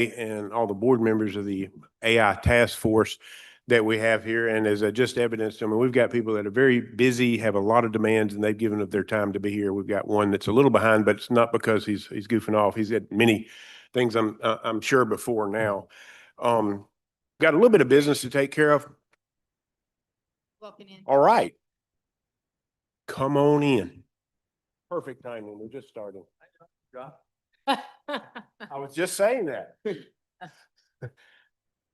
and all the board members of the AI task force that we have here. And as I just evidenced, I mean, we've got people that are very busy, have a lot of demands, and they've given up their time to be here. We've got one that's a little behind, but it's not because he's goofing off. He's had many things I'm sure before now. Got a little bit of business to take care of. Walking in. All right. Come on in. Perfect timing. We're just starting. I was just saying that.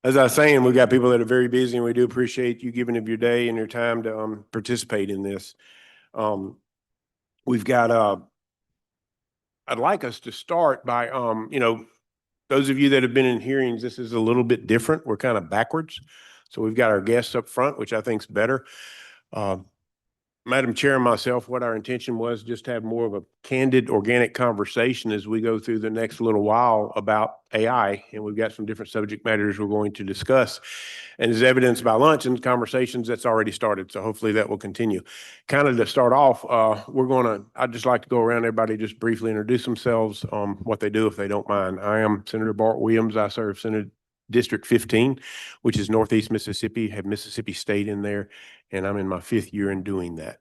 As I was saying, we got people that are very busy, and we do appreciate you giving of your day and your time to participate in this. We've got I'd like us to start by those of you that have been in hearings, this is a little bit different. We're kind of backwards. So we've got our guests up front, which I think is better. Madam Chair and myself, what our intention was just to have more of a candid, organic conversation as we go through the next little while about AI. And we've got some different subject matters we're going to discuss. And as evidenced by lunch and conversations that's already started. So hopefully that will continue. Kind of to start off, I'd just like to go around, everybody just briefly introduce themselves, what they do if they don't mind. I am Senator Bart Williams. I serve Senate District 15, which is Northeast Mississippi, have Mississippi State in there, and I'm in my 5th year in doing that.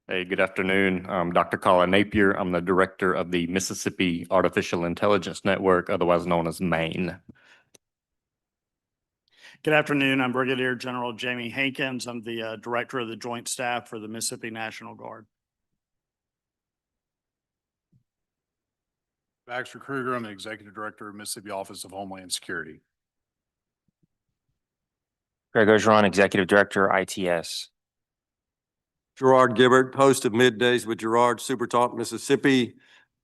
Hey, good afternoon. I'm Dr. Colin Napier. I'm the director of the Mississippi Artificial Intelligence Network, otherwise known as MAIN. Good afternoon. I'm Brigadier General Jamie Hankins. I'm the director of the Joint Staff for the Mississippi National Guard. Baxter Kruger, I'm the Executive Director of Mississippi Office of Homeland Security. Greg Ogeron, Executive Director, ITS. Gerard Gibbert, host of Middays with Gerard, Super Talk Mississippi,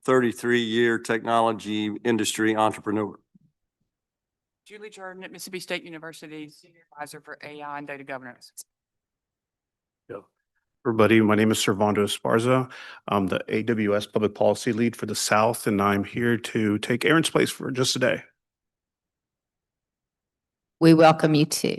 33-year technology industry entrepreneur. Julie Jordan at Mississippi State University, Senior Advisor for AI and Data Governance. Everybody, my name is Servando Esparza. I'm the AWS Public Policy Lead for the South, and I'm here to take Aaron's place for just a day. We welcome you too.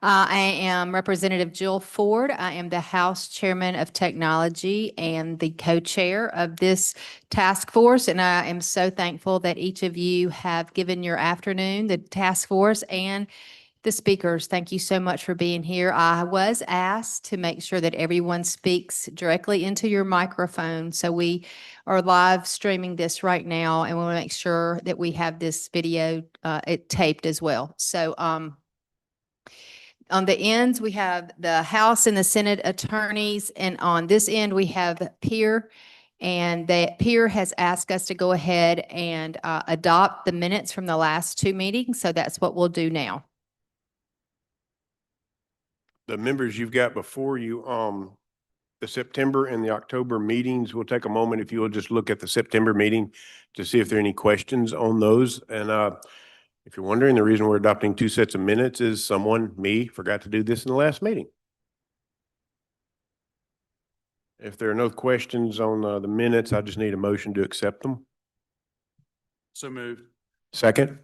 I am Representative Jill Ford. I am the House Chairman of Technology and the co-chair of this task force. And I am so thankful that each of you have given your afternoon, the task force and the speakers. Thank you so much for being here. I was asked to make sure that everyone speaks directly into your microphone. So we are live streaming this right now, and we want to make sure that we have this video taped as well. So on the ends, we have the House and the Senate attorneys, and on this end, we have Peer. And that Peer has asked us to go ahead and adopt the minutes from the last 2 meetings. So that's what we'll do now. The members you've got before you, the September and the October meetings, we'll take a moment if you will just look at the September meeting to see if there are any questions on those. And if you're wondering, the reason we're adopting 2 sets of minutes is me, forgot to do this in the last meeting. If there are no questions on the minutes, I just need a motion to accept them. So moved. Second?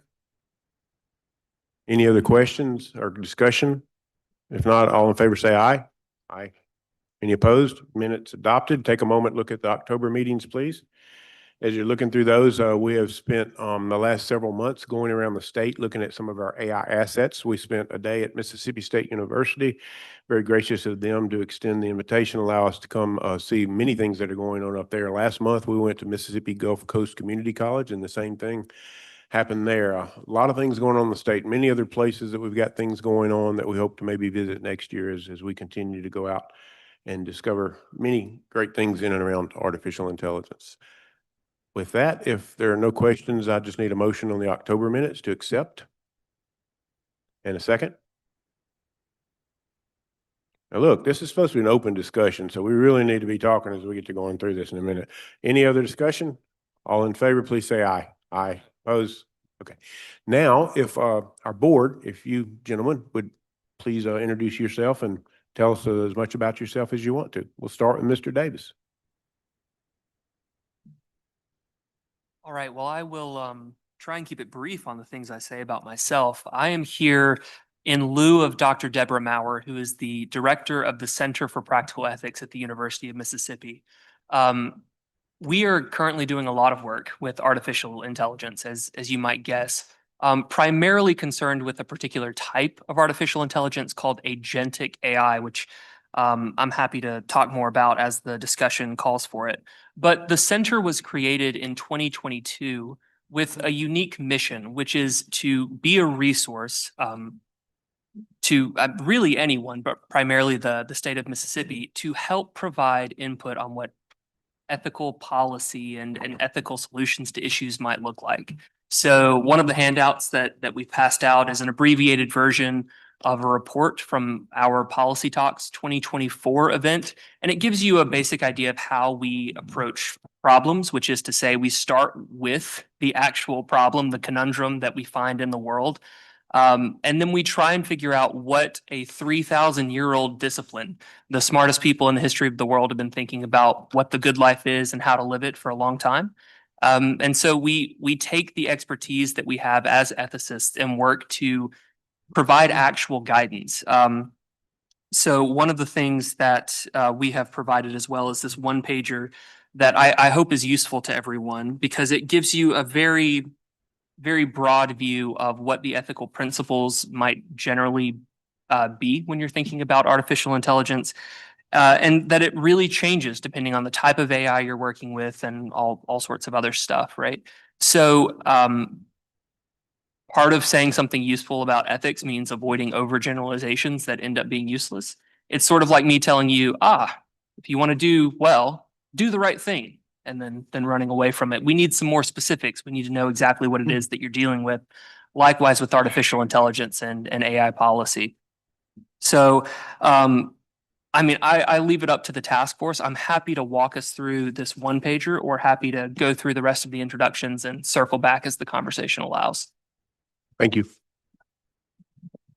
Any other questions or discussion? If not, all in favor say aye. Aye. Any opposed? Minutes adopted. Take a moment, look at the October meetings, please. As you're looking through those, we have spent the last several months going around the state looking at some of our AI assets. We spent a day at Mississippi State University. Very gracious of them to extend the invitation, allow us to come see many things that are going on up there. Last month, we went to Mississippi Gulf Coast Community College, and the same thing happened there. A lot of things going on in the state, many other places that we've got things going on that we hope to maybe visit next year as we continue to go out and discover many great things in and around artificial intelligence. With that, if there are no questions, I just need a motion on the October minutes to accept. And a second. Now look, this is supposed to be an open discussion, so we really need to be talking as we get to going through this in a minute. Any other discussion? All in favor, please say aye. Aye. Opposed? Okay. Now, if our board, if you gentlemen would please introduce yourself and tell us as much about yourself as you want to. We'll start with Mr. Davis. All right. Well, I will try and keep it brief on the things I say about myself. I am here in lieu of Dr. Deborah Maurer, who is the director of the Center for Practical Ethics at the University of Mississippi. We are currently doing a lot of work with artificial intelligence, as you might guess, primarily concerned with a particular type of artificial intelligence called agentic AI, which I'm happy to talk more about as the discussion calls for it. But the center was created in 2022 with a unique mission, which is to be a resource to really anyone, but primarily the state of Mississippi, to help provide input on what ethical policy and ethical solutions to issues might look like. So one of the handouts that we passed out is an abbreviated version of a report from our Policy Talks 2024 event. And it gives you a basic idea of how we approach problems, which is to say we start with the actual problem, the conundrum that we find in the world. And then we try and figure out what a 3,000-year-old discipline, the smartest people in the history of the world have been thinking about what the good life is and how to live it for a long time. And so we take the expertise that we have as ethicists and work to provide actual guidance. So one of the things that we have provided as well is this one pager that I hope is useful to everyone because it gives you a very broad view of what the ethical principles might generally be when you're thinking about artificial intelligence, and that it really changes depending on the type of AI you're working with and all sorts of other stuff, right? So part of saying something useful about ethics means avoiding overgeneralizations that end up being useless. It's sort of like me telling you, if you want to do well, do the right thing, and then running away from it. We need some more specifics. We need to know exactly what it is that you're dealing with. Likewise with artificial intelligence and AI policy. So, I leave it up to the task force. I'm happy to walk us through this one pager or happy to go through the rest of the introductions and circle back as the conversation allows. Thank you.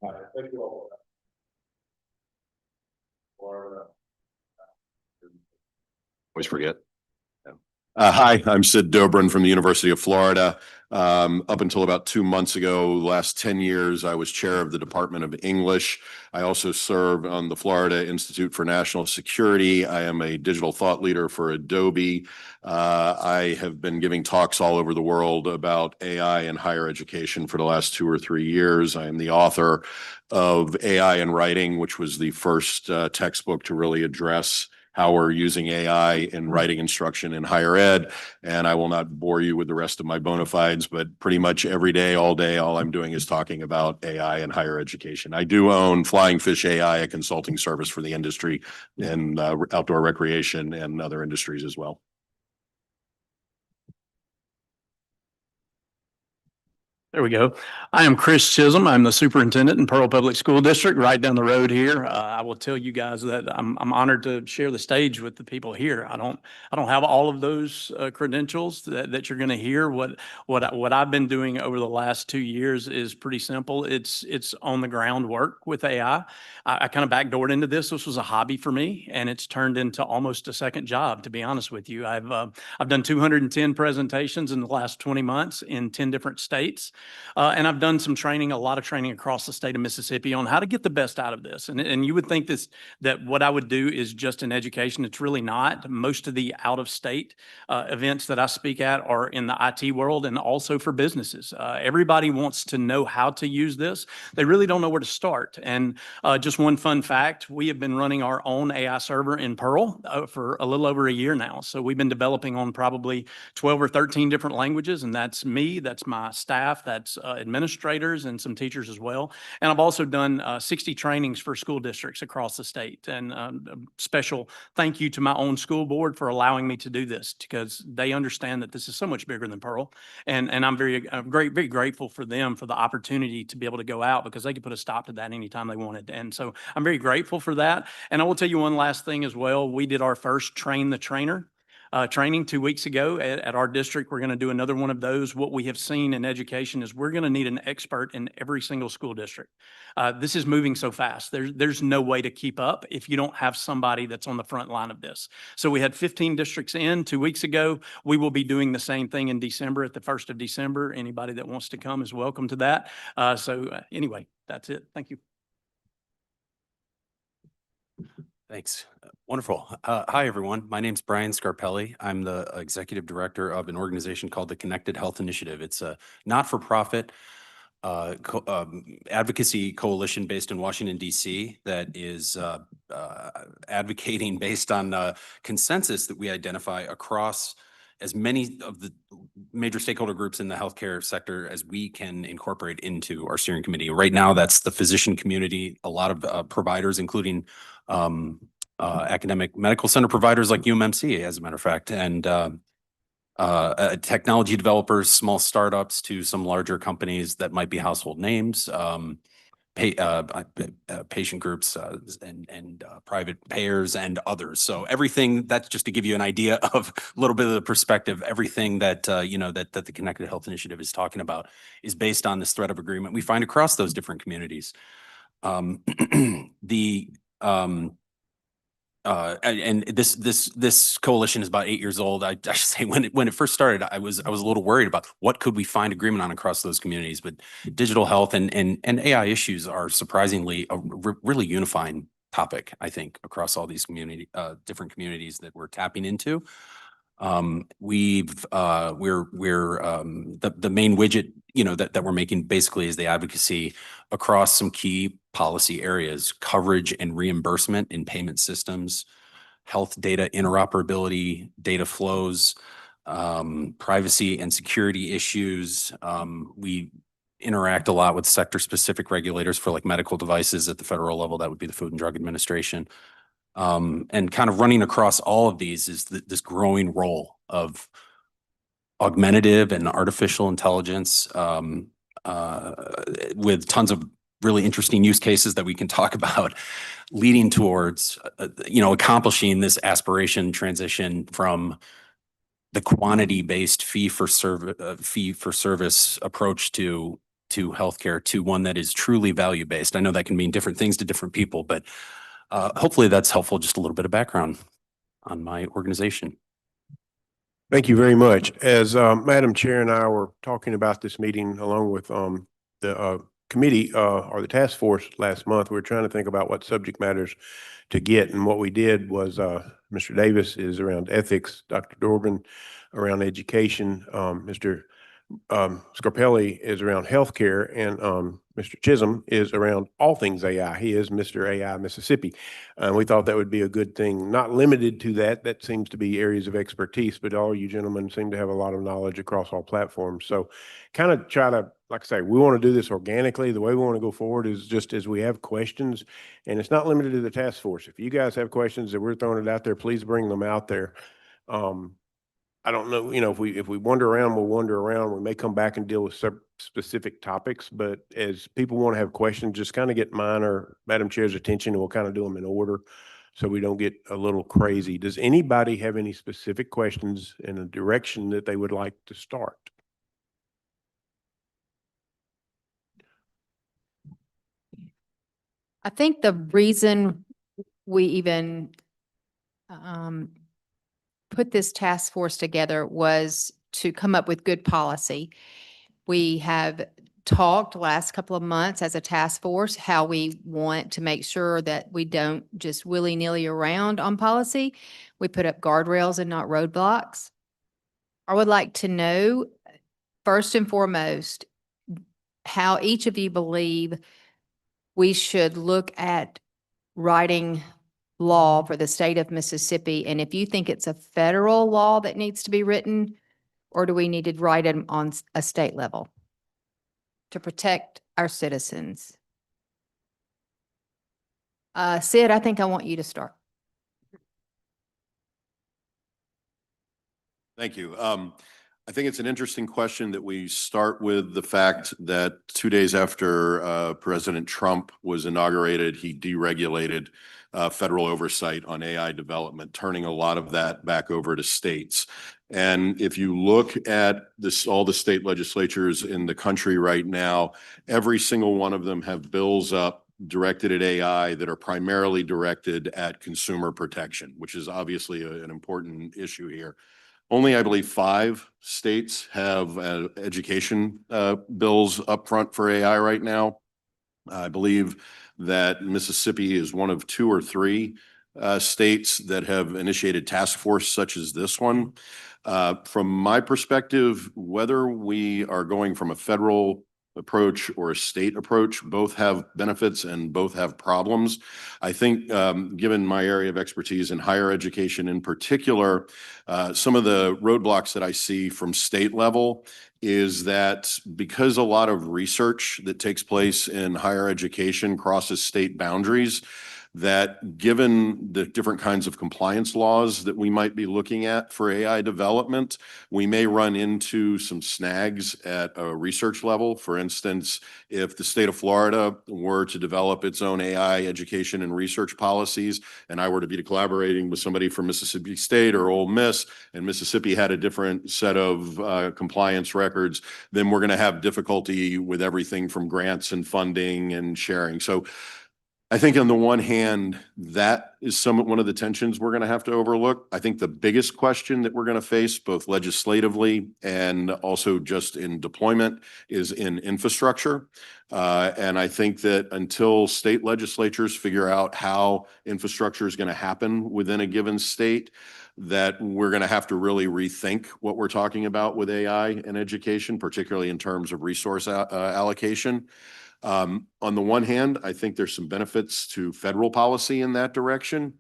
Thank you all. Always forget. Hi, I'm Sid Dobrin from the University of Florida. Up until about 2 months ago, last 10 years, I was chair of the Department of English. I also serve on the Florida Institute for National Security. I am a digital thought leader for Adobe. I have been giving talks all over the world about AI in higher education for the last 2 or 3 years. I am the author of AI in Writing, which was the first textbook to really address how we're using AI in writing instruction in higher ed. And I will not bore you with the rest of my bona fides, but pretty much every day, all I'm doing is talking about AI in higher education. I do own Flying Fish AI, a consulting service for the industry and outdoor recreation and other industries as well. There we go. I am Chris Chisholm. I'm the superintendent in Pearl Public School District right down the road here. I will tell you guys that I'm honored to share the stage with the people here. I don't have all of those credentials that you're going to hear. What I've been doing over the last 2 years is pretty simple. It's on the ground work with AI. I kind of backdoored into this. This was a hobby for me, and it's turned into almost a second job, to be honest with you. I've done 210 presentations in the last 20 months in 10 different states. And I've done some training, a lot of training across the state of Mississippi on how to get the best out of this. And you would think that what I would do is just in education. It's really not. Most of the out-of-state events that I speak at are in the IT world and also for businesses. Everybody wants to know how to use this. They really don't know where to start. And just one fun fact, we have been running our own AI server in Perl for a little over a year now. So we've been developing on probably 12 or 13 different languages. And that's me, that's my staff, that's administrators and some teachers as well. And I've also done 60 trainings for school districts across the state. And a special thank you to my own school board for allowing me to do this because they understand that this is so much bigger than Pearl. And I'm very grateful for them for the opportunity to be able to go out because they could put a stop to that anytime they wanted. And so I'm very grateful for that. And I will tell you one last thing as well. We did our first Train the Trainer training 2 weeks ago at our district. We're going to do another one of those. What we have seen in education is we're going to need an expert in every single school district. This is moving so fast. There's no way to keep up if you don't have somebody that's on the front line of this. So we had 15 districts in 2 weeks ago. We will be doing the same thing in December, at the 1st of December. Anybody that wants to come is welcome to that. Anyway, that's it. Thank you. Thanks. Wonderful. Hi, everyone. My name's Brian Scarpelli. I'm the executive director of an organization called the Connected Health Initiative. It's a not-for-profit advocacy coalition based in Washington, D.C. that is advocating based on consensus that we identify across as many of the major stakeholder groups in the healthcare sector as we can incorporate into our steering committee. Right now, that's the physician community, a lot of providers, including academic medical center providers like UMMC, as a matter of fact, and technology developers, small startups to some larger companies that might be household names, patient groups and private payers and others. So everything, that's just to give you an idea of a little bit of the perspective. Everything that that the Connected Health Initiative is talking about is based on this thread of agreement we find across those different communities. And this coalition is about 8 years old. I should say when it first started, I was a little worried about what could we find agreement on across those communities. But digital health and AI issues are surprisingly a really unifying topic, I think, across all these different communities that we're tapping into. The main widget that we're making basically is the advocacy across some key policy areas: coverage and reimbursement in payment systems, health data interoperability, data flows, privacy and security issues. We interact a lot with sector specific regulators for like medical devices at the federal level. That would be the Food and Drug Administration. And kind of running across all of these is this growing role of augmentative and artificial intelligence, with tons of really interesting use cases that we can talk about, leading towards accomplishing this aspiration transition from the quantity-based fee-for-service approach to healthcare to one that is truly value-based. I know that can mean different things to different people, but hopefully that's helpful. Just a little bit of background on my organization. Thank you very much. As Madam Chair and I were talking about this meeting along with the committee or the task force last month, we were trying to think about what subject matters to get. And what we did was Mr. Davis is around ethics, Dr. Dorgan around education, Mr. Scarpelli is around healthcare, and Mr. Chisholm is around all things AI. He is Mr. AI Mississippi. We thought that would be a good thing, not limited to that. That seems to be areas of expertise, but all you gentlemen seem to have a lot of knowledge across all platforms. So kind of try to, like I say, we want to do this organically. The way we want to go forward is just as we have questions, and it's not limited to the task force. If you guys have questions that we're throwing it out there, please bring them out there. I don't know, if we wander around, we'll wander around. We may come back and deal with specific topics, but as people want to have questions, just kind of get mine or Madam Chair's attention, and we'll kind of do them in order so we don't get a little crazy. Does anybody have any specific questions in a direction that they would like to start? I think the reason we even put this task force together was to come up with good policy. We have talked last couple of months as a task force how we want to make sure that we don't just willy-nilly around on policy. We put up guardrails and not roadblocks. I would like to know, first and foremost, how each of you believe we should look at writing law for the state of Mississippi, and if you think it's a federal law that needs to be written, or do we need to write it on a state level to protect our citizens? Sid, I think I want you to start. Thank you. I think it's an interesting question that we start with the fact that 2 days after President Trump was inaugurated, he deregulated federal oversight on AI development, turning a lot of that back over to states. And if you look at this, all the state legislatures in the country right now, every single one of them have bills up directed at AI that are primarily directed at consumer protection, which is obviously an important issue here. Only, I believe, 5 states have education bills up front for AI right now. I believe that Mississippi is one of 2 or 3 states that have initiated task force such as this one. From my perspective, whether we are going from a federal approach or a state approach, both have benefits and both have problems. I think, given my area of expertise in higher education in particular, some of the roadblocks that I see from state level is that because a lot of research that takes place in higher education crosses state boundaries, that given the different kinds of compliance laws that we might be looking at for AI development, we may run into some snags at a research level. For instance, if the state of Florida were to develop its own AI education and research policies, and I were to be collaborating with somebody from Mississippi State or Ole Miss, and Mississippi had a different set of compliance records, then we're going to have difficulty with everything from grants and funding and sharing. So I think on the one hand, that is one of the tensions we're going to have to overlook. I think the biggest question that we're going to face, both legislatively and also just in deployment, is in infrastructure. And I think that until state legislatures figure out how infrastructure is going to happen within a given state, that we're going to have to really rethink what we're talking about with AI and education, particularly in terms of resource allocation. On the one hand, I think there's some benefits to federal policy in that direction,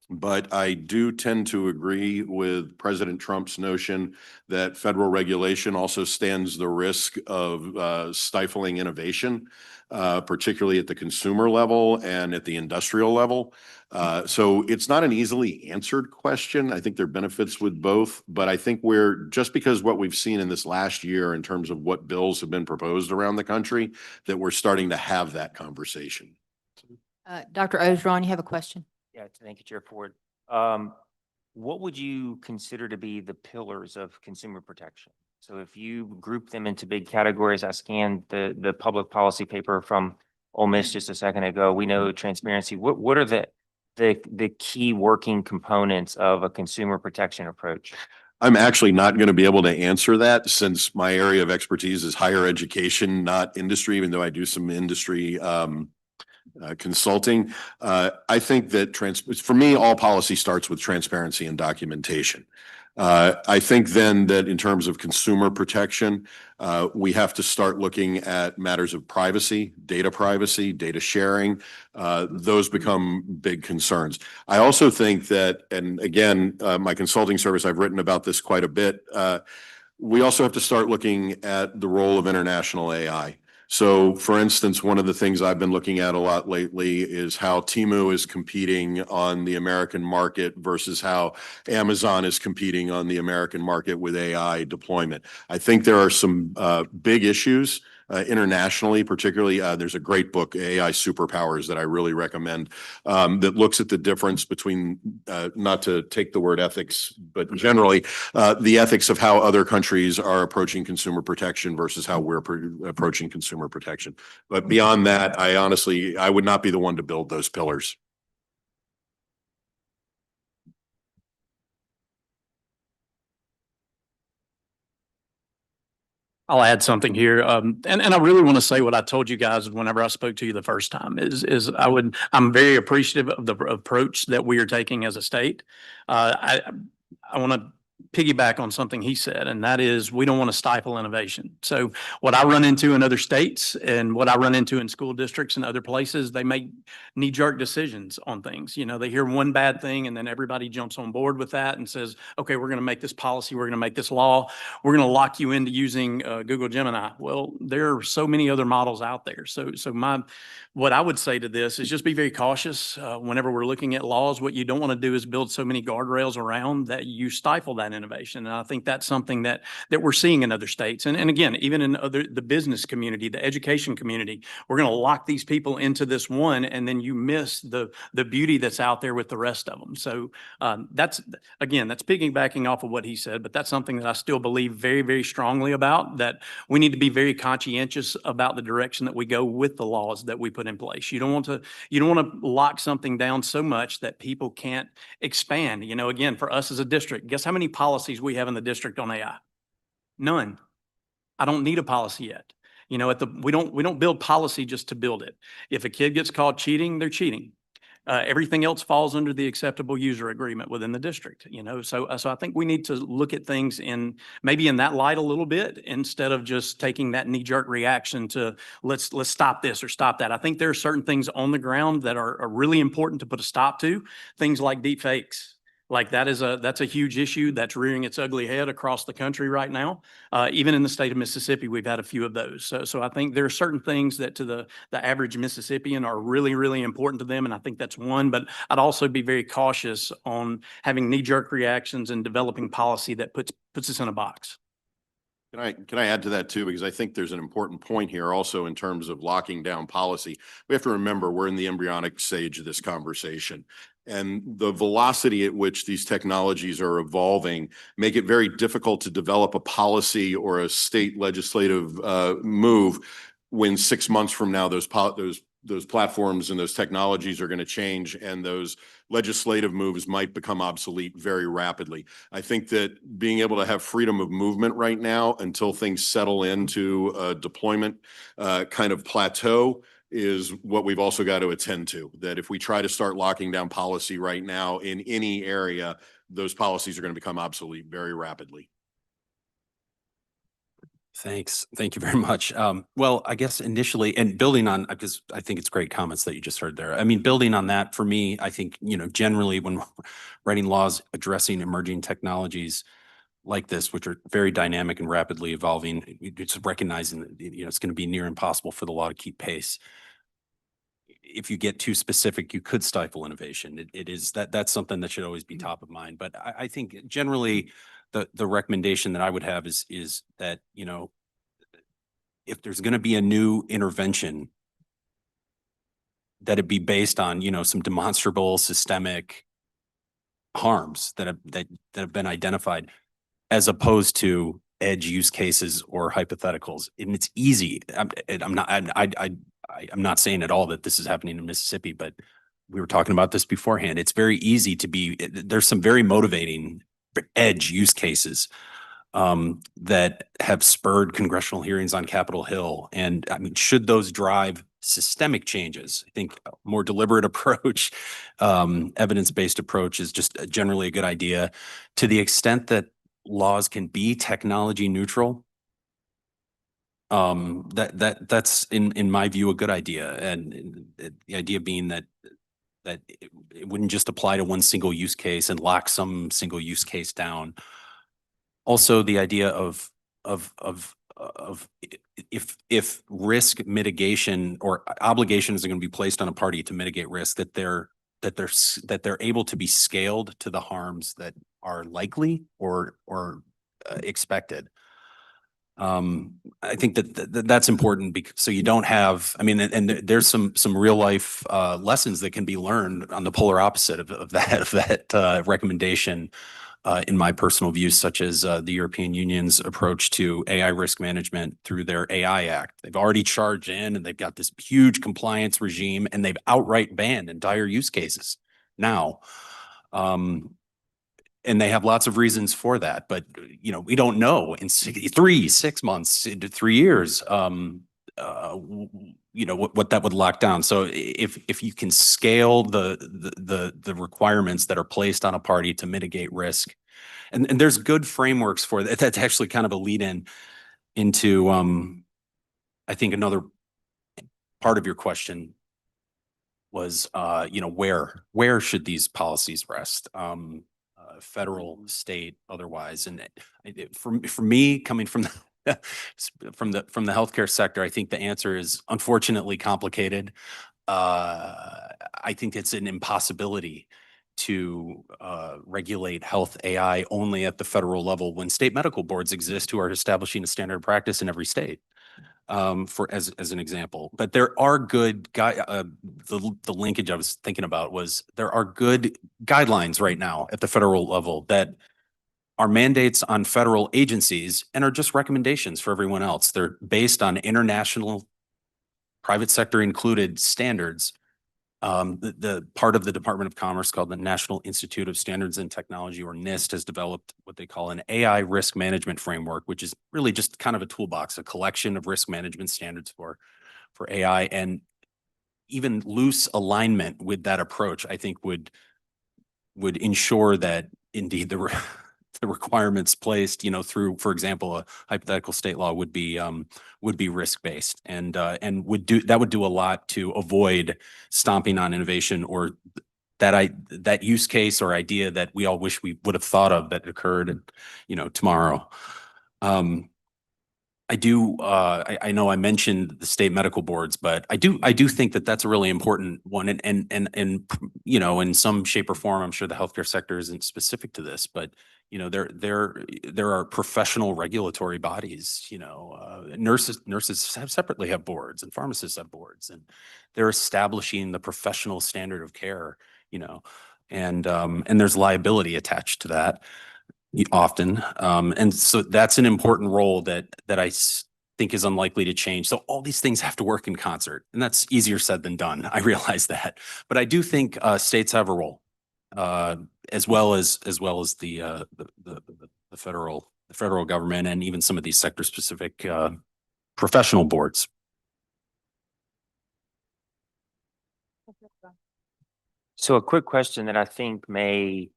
but I do tend to agree with President Trump's notion that federal regulation also stands the risk of stifling innovation, particularly at the consumer level and at the industrial level. So it's not an easily answered question. I think there are benefits with both, but I think just because what we've seen in this last year in terms of what bills have been proposed around the country, that we're starting to have that conversation. Dr. Ogeron, you have a question? Yeah, thank you, Chair Ford. What would you consider to be the pillars of consumer protection? So if you group them into big categories, I scanned the public policy paper from Ole Miss just a second ago. We know transparency. What are the key working components of a consumer protection approach? I'm actually not going to be able to answer that since my area of expertise is higher education, not industry, even though I do some industry consulting. I think that for me, all policy starts with transparency and documentation. I think then that in terms of consumer protection, we have to start looking at matters of privacy, data sharing. Those become big concerns. I also think that, and again, my consulting service, I've written about this quite a bit. We also have to start looking at the role of international AI. So for instance, one of the things I've been looking at a lot lately is how Temu is competing on the American market versus how Amazon is competing on the American market with AI deployment. I think there are some big issues internationally, particularly there's a great book, AI Superpowers, that I really recommend that looks at the difference between, not to take the word ethics, but generally the ethics of how other countries are approaching consumer protection versus how we're approaching consumer protection. But beyond that, I would not be the one to build those pillars. I'll add something here. And I really want to say what I told you guys whenever I spoke to you the first time I'm very appreciative of the approach that we are taking as a state. I want to piggyback on something he said, and that is we don't want to stifle innovation. So what I run into in other states and what I run into in school districts and other places, they make knee-jerk decisions on things. You know, they hear one bad thing and then everybody jumps on board with that and says, okay, we're going to make this policy, we're going to make this law, we're going to lock you into using Google Gemini. Well, there are so many other models out there. So what I would say to this is just be very cautious whenever we're looking at laws. What you don't want to do is build so many guardrails around that you stifle that innovation. innovation. And I think that's something that we're seeing in other states. And again, even in the business community, the education community, we're going to lock these people into this one, and then you miss the beauty that's out there with the rest of them. So that's piggybacking off of what he said, but that's something that I still believe very, very strongly about, that we need to be very conscientious about the direction that we go with the laws that we put in place. You don't want to lock something down so much that people can't expand. You know, again, for us as a district, guess how many policies we have in the district on AI? None. I don't need a policy yet. You know, we don't build policy just to build it. If a kid gets caught cheating, they're cheating. Everything else falls under the acceptable user agreement within the district, you know? So I think we need to look at things maybe in that light a little bit, instead of just taking that knee-jerk reaction to let's stop this or stop that. I think there are certain things on the ground that are really important to put a stop to, things like deep fakes. Like that's a huge issue that's rearing its ugly head across the country right now. Even in the state of Mississippi, we've had a few of those. So I think there are certain things that to the average Mississippian are really, really important to them. And I think that's one, but I'd also be very cautious on having knee-jerk reactions and developing policy that puts us in a box. Can I add to that too? Because I think there's an important point here also in terms of locking down policy. We have to remember we're in the embryonic stage of this conversation. And the velocity at which these technologies are evolving make it very difficult to develop a policy or a state legislative move when 6 months from now those platforms and those technologies are going to change, and those legislative moves might become obsolete very rapidly. I think that being able to have freedom of movement right now until things settle into a deployment kind of plateau is what we've also got to attend to. That if we try to start locking down policy right now in any area, those policies are going to become obsolete very rapidly. Thanks. Thank you very much. Well, I guess initially, and building on, because I think it's great comments that you just heard there. I mean, building on that, for me, I think, you know, generally when writing laws addressing emerging technologies like this, which are very dynamic and rapidly evolving, it's recognizing that, you know, it's going to be near impossible for the law to keep pace. If you get too specific, you could stifle innovation. That's something that should always be top of mind. But I think generally the recommendation that I would have is that, you know, if there's going to be a new intervention, that it be based on, you know, some demonstrable systemic harms that have been identified, as opposed to edge use cases or hypotheticals. And it's easy. I'm not saying at all that this is happening in Mississippi, but we were talking about this beforehand. It's very easy there's some very motivating edge use cases that have spurred congressional hearings on Capitol Hill. And I mean, should those drive systemic changes? I think a more deliberate approach, evidence-based approach is just generally a good idea. To the extent that laws can be technology neutral, that's in my view a good idea. And the idea being that it wouldn't just apply to one single use case and lock some single use case down. Also, the idea of if risk mitigation or obligations are going to be placed on a party to mitigate risk, that they're able to be scaled to the harms that are likely or expected. I think that's important because so you don't have, I mean, and there's some real life lessons that can be learned on the polar opposite of that recommendation in my personal views, such as the European Union's approach to AI risk management through their AI Act. They've already charged in and they've got this huge compliance regime, and they've outright banned entire use cases now. And they have lots of reasons for that, but you know, we don't know in 6 months into 3 years, you know, what that would lock down. So if you can scale the requirements that are placed on a party to mitigate risk, and there's good frameworks for that. That's actually kind of a lead into I think another part of your question was you know, where should these policies rest? Federal, state, otherwise. And for me, coming from the healthcare sector, I think the answer is unfortunately complicated. I think it's an impossibility to regulate health AI only at the federal level when state medical boards exist who are establishing a standard of practice in every state. As an example, but there are good the linkage I was thinking about was there are good guidelines right now at the federal level that are mandates on federal agencies and are just recommendations for everyone else. They're based on international, private sector included standards. The part of the Department of Commerce called the National Institute of Standards and Technology, or NIST, has developed what they call an AI risk management framework, which is really just kind of a toolbox, a collection of risk management standards for AI. And even loose alignment with that approach, I think would ensure that indeed the requirements placed, through, for example, a hypothetical state law would be risk-based and would do a lot to avoid stomping on innovation or that use case or idea that we all wish we would have thought of that occurred, tomorrow. I know I mentioned the state medical boards, but I do think that that's a really important one. And in some shape or form, I'm sure the healthcare sector isn't specific to this, but there are professional regulatory bodies. Nurses separately have boards, and pharmacists have boards, and they're establishing the professional standard of care. And there's liability attached to that often, and so that's an important role that I think is unlikely to change. So all these things have to work in concert, and that's easier said than done. I realize that, but I do think states have a role. As well as the federal government and even some of these sector specific professional boards. So a quick question that I think may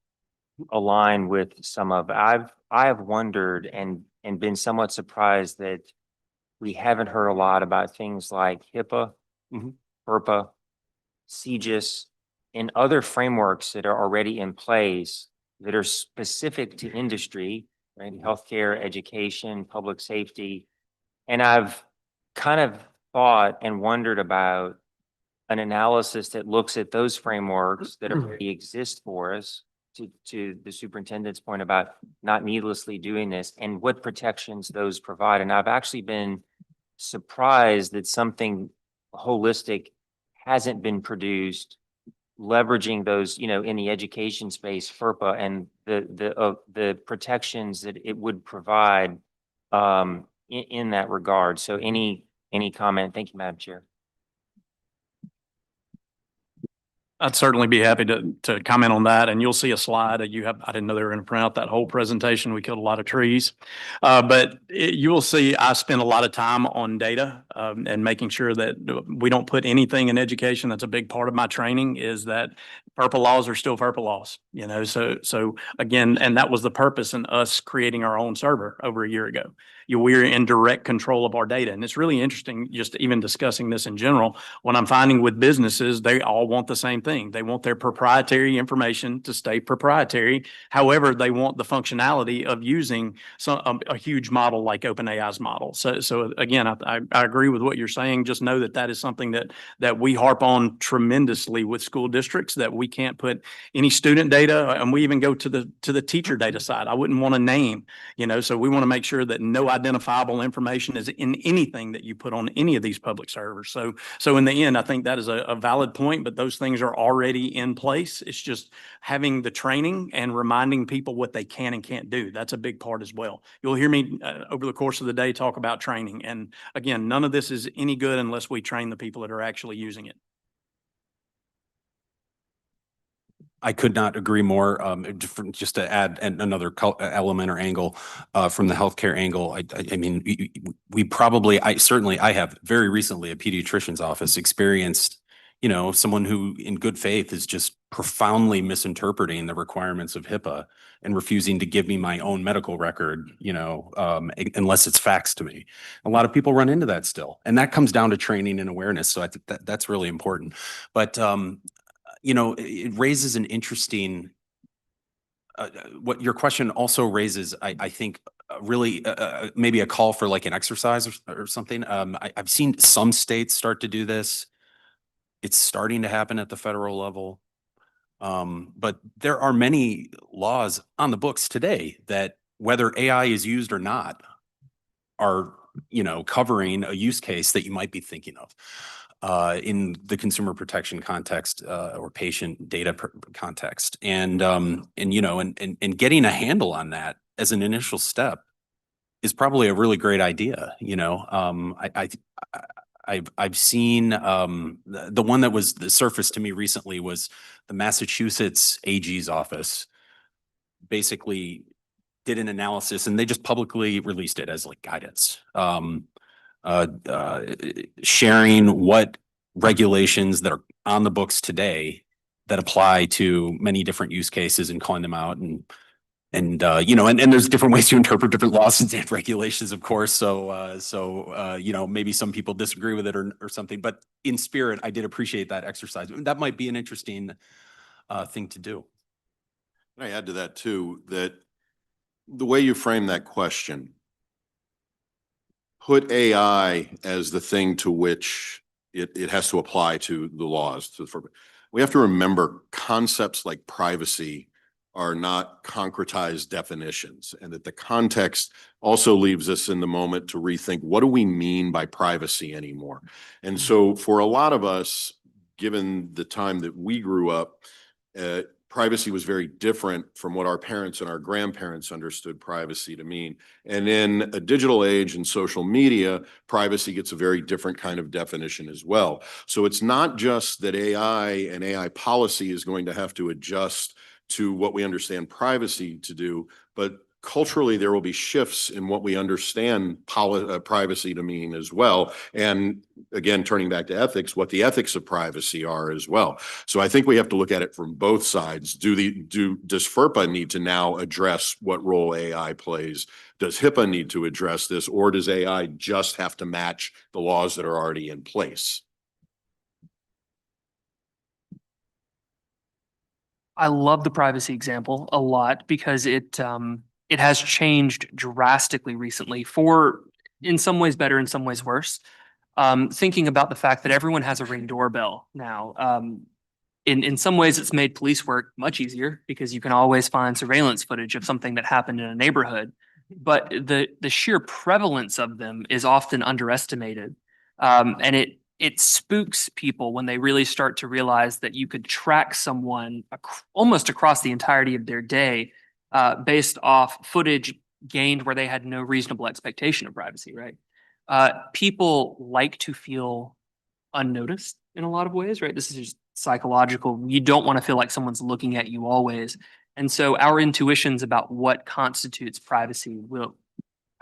align with some of, I have wondered and been somewhat surprised that we haven't heard a lot about things like HIPAA, FERPA, CGIS, and other frameworks that are already in place that are specific to industry, right? Healthcare, education, public safety. And I've kind of thought and wondered about an analysis that looks at those frameworks that already exist for us, to the superintendent's point about not needlessly doing this and what protections those provide. And I've actually been surprised that something holistic hasn't been produced leveraging those, in the education space, FERPA, and the protections that it would provide in that regard. So any comment? Thank you, Madam Chair. I'd certainly be happy to comment on that. And you'll see a slide I didn't know they were going to print out that whole presentation. We killed a lot of trees. But you will see I spend a lot of time on data and making sure that we don't put anything in education. That's a big part of my training, is that FERPA laws are still FERPA laws, so again, and that was the purpose in us creating our own server over a year ago. We're in direct control of our data. And it's really interesting, just even discussing this in general, when I'm finding with businesses, they all want the same thing. They want their proprietary information to stay proprietary. However, they want the functionality of using a huge model like OpenAI's model. So again, I agree with what you're saying. Just know that is something that we harp on tremendously with school districts, that we can't put any student data, and we even go to the teacher data side. I wouldn't want to name, so we want to make sure that no identifiable information is in anything that you put on any of these public servers. So in the end, I think that is a valid point, but those things are already in place. It's just having the training and reminding people what they can and can't do. That's a big part as well. You'll hear me over the course of the day talk about training. And again, none of this is any good unless we train the people that are actually using it. I could not agree more. Just to add another element or angle from the healthcare angle, I mean, I have very recently a pediatrician's office experienced, someone who in good faith is just profoundly misinterpreting the requirements of HIPAA and refusing to give me my own medical record, unless it's faxed to me. A lot of people run into that still, and that comes down to training and awareness. So I think that's really important. But it raises an interesting, what your question also raises, I think, really maybe a call for like an exercise or something. I've seen some states start to do this. It's starting to happen at the federal level. But there are many laws on the books today that, whether AI is used or not, are, covering a use case that you might be thinking of in the consumer protection context or patient data context. And getting a handle on that as an initial step is probably a really great idea. I've seen the one that was the surface to me recently was the Massachusetts AG's office basically did an analysis, and they just publicly released it as like guidance, sharing what regulations that are on the books today that apply to many different use cases and calling them out. And there's different ways to interpret different laws and regulations, of course. So maybe some people disagree with it or something, but in spirit, I did appreciate that exercise. That might be an interesting thing to do. Can I add to that too, that the way you frame that question, put AI as the thing to which it has to apply to the laws. We have to remember concepts like privacy are not concretized definitions, and that the context also leaves us in the moment to rethink, what do we mean by privacy anymore? And so for a lot of us, given the time that we grew up, privacy was very different from what our parents and our grandparents understood privacy to mean. And in a digital age and social media, privacy gets a very different kind of definition as well. So it's not just that AI and AI policy is going to have to adjust to what we understand privacy to do, but culturally there will be shifts in what we understand privacy to mean as well. And again, turning back to ethics, what the ethics of privacy are as well. So I think we have to look at it from both sides. Does FERPA need to now address what role AI plays? Does HIPAA need to address this, or does AI just have to match the laws that are already in place? I love the privacy example a lot because it has changed drastically recently, for in some ways better, in some ways worse. Thinking about the fact that everyone has a Ring doorbell now. In some ways, it's made police work much easier because you can always find surveillance footage of something that happened in a neighborhood. But the sheer prevalence of them is often underestimated, and it spooks people when they really start to realize that you could track someone almost across the entirety of their day based off footage gained where they had no reasonable expectation of privacy, right? People like to feel unnoticed in a lot of ways, right? This is just psychological. You don't want to feel like someone's looking at you always. And so our intuitions about what constitutes privacy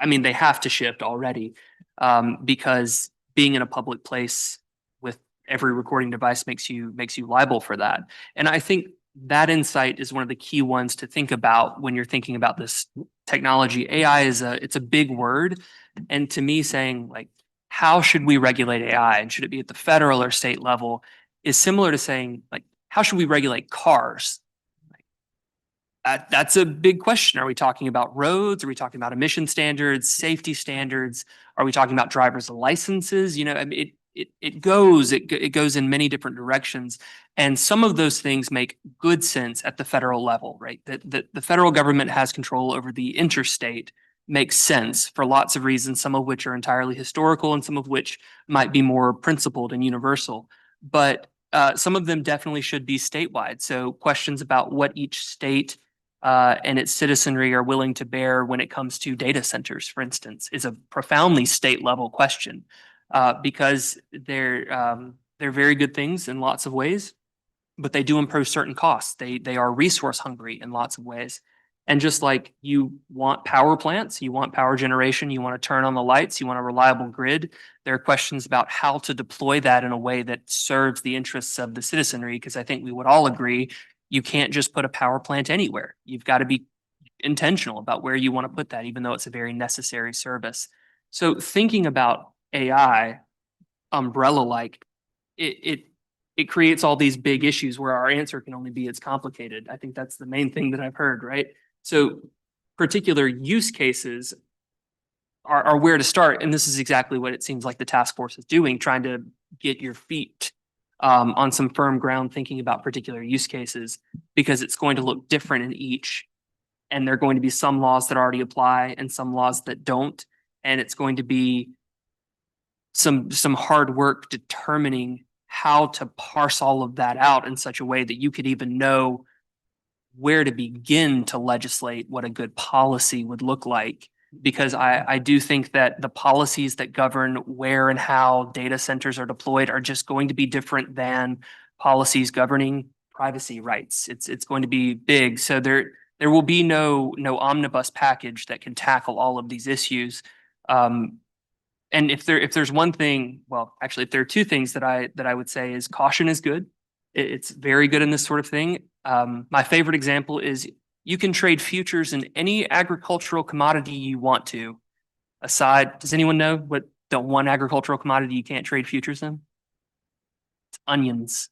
they have to shift already, because being in a public place with every recording device makes you liable for that. And I think that insight is one of the key ones to think about when you're thinking about this technology. AI it's a big word. And to me, saying like, how should we regulate AI, and should it be at the federal or state level, is similar to saying like, how should we regulate cars? That's a big question. Are we talking about roads? Are we talking about emission standards, safety standards? Are we talking about driver's licenses? It goes in many different directions. And some of those things make good sense at the federal level, right? That the federal government has control over the interstate makes sense for lots of reasons, some of which are entirely historical and some of which might be more principled and universal. But some of them definitely should be statewide. So questions about what each state and its citizenry are willing to bear when it comes to data centers, for instance, is a profoundly state level question, because they're very good things in lots of ways, but they do impose certain costs. They are resource hungry in lots of ways. And just like you want power plants, you want power generation, you want to turn on the lights, you want a reliable grid, there are questions about how to deploy that in a way that serves the interests of the citizenry, because I think we would all agree you can't just put a power plant anywhere. You've got to be intentional about where you want to put that, even though it's a very necessary service. So thinking about AI umbrella-like, it creates all these big issues where our answer can only be it's complicated. I think that's the main thing that I've heard, right? So particular use cases are where to start. And this is exactly what it seems like the task force is doing, trying to get your feet on some firm ground thinking about particular use cases, because it's going to look different in each. And there are going to be some laws that already apply and some laws that don't. And it's going to be some hard work determining how to parse all of that out in such a way that you could even know where to begin to legislate what a good policy would look like. Because I do think that the policies that govern where and how data centers are deployed are just going to be different than policies governing privacy rights. It's going to be big. So there will be no omnibus package that can tackle all of these issues. And if there's one thing, well, actually, if there are two things that I would say is caution is good. It's very good in this sort of thing. My favorite example is you can trade futures in any agricultural commodity you want to. Does anyone know what the one agricultural commodity you can't trade futures in? It's onions.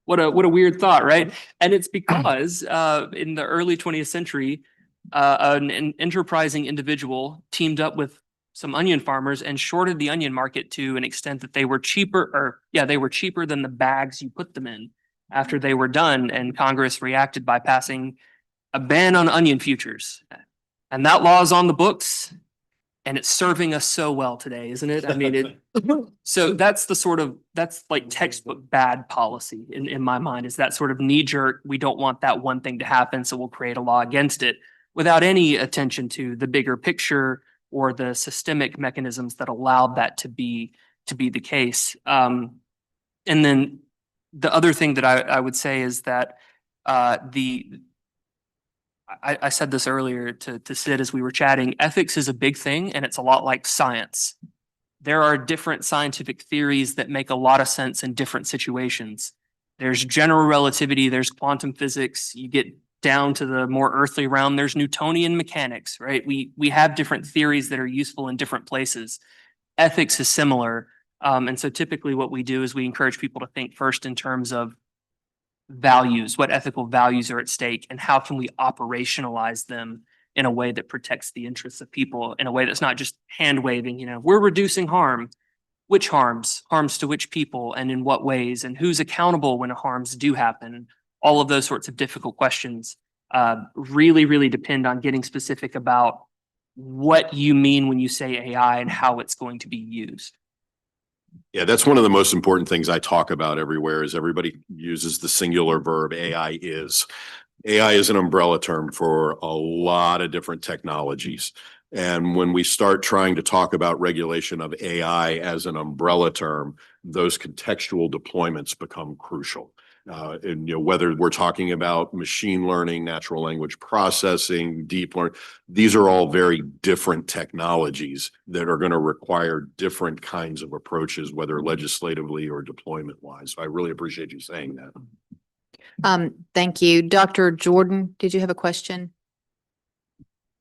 What a weird thought, right? And it's because in the early 20th century, an enterprising individual teamed up with some onion farmers and shorted the onion market to an extent that they were cheaper than the bags you put them in after they were done. And Congress reacted by passing a ban on onion futures. And that law is on the books and it's serving us so well today, isn't it? I mean, so that's like textbook bad policy in my mind, is that sort of knee jerk. We don't want that one thing to happen, so we'll create a law against it without any attention to the bigger picture or the systemic mechanisms that allowed that to be the case. And then the other thing that I would say is that I said this earlier to Sid as we were chatting, ethics is a big thing and it's a lot like science. There are different scientific theories that make a lot of sense in different situations. There's general relativity, there's quantum physics, you get down to the more earthly realm, there's Newtonian mechanics, right? We have different theories that are useful in different places. Ethics is similar. And so typically what we do is we encourage people to think first in terms of values, what ethical values are at stake, and how can we operationalize them in a way that protects the interests of people, in a way that's not just hand waving, we're reducing harm. Which harms to which people and in what ways, and who's accountable when harms do happen? All of those sorts of difficult questions really, really depend on getting specific about what you mean when you say AI and how it's going to be used. Yeah, that's one of the most important things I talk about everywhere is everybody uses the singular verb AI is. AI is an umbrella term for a lot of different technologies. And when we start trying to talk about regulation of AI as an umbrella term, those contextual deployments become crucial. And whether we're talking about machine learning, natural language processing, deep learning, these are all very different technologies that are going to require different kinds of approaches, whether legislatively or deployment wise. So I really appreciate you saying that. Thank you. Dr. Jordan, did you have a question?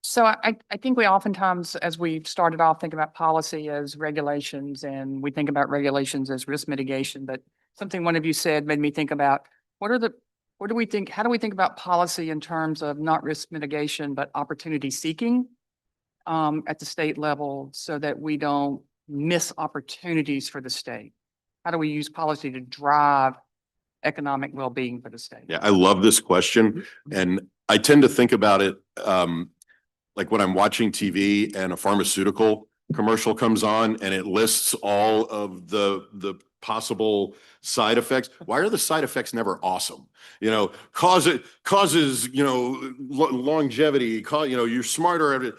So I think we oftentimes, as we started off, think about policy as regulations, and we think about regulations as risk mitigation. But something one of you said made me think about how do we think about policy in terms of not risk mitigation, but opportunity seeking at the state level so that we don't miss opportunities for the state? How do we use policy to drive economic well-being for the state? Yeah, I love this question. And I tend to think about it like when I'm watching TV and a pharmaceutical commercial comes on and it lists all of the possible side effects. Why are the side effects never awesome? Causes, longevity, you're smarter.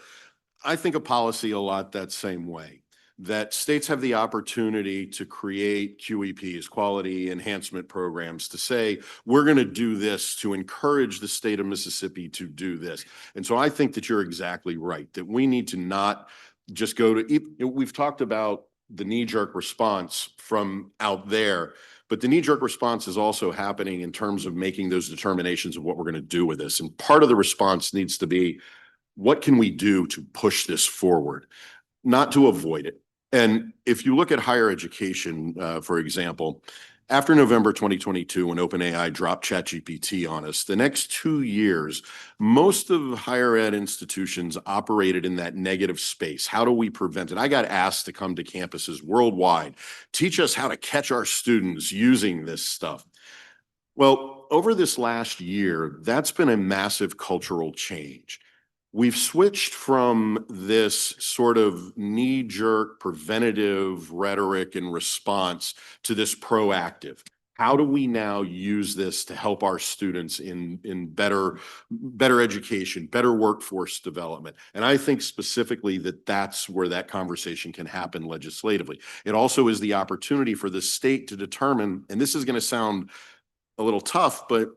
I think of policy a lot that same way, that states have the opportunity to create QEPs, quality enhancement programs, to say, we're going to do this to encourage the state of Mississippi to do this. And so I think that you're exactly right, that we need to not just go to, we've talked about the knee-jerk response from out there, but the knee-jerk response is also happening in terms of making those determinations of what we're going to do with this. And part of the response needs to be, what can we do to push this forward, not to avoid it? And if you look at higher education, for example, After November 2022, when OpenAI dropped ChatGPT on us, the next 2 years, most of higher ed institutions operated in that negative space. How do we prevent it? I got asked to come to campuses worldwide, teach us how to catch our students using this stuff. Well, over this last year, that's been a massive cultural change. We've switched from this sort of knee-jerk preventative rhetoric and response to this proactive. How do we now use this to help our students in better education, better workforce development? And I think specifically that that's where that conversation can happen legislatively. It also is the opportunity for the state to determine, and this is going to sound a little tough, but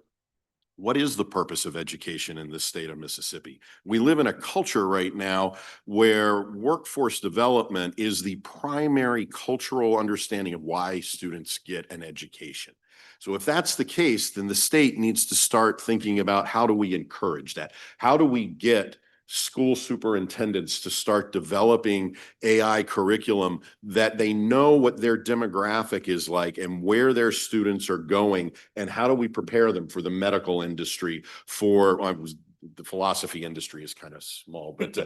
what is the purpose of education in the state of Mississippi? We live in a culture right now where workforce development is the primary cultural understanding of why students get an education. So if that's the case, then the state needs to start thinking about how do we encourage that? How do we get school superintendents to start developing AI curriculum that they know what their demographic is like and where their students are going, and how do we prepare them for the medical industry, for the philosophy industry is kind of small, but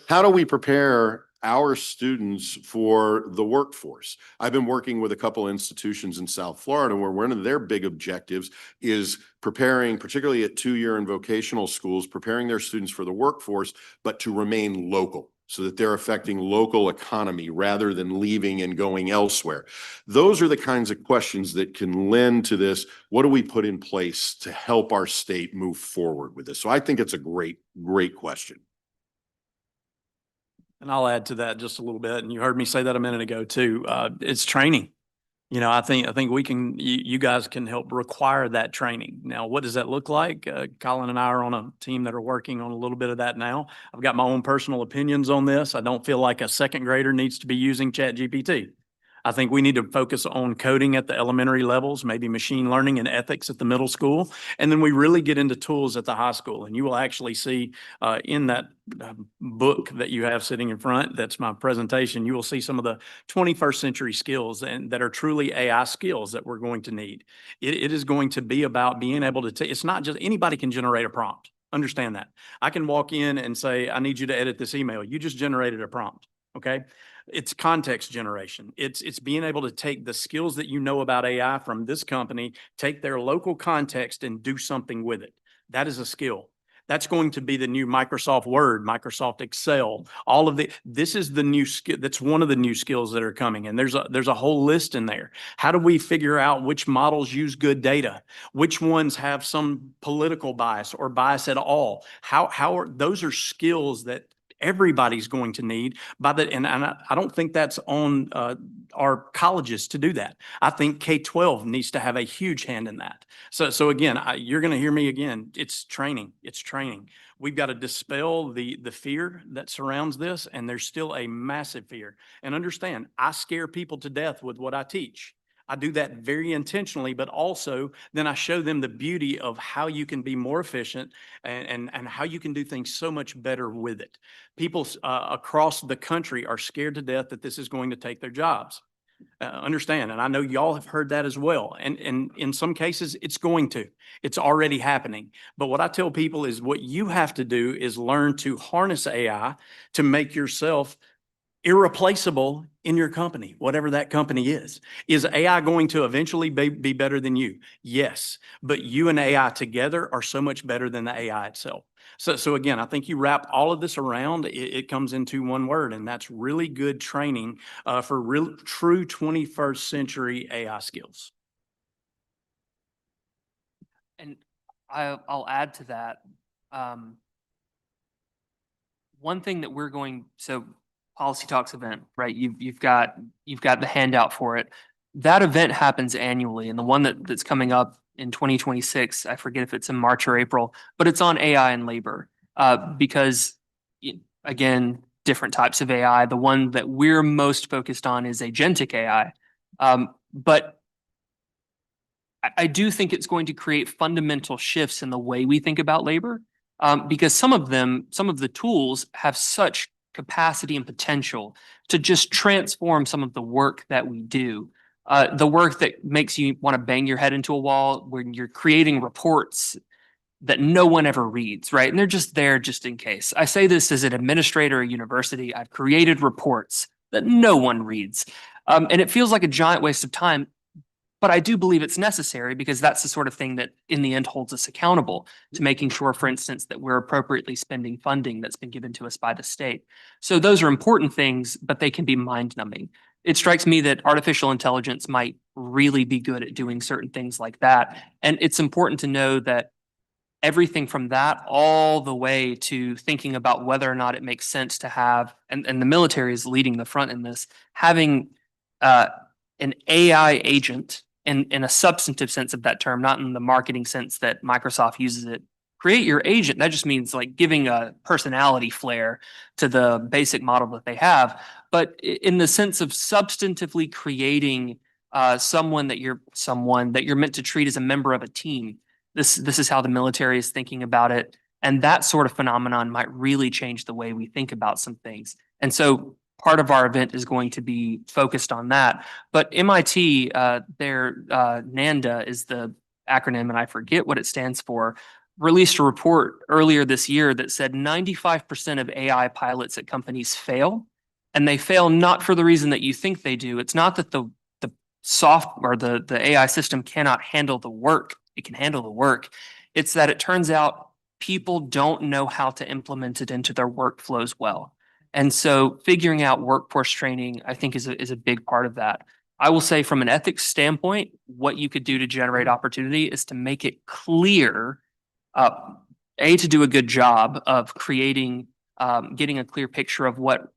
how do we prepare our students for the workforce? I've been working with a couple institutions in South Florida where one of their big objectives is preparing, particularly at 2-year and vocational schools, preparing their students for the workforce, but to remain local so that they're affecting local economy rather than leaving and going elsewhere. Those are the kinds of questions that can lend to this. What do we put in place to help our state move forward with this? So I think it's a great, great question. And I'll add to that just a little bit. And you heard me say that a minute ago too. It's training. You know, I think we can, you guys can help require that training. Now, what does that look like? Colin and I are on a team that are working on a little bit of that now. I've got my own personal opinions on this. I don't feel like a second grader needs to be using ChatGPT. I think we need to focus on coding at the elementary levels, maybe machine learning and ethics at the middle school. And then we really get into tools at the high school. And you will actually see in that book that you have sitting in front, that's my presentation, you will see some of the 21st century skills and that are truly AI skills that we're going to need. It is going to be about being able to, it's not just anybody can generate a prompt. Understand that. I can walk in and say, I need you to edit this email. You just generated a prompt. Okay. It's context generation. It's being able to take the skills that you know about AI from this company, take their local context and do something with it. That is a skill. That's going to be the new Microsoft Word, Microsoft Excel, all of this is the new skill. That's one of the new skills that are coming. And there's a whole list in there. How do we figure out which models use good data? Which ones have some political bias or bias at all? Those are skills that everybody's going to need and I don't think that's on our colleges to do that. I think K-12 needs to have a huge hand in that. So again, you're going to hear me again. It's training. It's training. We've got to dispel the fear that surrounds this, and there's still a massive fear. And understand, I scare people to death with what I teach. I do that very intentionally, but also then I show them the beauty of how you can be more efficient and how you can do things so much better with it. People across the country are scared to death that this is going to take their jobs. Understand, and I know y'all have heard that as well. And in some cases, it's going to. It's already happening. But what I tell people is what you have to do is learn to harness AI to make yourself irreplaceable in your company, whatever that company is. Is AI going to eventually be better than you? Yes, but you and AI together are so much better than the AI itself. So again, I think you wrap all of this around, it comes into one word, and that's really good training for real, true 21st century AI skills. And I'll add to that. One thing that so Policy Talks event, right? You've got the handout for it. That event happens annually, and the one that's coming up in 2026, I forget if it's in March or April, but it's on AI and labor because, again, different types of AI. The one that we're most focused on is agentic AI, but I do think it's going to create fundamental shifts in the way we think about labor because some of the tools have such capacity and potential to just transform some of the work that we do. The work that makes you want to bang your head into a wall when you're creating reports that no one ever reads, right? And they're just there just in case. I say this as an administrator at a university. I've created reports that no one reads. And it feels like a giant waste of time, but I do believe it's necessary because that's the sort of thing that in the end holds us accountable to making sure, for instance, that we're appropriately spending funding that's been given to us by the state. So those are important things, but they can be mind numbing. It strikes me that artificial intelligence might really be good at doing certain things like that. And it's important to know that everything from that all the way to thinking about whether or not it makes sense to have, and the military is leading the front in this, having an AI agent in a substantive sense of that term, not in the marketing sense that Microsoft uses it. Create your agent. That just means like giving a personality flair to the basic model that they have. But in the sense of substantively creating someone that you're meant to treat as a member of a team. This is how the military is thinking about it. And that sort of phenomenon might really change the way we think about some things. And so part of our event is going to be focused on that. But MIT, their NANDA is the acronym, and I forget what it stands for, released a report earlier this year that said 95% of AI pilots at companies fail. And they fail not for the reason that you think they do. It's not that the AI system cannot handle the work. It can handle the work. It's that it turns out people don't know how to implement it into their workflows well. And so figuring out workforce training, I think, is a big part of that. I will say from an ethics standpoint, what you could do to generate opportunity is to make it clear, to do a good job of creating, getting a clear picture of what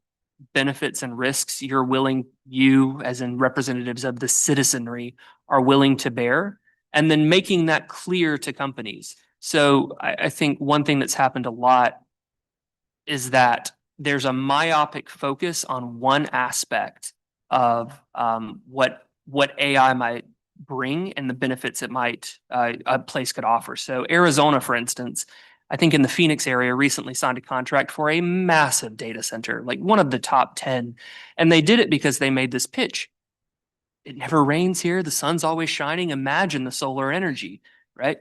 benefits and risks you as in representatives of the citizenry are willing to bear, and then making that clear to companies. So I think one thing that's happened a lot is that there's a myopic focus on one aspect of what AI might bring and the benefits it might a place could offer. So Arizona, for instance, I think in the Phoenix area recently signed a contract for a massive data center, like one of the top 10. And they did it because they made this pitch. It never rains here. The sun's always shining. Imagine the solar energy, right?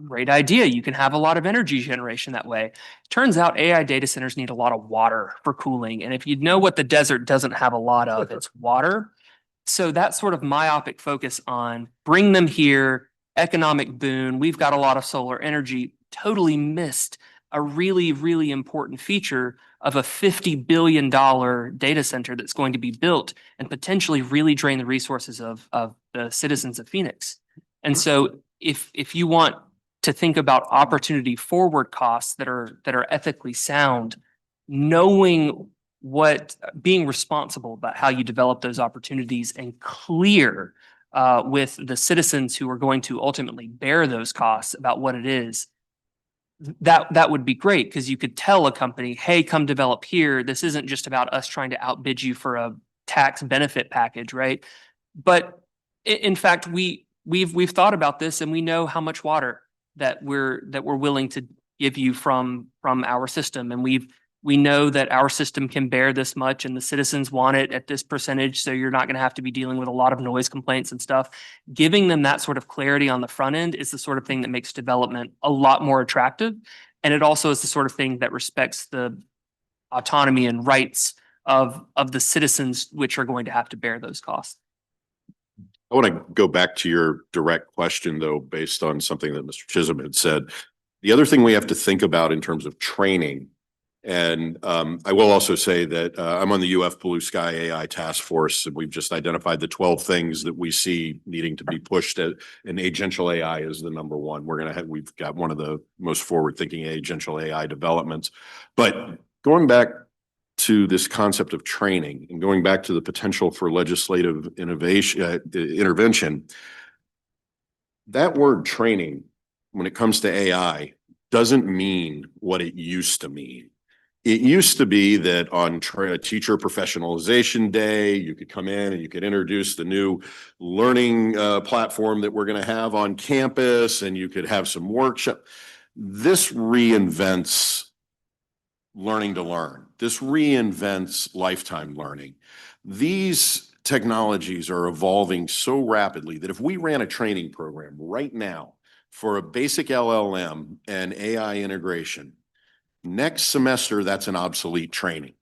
Great idea. You can have a lot of energy generation that way. Turns out AI data centers need a lot of water for cooling. And if you know what the desert doesn't have a lot of, it's water. So that sort of myopic focus on bring them here, economic boon, we've got a lot of solar energy, totally missed a really, really important feature of a $50 billion data center that's going to be built and potentially really drain the resources of the citizens of Phoenix. And so if you want to think about opportunity forward costs that are ethically sound, knowing being responsible about how you develop those opportunities and clear with the citizens who are going to ultimately bear those costs about what it is, that would be great, because you could tell a company, hey, come develop here. This isn't just about us trying to outbid you for a tax benefit package, right? But in fact, we've thought about this, and we know how much water that we're willing to give you from our system, and we know that our system can bear this much and the citizens want it at this percentage, so you're not going to have to be dealing with a lot of noise complaints and stuff. Giving them that sort of clarity on the front end is the sort of thing that makes development a lot more attractive. And it also is the sort of thing that respects the autonomy and rights of the citizens, which are going to have to bear those costs. I want to go back to your direct question, though, based on something that Mr. Chisholm had said. The other thing we have to think about in terms of training, and I will also say that I'm on the UF Blue Sky AI Task Force, and we've just identified the 12 things that we see needing to be pushed at, and agential AI is the number one. We've got one of the most forward-thinking agential AI developments. But going back to this concept of training and going back to the potential for legislative intervention, that word training, when it comes to AI, doesn't mean what it used to mean. It used to be that on teacher professionalization day, you could come in and you could introduce the new learning platform that we're going to have on campus, and you could have some workshop. This reinvents learning to learn. This reinvents lifetime learning. These technologies are evolving so rapidly that if we ran a training program right now for a basic LLM and AI integration, next semester, that's an obsolete training.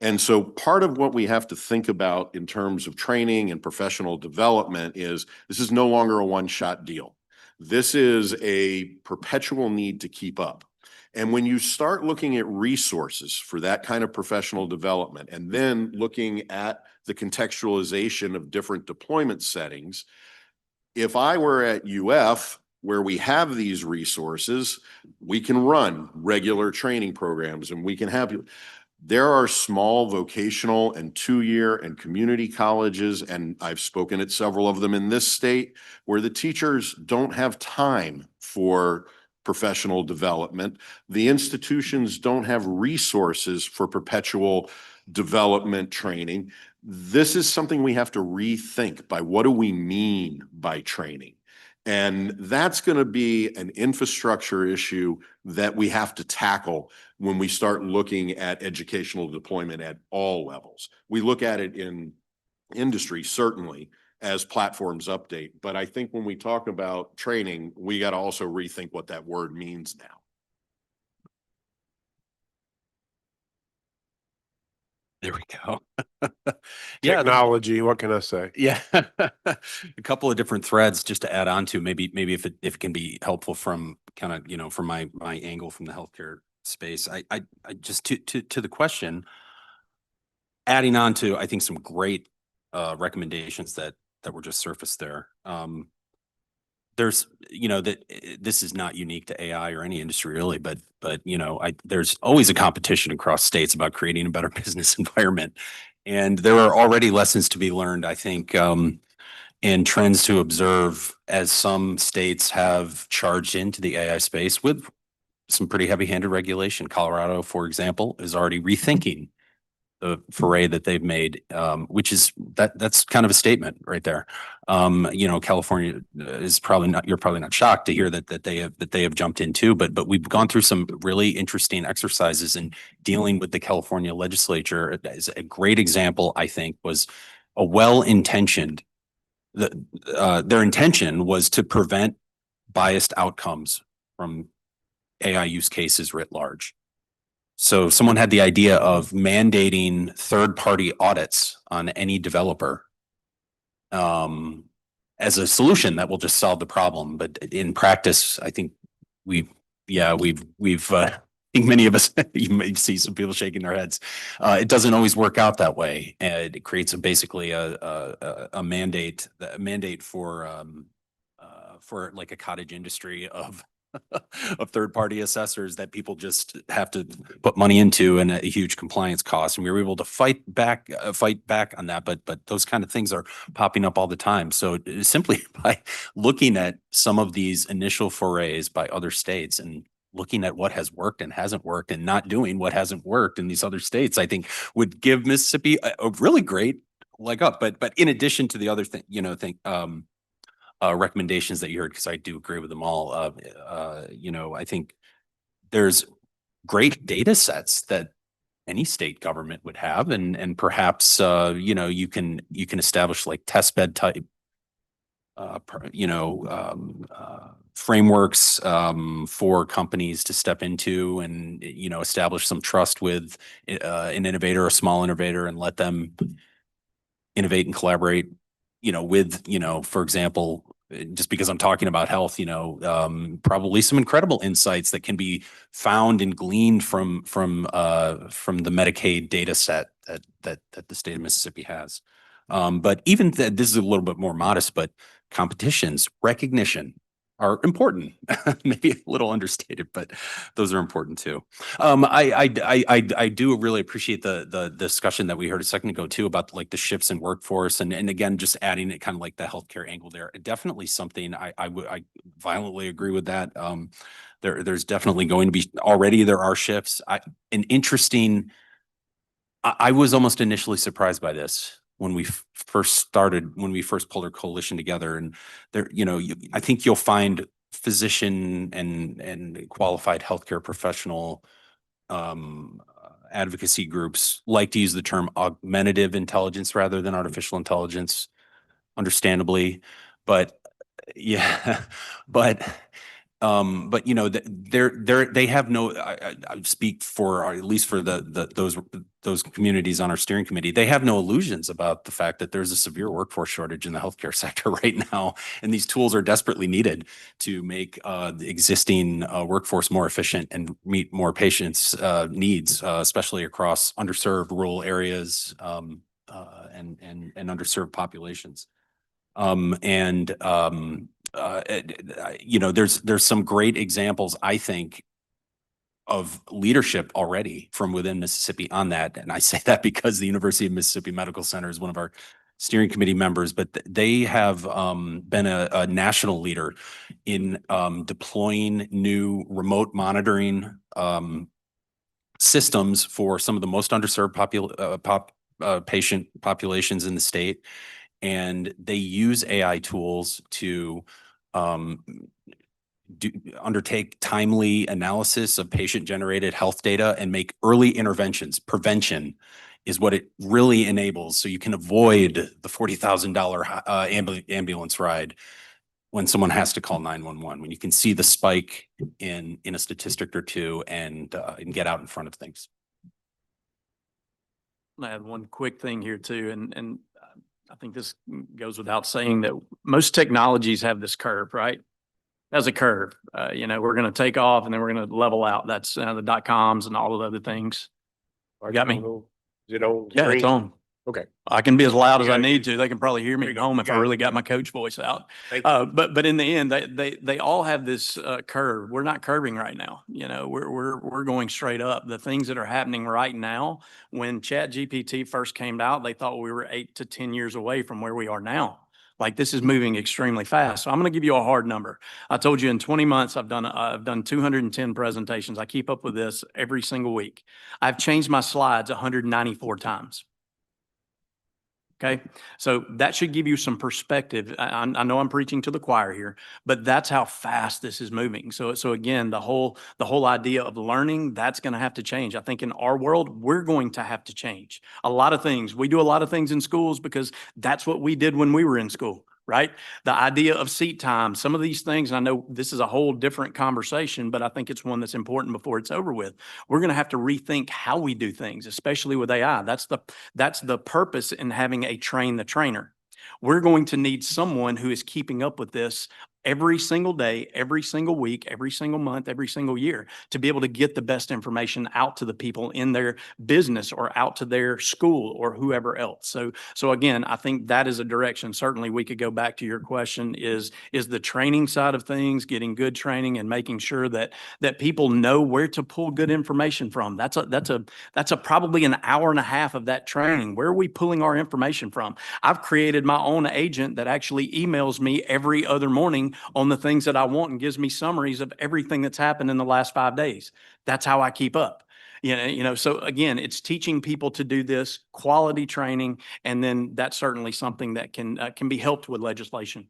And so part of what we have to think about in terms of training and professional development is this is no longer a one-shot deal. This is a perpetual need to keep up. And when you start looking at resources for that kind of professional development, and then looking at the contextualization of different deployment settings, if I were at UF, where we have these resources, we can run regular training programs and we can have you. There are small vocational and 2-year and community colleges, and I've spoken at several of them in this state, where the teachers don't have time for professional development. The institutions don't have resources for perpetual development training. This is something we have to rethink by what do we mean by training? And that's going to be an infrastructure issue that we have to tackle when we start looking at educational deployment at all levels. We look at it in industry, certainly, as platforms update. But I think when we talk about training, we got to also rethink what that word means now. There we go. Yeah, Technology, what can I say? yeah. A couple of different threads just to add on to maybe if it can be helpful from kind of, from my angle from the healthcare space. I just to the question, adding on to, I think, some great recommendations that were just surfaced there. There's, that this is not unique to AI or any industry really, but there's always a competition across states about creating a better business environment. And there are already lessons to be learned, I think, and trends to observe as some states have charged into the AI space with some pretty heavy-handed regulation. Colorado, for example, is already rethinking the foray that they've made, which is that's kind of a statement right there. California is probably not, you're probably not shocked to hear that they have jumped into, but we've gone through some really interesting exercises in dealing with the California legislature. As a great example, I think, was a well-intentioned, their intention was to prevent biased outcomes from AI use cases writ large. So someone had the idea of mandating third-party audits on any developer as a solution that will just solve the problem. But in practice, I think I think many of us, you may see some people shaking their heads. It doesn't always work out that way. And it creates basically a mandate for like a cottage industry of third-party assessors that people just have to put money into, and a huge compliance cost. And we were able to fight back on that. But those kind of things are popping up all the time. So simply by looking at some of these initial forays by other states and looking at what has worked and hasn't worked and not doing what hasn't worked in these other states, I think would give Mississippi a really great leg up. But in addition to the other thing, recommendations that you heard, because I do agree with them all. I think there's great data sets that any state government would have, and perhaps you can establish like test bed type frameworks for companies to step into and establish some trust with an innovator, a small innovator, and let them innovate and collaborate with, for example, just because I'm talking about health, probably some incredible insights that can be found and gleaned from the Medicaid data set that the state of Mississippi has. But even this is a little bit more modest, but competitions, recognition are important. Maybe a little understated, but those are important too. I do really appreciate the discussion that we heard a second ago too about like the shifts in workforce, and again just adding it kind of like the healthcare angle there. Definitely something I violently agree with that. There's definitely going to be, already there are shifts. I was almost initially surprised by this when we first pulled our coalition together, and there, I think you'll find physician and qualified healthcare professional advocacy groups like to use the term augmentative intelligence rather than artificial intelligence, understandably. But yeah, but you know, they have no, I speak for, or at least for those communities on our steering committee, they have no illusions about the fact that there's a severe workforce shortage in the healthcare sector right now. And these tools are desperately needed to make the existing workforce more efficient and meet more patients' needs, especially across underserved rural areas and underserved populations. You know, there's some great examples, I think, of leadership already from within Mississippi on that. And I say that because the University of Mississippi Medical Center is one of our steering committee members, but they have been a national leader in deploying new remote monitoring systems for some of the most underserved patient populations in the state. And they use AI tools to undertake timely analysis of patient-generated health data and make early interventions. Prevention is what it really enables. So you can avoid the $40,000 ambulance ride when someone has to call 911, when you can see the spike in a statistic or two and get out in front of things. I add one quick thing here too, and I think this goes without saying that most technologies have this curve, right? As a curve, you know, we're going to take off and then we're going to level out. That's the .coms and all of the other things. Got me? Is it on? Yeah, it's screen? on. Okay. I can be as loud as I Yeah, need to. They can probably hear me at home if I really got my coach voice out. But in the end, they all have this curve. We're not curving right now. You know, we're going straight up. The things that are happening right now, when ChatGPT first came out, they thought we were 8 to 10 years away from where we are now. Like, this is moving extremely fast. So I'm going to give you a hard number. I told you in 20 months, I've done 210 presentations. I keep up with this every single week. I've changed my slides 194 times. Okay, so that should give you some perspective. I know I'm preaching to the choir here, but that's how fast this is moving. So again, the whole idea of learning, that's going to have to change. I think in our world, we're going to have to change a lot of things. We do a lot of things in schools because that's what we did when we were in school, right? The idea of seat time, some of these things, and I know this is a whole different conversation, but I think it's one that's important before it's over with. We're going to have to rethink how we do things, especially with AI. That's the purpose in having a train the trainer. We're going to need someone who is keeping up with this every single day, every single week, every single month, every single year, to be able to get the best information out to the people in their business or out to their school or whoever else. So again, I think that is a direction. Certainly we could go back to your question, is the training side of things, getting good training and making sure that people know where to pull good information from. That's a probably an hour and a half of that training. Where are we pulling our information from? I've created my own agent that actually emails me every other morning on the things that I want and gives me summaries of everything that's happened in the last 5 days. That's how I keep up. You know, so again, it's teaching people to do this, quality training, and then that's certainly something that can be helped with legislation.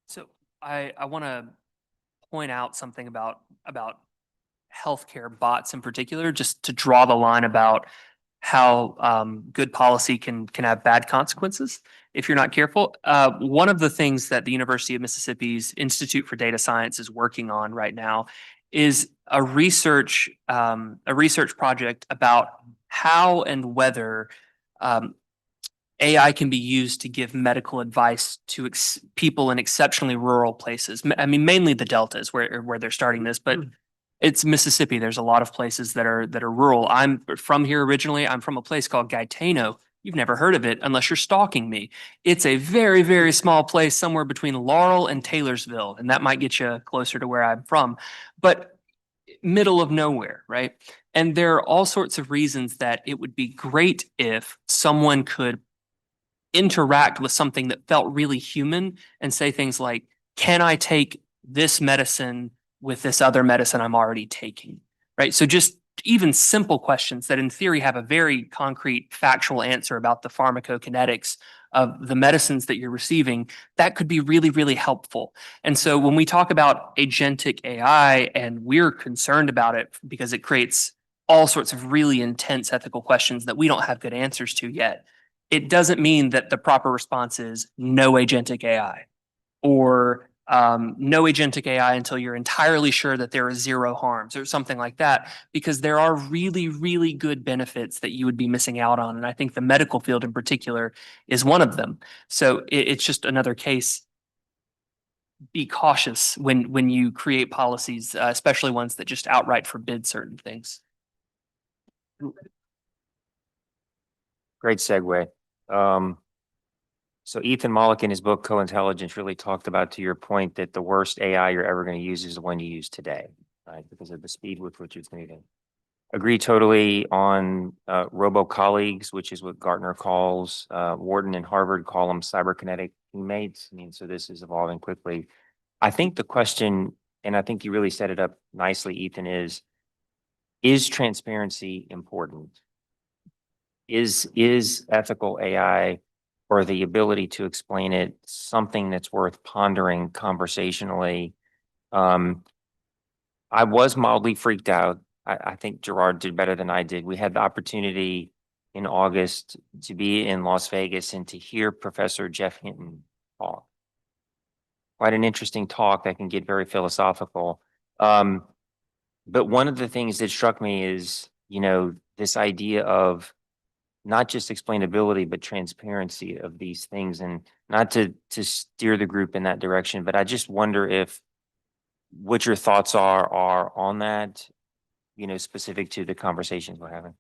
So I want to point out something about healthcare bots in particular, just to draw the line about how good policy can have bad consequences if you're not careful. One of the things that the University of Mississippi's Institute for Data Science is working on right now is a research project about how and whether AI can be used to give medical advice to people in exceptionally rural places. I mean, mainly the Deltas where they're starting this, but it's Mississippi. There's a lot of places that are rural. I'm from here originally. I'm from a place called Gaetano. You've never heard of it unless you're stalking me. It's a very, very small place somewhere between Laurel and Taylorsville, and that might get you closer to where I'm from, but middle of nowhere, right? And there are all sorts of reasons that it would be great if someone could interact with something that felt really human and say things like, can I take this medicine with this other medicine I'm already taking, right? So just even simple questions that in theory have a very concrete factual answer about the pharmacokinetics of the medicines that you're receiving, that could be really, really helpful. And so when we talk about agentic AI, and we're concerned about it because it creates all sorts of really intense ethical questions that we don't have good answers to yet, it doesn't mean that the proper response is no agentic AI, or no agentic AI until you're entirely sure that there are zero harms, or something like that, because there are really, really good benefits that you would be missing out on. And I think the medical field in particular is one of them. So it's just another case. Be cautious when you create policies, especially ones that just outright forbid certain things. Great segue. So Ethan Mollick in his book Co-Intelligence really talked about, to your point, that the worst AI you're ever going to use is the one you use today, right? Because of the speed with which it's moving. Agree totally on robo-colleagues, which is what Gartner calls, Wharton and Harvard call them cyberkinetic teammates. I mean, so this is evolving quickly. I think the question, and I think you really set it up nicely, Ethan, is transparency important? Is ethical AI, or the ability to explain it, something that's worth pondering conversationally? I was mildly freaked out. I think Gerard did better than I did. We had the opportunity in August to be in Las Vegas and to hear Professor Jeff Hinton talk. Quite an interesting talk that can get very philosophical. But one of the things that struck me is, this idea of not just explainability, but transparency of these things, and not to steer the group in that direction, but I just wonder what your thoughts are on that, specific to the conversations we're having.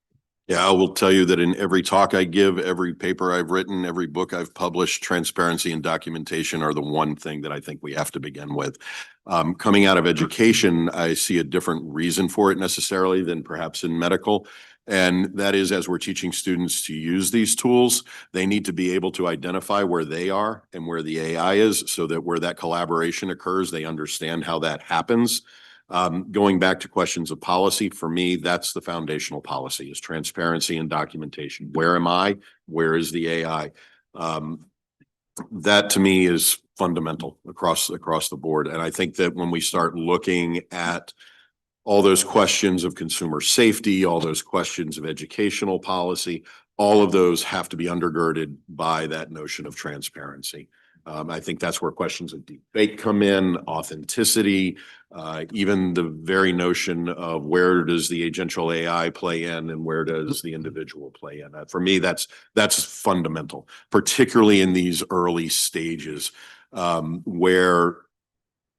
Yeah, I will tell you that in every talk I give, every paper I've written, every book I've published, transparency and documentation are the one thing that I think we have to begin with. Coming out of education, I see a different reason for it necessarily than perhaps in medical. And that is, as we're teaching students to use these tools, they need to be able to identify where they are and where the AI is, so that where that collaboration occurs, they understand how that happens. Going back to questions of policy, for me, that's the foundational policy, is transparency and documentation. Where am I? Where is the AI? That to me is fundamental across the board. And I think that when we start looking at all those questions of consumer safety, all those questions of educational policy, all of those have to be undergirded by that notion of transparency. I think that's where questions of debate come in, authenticity, even the very notion of where does the agential AI play in and where does the individual play in. For me, that's fundamental, particularly in these early stages, where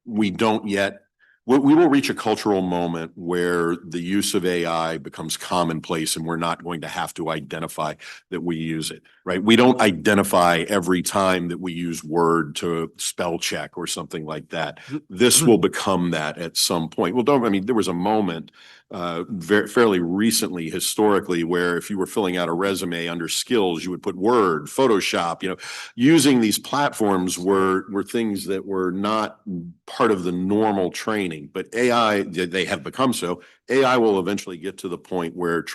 we don't yet. We will reach a cultural moment where the use of AI becomes commonplace and we're not going to have to identify that we use it, right? We don't identify every time that we use Word to spell check or something like that. This will become that at some point. Well, there was a moment fairly recently, historically, where if you were filling out a resume under skills, you would put Word, Photoshop, using these platforms were things that were not part of the normal training, but AI, they have become so. AI will eventually get to the point where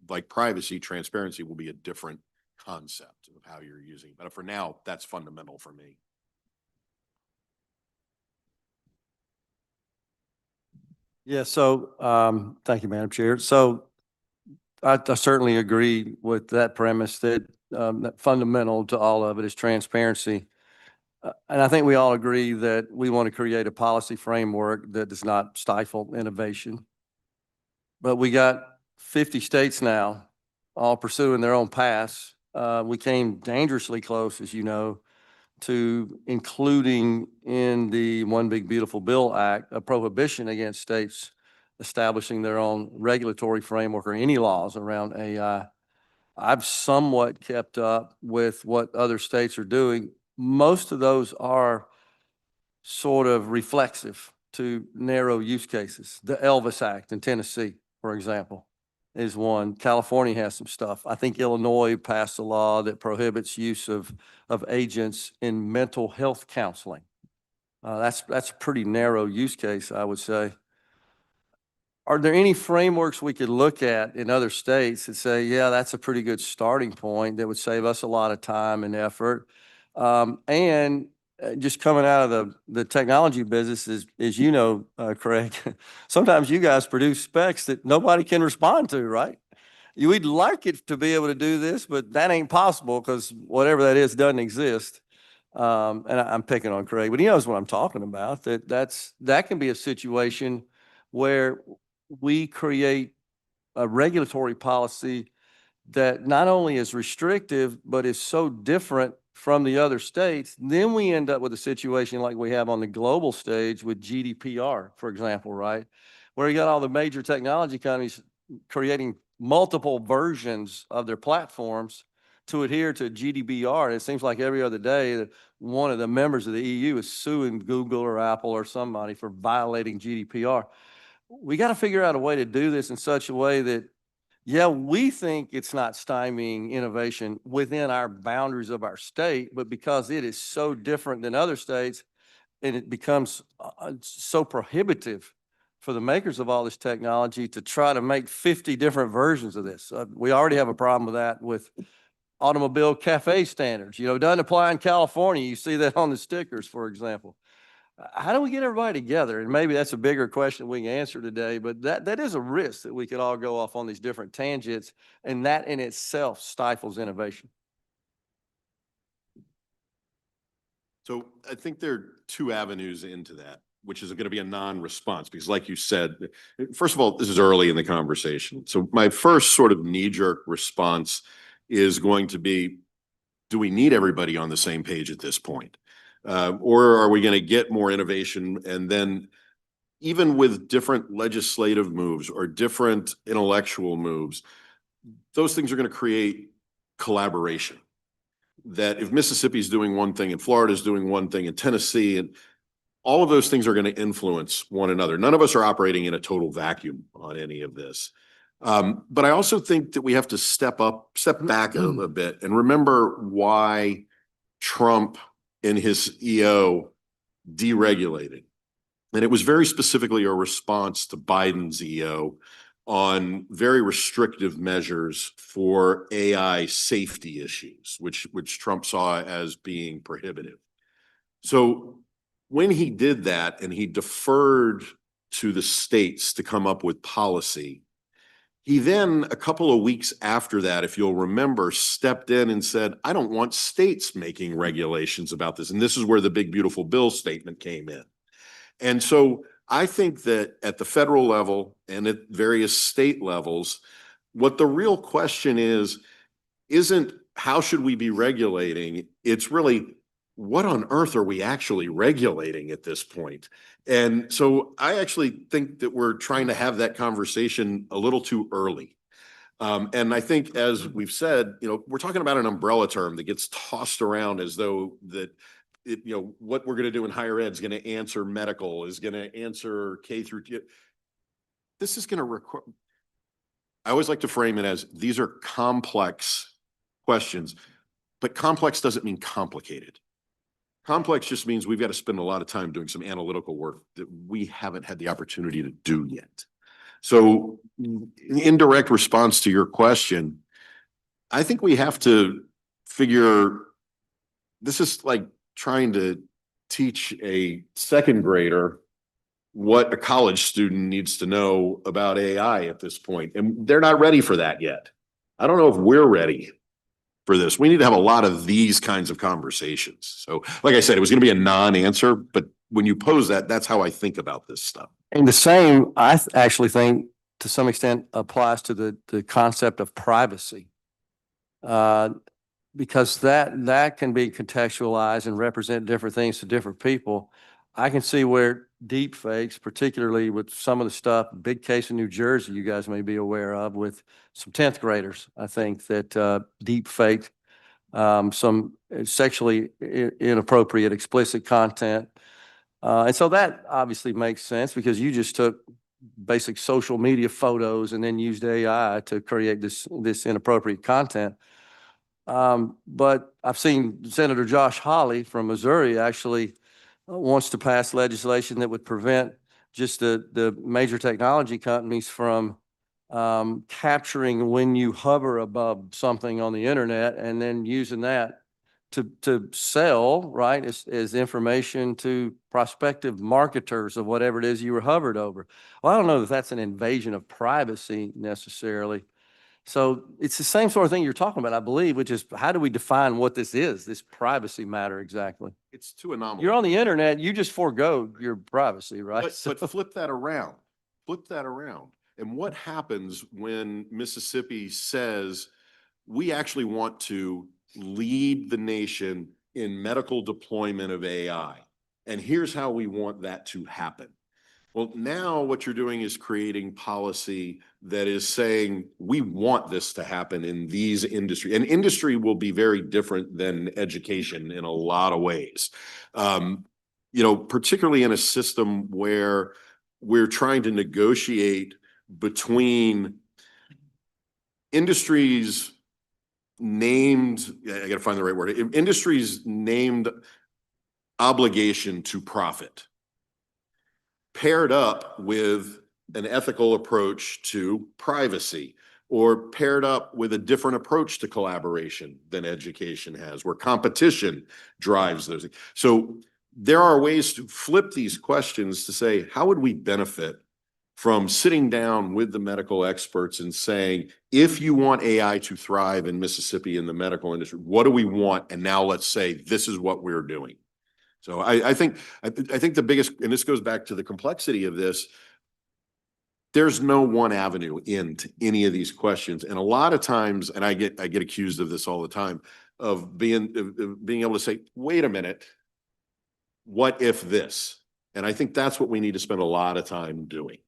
like privacy, transparency will be a different concept of how you're using it. But for now, that's fundamental for me. Yeah, so thank you, Madam Chair. So I certainly agree with that premise that fundamental to all of it is transparency. And I think we all agree that we want to create a policy framework that does not stifle innovation. But we got 50 states now all pursuing their own paths. We came dangerously close, as you know, to including in the One Big Beautiful Bill Act a prohibition against states establishing their own regulatory framework or any laws around AI. I've somewhat kept up with what other states are doing. Most of those are sort of reflexive to narrow use cases. The Elvis Act in Tennessee, for example, is one. California has some stuff. I think Illinois passed a law that prohibits use of agents in mental health counseling. That's a pretty narrow use case, I would say. are there any frameworks we could look at in other states that say, yeah, that's a pretty good starting point that would save us a lot of time and effort? And just coming out of the technology business, as you know, Craig, sometimes you guys produce specs that nobody can respond to, right? We'd like it to be able to do this, but that ain't possible because whatever that is doesn't exist. And I'm picking on Craig, but he knows what I'm talking about. That can be a situation where we create a regulatory policy that not only is restrictive, but is so different from the other states. Then we end up with a situation like we have on the global stage with GDPR, for example, right? Where you got all the major technology companies creating multiple versions of their platforms to adhere to GDPR. And it seems like every other day that one of the members of the EU is suing Google or Apple or somebody for violating GDPR. We got to figure out a way to do this in such a way that, yeah, we think it's not stymieing innovation within our boundaries of our state, but because it is so different than other states, and it becomes so prohibitive for the makers of all this technology to try to make 50 different versions of this. We already have a problem with that with automobile cafe standards. You know, it doesn't apply in California. You see that on the stickers, for example. How do we get everybody together? And maybe that's a bigger question we can answer today, but that is a risk that we could all go off on these different tangents, and that in itself stifles innovation. So I think there are two avenues into that, which is going to be a non-response, because like you said, first of all, this is early in the conversation. So my first sort of knee-jerk response is going to be, do we need everybody on the same page at this point? Or are we going to get more innovation? And then even with different legislative moves or different intellectual moves, those things are going to create collaboration. That if Mississippi is doing one thing and Florida is doing one thing and Tennessee, and all of those things are going to influence one another. None of us are operating in a total vacuum on any of this. But I also think that we have to step back a bit and remember why Trump in his EO deregulated. And it was very specifically a response to Biden's EO on very restrictive measures for AI safety issues, which Trump saw as being prohibitive. So when he did that and he deferred to the states to come up with policy, he then, a couple of weeks after that, if you'll remember, stepped in and said, I don't want states making regulations about this. And this is where the big, beautiful bill statement came in. And so I think that at the federal level and at various state levels, what the real question isn't how should we be regulating? It's really, what on earth are we actually regulating at this point? And so I actually think that we're trying to have that conversation a little too early. And I think, as we've said, we're talking about an umbrella term that gets tossed around as though that, what we're going to do in higher ed is going to answer medical, is going to answer K through. This is going to require, I always like to frame it as these are complex questions, but complex doesn't mean complicated. Complex just means we've got to spend a lot of time doing some analytical work that we haven't had the opportunity to do yet. So in direct response to your question, I think we have to figure, this is like trying to teach a second grader what a college student needs to know about AI at this point. And they're not ready for that yet. I don't know if we're ready for this. We need to have a lot of these kinds of conversations. So like I said, it was going to be a non-answer, but when you pose that, that's how I think about this stuff. And the same, actually think to some extent applies to the concept of privacy. Because that can be contextualized and represent different things to different people. I can see where deep fakes, particularly with some of the stuff, big case in New Jersey, you guys may be aware of with some 10th graders. I think that deep faked some sexually inappropriate, explicit content. And so that obviously makes sense because you just took basic social media photos and then used AI to create this inappropriate content. But I've seen Senator Josh Hawley from Missouri actually wants to pass legislation that would prevent just the major technology companies from capturing when you hover above something on the internet and then using that to sell, right, as information to prospective marketers of whatever it is you were hovered over. Well, I don't know if that's an invasion of privacy necessarily. So it's the same sort of thing you're talking about, I believe, which is how do we define what this is, this privacy matter exactly? It's too anomalous. You're on the internet, you just forego your privacy, right? But flip that around, flip that around. And what happens when Mississippi says, we actually want to lead the nation in medical deployment of AI? And here's how we want that to happen. Well, now what you're doing is creating policy that is saying, we want this to happen in these industries. And industry will be very different than education in a lot of ways. You know, particularly in a system where we're trying to negotiate between industries named, I gotta find the right word, industries named obligation to profit, paired up with an ethical approach to privacy, or paired up with a different approach to collaboration than education has, where competition drives those. So there are ways to flip these questions to say, how would we benefit from sitting down with the medical experts and saying, if you want AI to thrive in Mississippi in the medical industry, what do we want? And now let's say, this is what we're doing. So I think the biggest, and this goes back to the complexity of this, there's no one avenue into any of these questions. And a lot of times, and I get accused of this all the time, of being able to say, wait a minute, what if this? And I think that's what we need to spend a lot of time doing.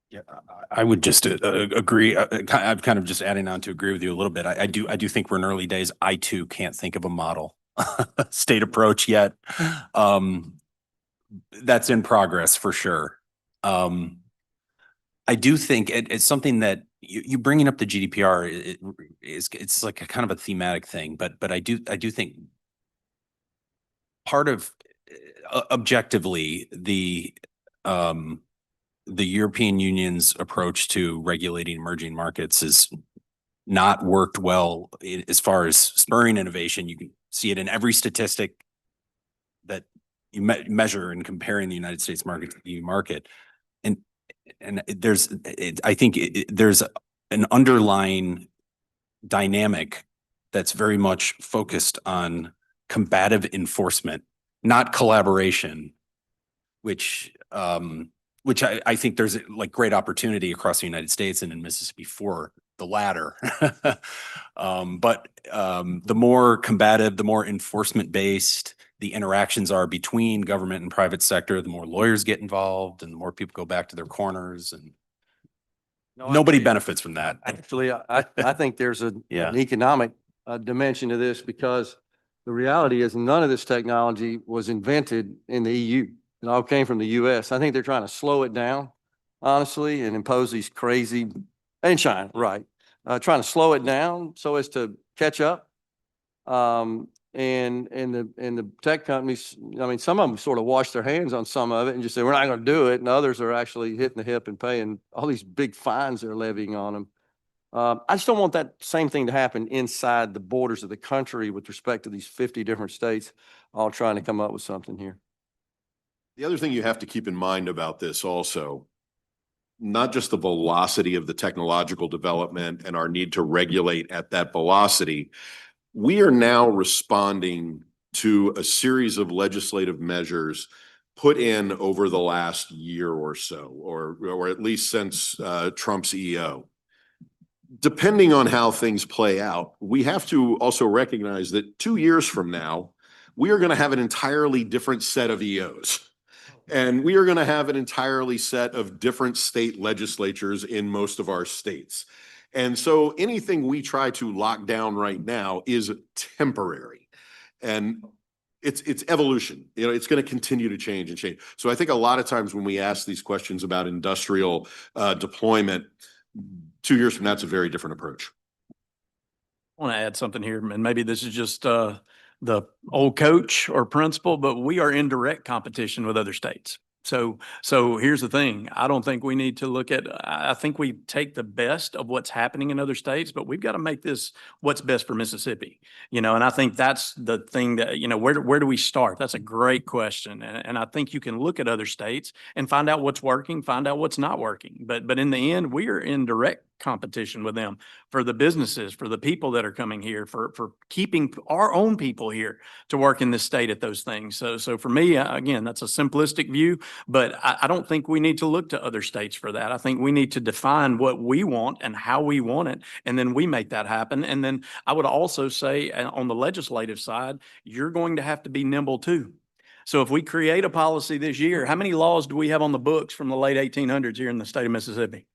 Yeah, I would just agree. I'm kind of just adding on to agree with you a little bit. I do think we're in early days. I too can't think of a model state approach yet. That's in progress for sure. I do think it's something that you bringing up the GDPR it's like a kind of a thematic thing, but I do think part of objectively the European Union's approach to regulating emerging markets has not worked well as far as spurring innovation. You can see it in every statistic that you measure in comparing the United States market to the EU market. And I think there's an underlying dynamic that's very much focused on combative enforcement, not collaboration, which I think there's like great opportunity across the United States and in Mississippi for the latter. But the more combative, the more enforcement based the interactions are between government and private sector, the more lawyers get involved and the more people go back to their corners, and nobody benefits from that. Actually, I think there's an economic dimension to this, because the reality is none of this technology was invented in the EU. It all came from the US. I think they're trying to slow it down, honestly, and impose these crazy, and China, right, trying to slow it down so as to catch up. And the tech companies, I mean, some of them sort of wash their hands on some of it and just say, we're not going to do it. And others are actually hitting the hip and paying all these big fines they're levying on them. I just don't want that same thing to happen inside the borders of the country with respect to these 50 different states all trying to come up with something here. The other thing you have to keep in mind about this also, not just the velocity of the technological development and our need to regulate at that velocity, we are now responding to a series of legislative measures put in over the last year or so, or at least since Trump's EO. Depending on how things play out, we have to also recognize that 2 years from now, we are going to have an entirely different set of EOs. And we are going to have an entirely set of different state legislatures in most of our states. And so anything we try to lock down right now is temporary. And it's evolution. You know, it's going to continue to change and change. So I think a lot of times when we ask these questions about industrial deployment, 2 years from now, it's a very different approach. I want to add something here, and maybe this is just the old coach or principal, but we are in direct competition with other states. So here's the thing. I don't think we need to look at, I think we take the best of what's happening in other states, but we've got to make this what's best for Mississippi. And I think that's the thing that, where do we start? That's a great question. And I think you can look at other states and find out what's working, find out what's not working. But in the end, we are in direct competition with them for the businesses, for the people that are coming here, for keeping our own people here to work in this state at those things. So for me, again, that's a simplistic view, but I don't think we need to look to other states for that. I think we need to define what we want and how we want it, and then we make that happen. And then I would also say on the legislative side, you're going to have to be nimble too. So if we create a policy this year, how many laws do we have on the books from the late 1800s here in the state of Mississippi?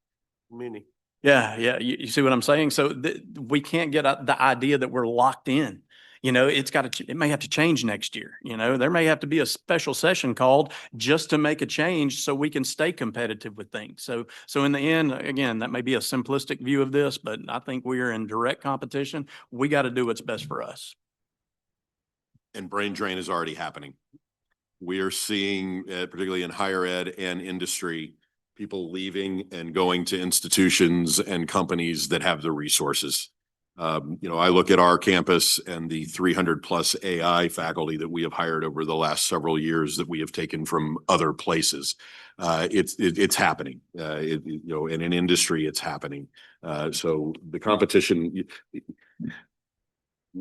Many. Yeah, yeah. You see what I'm saying? So we can't get the idea that we're locked in. It may have to change next year. There may have to be a special session called just to make a change so we can stay competitive with things. So in the end, again, that may be a simplistic view of this, but I think we are in direct competition. We got to do what's best for us. And brain drain is already happening. We are seeing, particularly in higher ed and industry, people leaving and going to institutions and companies that have the resources. I look at our campus and the 300+ AI faculty that we have hired over the last several years that we have taken from other places. It's happening. And in industry, it's happening. So the competition.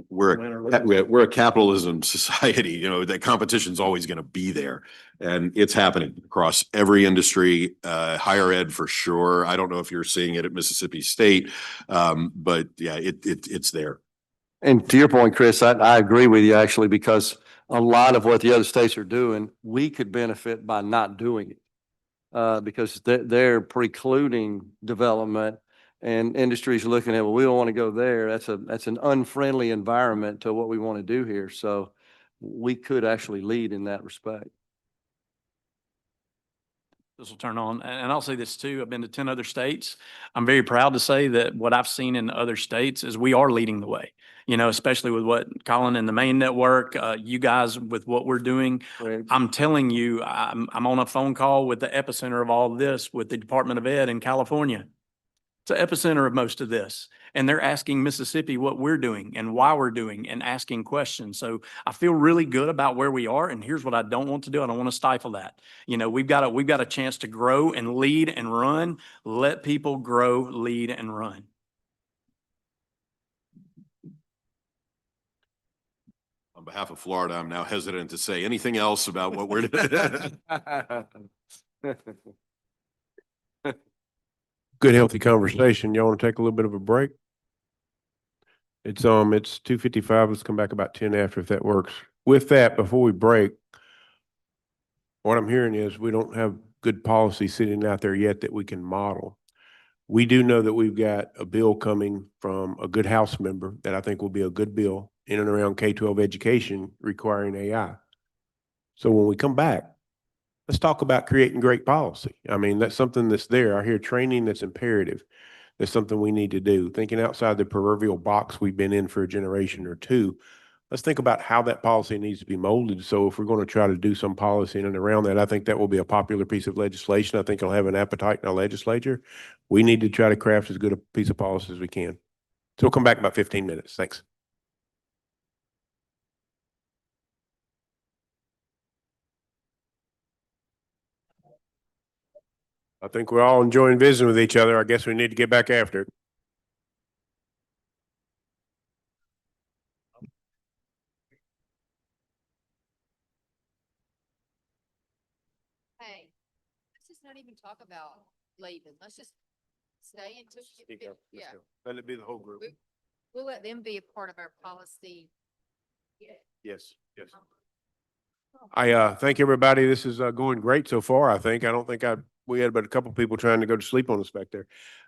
We're a capitalism society. That competition's always going to be there, and it's happening across every industry, higher ed for sure. I don't know if you're seeing it at Mississippi State, but yeah, it's there. And to your point, Chris, I agree with you actually, because a lot of what the other states are doing, we could benefit by not doing it. Because they're precluding development. And industries looking at, well, we don't want to go there. That's an unfriendly environment to what we want to do here. So we could actually lead in that respect. This will turn on. And I'll say this too. I've been to 10 other states. I'm very proud to say that what I've seen in other states is we are leading the way, especially with what Colin and the Maine network, you guys with what we're doing. Right. I'm telling you, I'm on a phone call with the epicenter of all this with the Department of Ed in California. It's the epicenter of most of this. And they're asking Mississippi what we're doing and why we're doing and asking questions. So I feel really good about where we are. And here's what I don't want to do. I don't want to stifle that. We've got a chance to grow and lead and run. Let people grow, lead and run. On behalf of Florida, I'm now hesitant to say anything else about what we're doing. Good, healthy conversation. Y'all want to take a little bit of a break? It's 2:55. Let's come back about 10 after if that works. With that, before we break, what I'm hearing is we don't have good policy sitting out there yet that we can model. We do know that we've got a bill coming from a good House member that I think will be a good bill in and around K-12 education requiring AI. So when we come back, let's talk about creating great policy. I mean, that's something that's there. I hear training that's imperative. That's something we need to do. Thinking outside the proverbial box we've been in for a generation or two, let's think about how that policy needs to be molded. So if we're going to try to do some policy in and around that, I think that will be a popular piece of legislation. I think it'll have an appetite in our legislature. We need to try to craft as good a piece of policy as we can. So we'll come back in about 15 minutes. Thanks. I think we're all enjoying visiting with each other. I guess we need to get back after it. Hey, let's just not even talk about leaving. Let's just stay until we get, yeah. Let it be the whole group. We'll let them be a part of our policy. Yes, yes. I thank everybody. This is going great so far. I don't think we had but a couple people trying to go to sleep on us back there.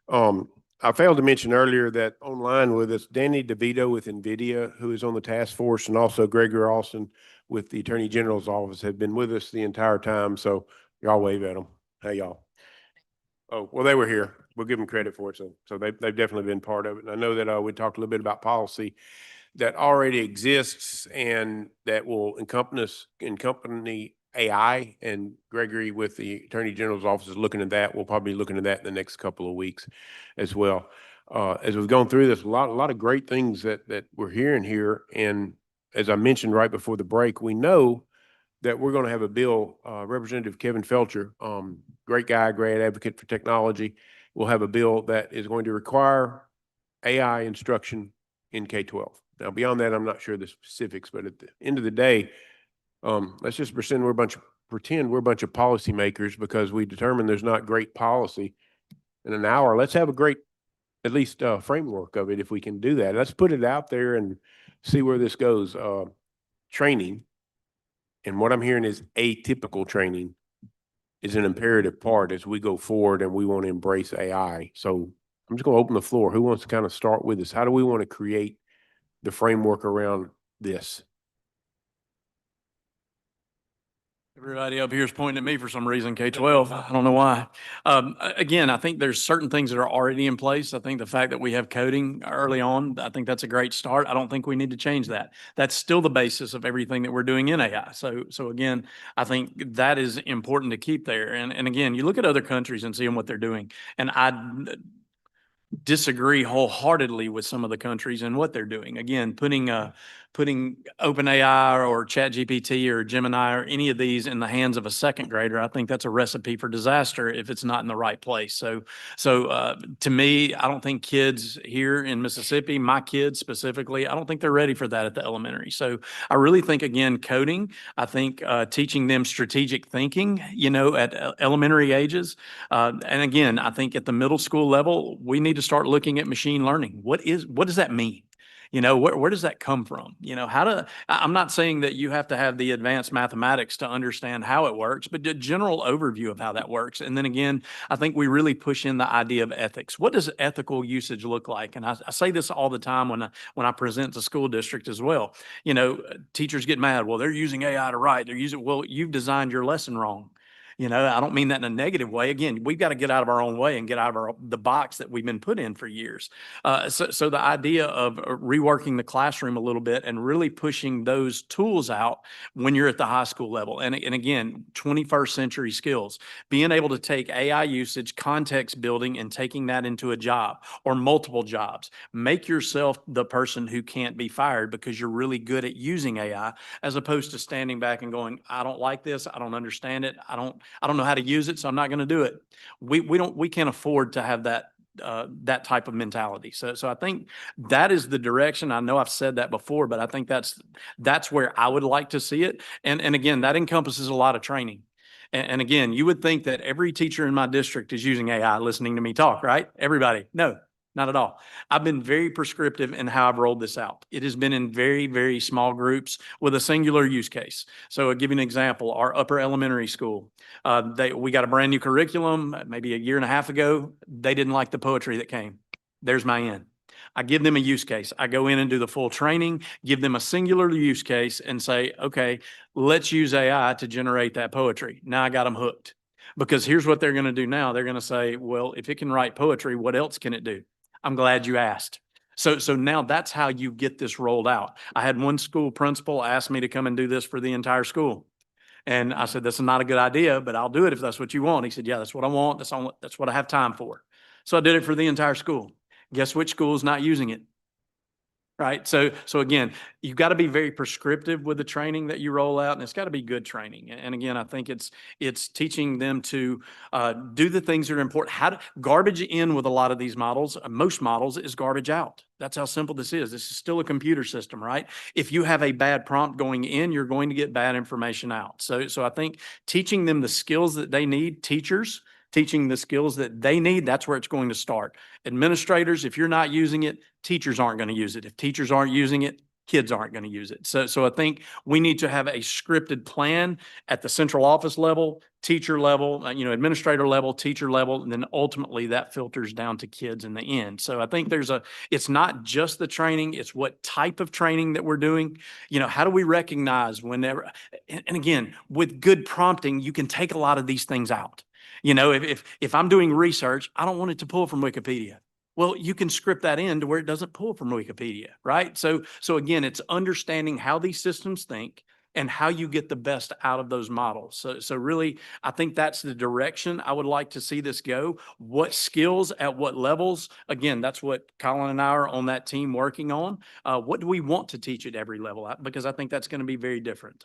I failed to mention earlier that online with us, Danny DeVito with NVIDIA, who is on the task force, and also Gregory Austin with the Attorney General's office have been with us the entire time. So y'all wave at them. Hey, y'all. Oh, well, they were here. We'll give them credit for it. So they've definitely been part of it. And I know that we talked a little bit about policy that already exists and that will encompass AI, and Gregory with the Attorney General's office is looking at that. We'll probably be looking at that in the next couple of weeks as well. As we've gone through this, a lot of great things that we're hearing here. And as I mentioned right before the break, we know that we're going to have a bill, Representative Kevin Felcher, great guy, great advocate for technology, will have a bill that is going to require AI instruction in K-12. Now, beyond that, I'm not sure the specifics, but at the end of the day, let's just pretend we're a bunch of policymakers because we determine there's not great policy in an hour. Let's have a great, at least framework of it if we can do that. Let's put it out there and see where this goes. Training, and what I'm hearing is atypical training is an imperative part as we go forward and we want to embrace AI. So I'm just going to open the floor. Who wants to kind of start with this? How do we want to create the framework around this? Everybody up here is pointing at me for some reason, K-12. I don't know why. Again, I think there's certain things that are already in place. I think the fact that we have coding early on, I think that's a great start. I don't think we need to change that. That's still the basis of everything that we're doing in AI. So again, I think that is important to keep there. And again, you look at other countries and see them what they're doing. And I disagree wholeheartedly with some of the countries and what they're doing. Again, putting OpenAI or ChatGPT or Gemini or any of these in the hands of a second grader, I think that's a recipe for disaster if it's not in the right place. So to me, I don't think kids here in Mississippi, my kids specifically, I don't think they're ready for that at the elementary. So I really think, again, coding, I think teaching them strategic thinking, at elementary ages. And again, I think at the middle school level, we need to start looking at machine learning. What does that mean? Where does that come from? I'm not saying that you have to have the advanced mathematics to understand how it works, but a general overview of how that works. And then again, I think we really push in the idea of ethics. What does ethical usage look like? And I say this all the time when I present to school district as well. Teachers get mad. Well, they're using AI to write. Well, you've designed your lesson wrong. I don't mean that in a negative way. Again, we've got to get out of our own way and get out of the box that we've been put in for years. So the idea of reworking the classroom a little bit and really pushing those tools out when you're at the high school level. And again, 21st century skills, being able to take AI usage, context building, and taking that into a job or multiple jobs. Make yourself the person who can't be fired because you're really good at using AI, as opposed to standing back and going, I don't like this. I don't understand it. I don't know how to use it, so I'm not going to do it. We can't afford to have that type of mentality. So I think that is the direction. I know I've said that before, but I think that's where I would like to see it. And again, that encompasses a lot of training. And again, you would think that every teacher in my district is using AI listening to me talk, right? Everybody. No. Not at all. I've been very prescriptive in how I've rolled this out. It has been in very, very small groups with a singular use case. So I'll give you an example. Our upper elementary school, we got a brand new curriculum maybe a year and a half ago. They didn't like the poetry that came. There's my end. I give them a use case. I go in and do the full training, give them a singular use case and say, okay, let's use AI to generate that poetry. Now I got them hooked. Because here's what they're going to do now. They're going to say, well, if it can write poetry, what else can it do? I'm glad you asked. So now that's how you get this rolled out. I had one school principal ask me to come and do this for the entire school. And I said, this is not a good idea, but I'll do it if that's what you want. He said, yeah, that's what I want. That's what I have time for. So I did it for the entire school. Guess which school is not using it? Right. So again, you've got to be very prescriptive with the training that you roll out, and it's got to be good training. And again, I think it's teaching them to do the things that are important. How to garbage in with a lot of these models. Most models is garbage out. That's how simple this is. This is still a computer system, right? If you have a bad prompt going in, you're going to get bad information out. So I think teaching them the skills that they need, teachers, teaching the skills that they need, that's where it's going to start. Administrators, if you're not using it, teachers aren't going to use it. If teachers aren't using it, kids aren't going to use it. So I think we need to have a scripted plan at the central office level, teacher level, administrator level, teacher level, and then ultimately that filters down to kids in the end. So I think it's not just the training, it's what type of training that we're doing. How do we recognize whenever, and again, with good prompting, you can take a lot of these things out. If I'm doing research, I don't want it to pull from Wikipedia. Well, you can script that in to where it doesn't pull from Wikipedia, right? So again, it's understanding how these systems think, and how you get the best out of those models. So really, I think that's the direction I would like to see this go. What skills at what levels? Again, that's what Colin and I are on that team working on. What do we want to teach at every level? Because I think that's going to be very different.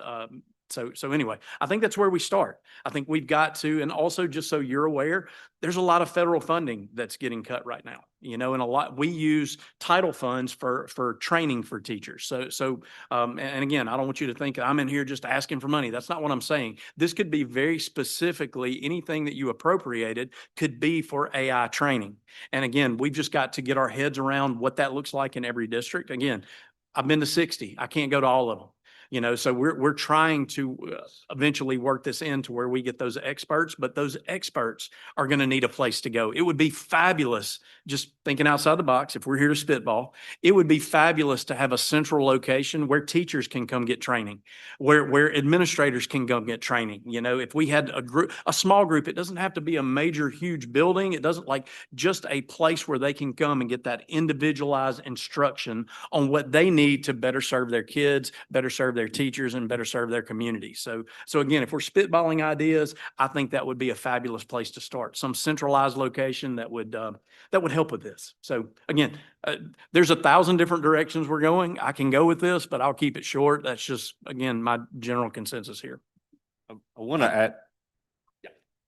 So anyway, I think that's where we start. I think we've got to, and also just so you're aware, there's a lot of federal funding that's getting cut right now, you know, and we use title funds for training for teachers. And again, I don't want you to think I'm in here just asking for money. That's not what I'm saying. This could be very specifically anything that you appropriated could be for AI training. And again, we've just got to get our heads around what that looks like in every district. Again, I've been to 60. I can't go to all of them. You know, so we're trying to eventually work this into where we get those experts, but those experts are going to need a place to go. It would be fabulous, just thinking outside the box, if we're here to spitball, it would be fabulous to have a central location where teachers can come get training, where administrators can come get training. You know, if we had a small group, it doesn't have to be a major, huge building. It doesn't, like, just a place where they can come and get that individualized instruction on what they need to better serve their kids, better serve their teachers, and better serve their community. So again, if we're spitballing ideas, I think that would be a fabulous place to start. Some centralized location that would help with this. So again, there's 1,000 different directions we're going. I can go with this, but I'll keep it short. That's just, again, my general consensus here. I want to add,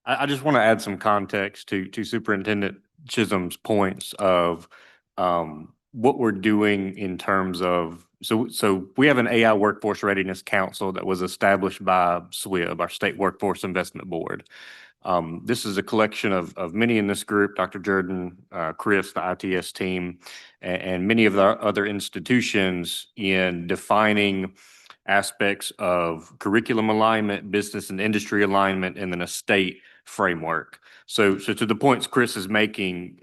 I just want to add some context to Superintendent Chisholm's points of what we're doing in terms of, so we have an AI Workforce Readiness Council that was established by SWIB, our State Workforce Investment Board. This is a collection of many in this group, Dr. Jordan, Chris, the ITS team, and many of the other institutions in defining aspects of curriculum alignment, business and industry alignment, and then a state framework. So to the points Chris is making,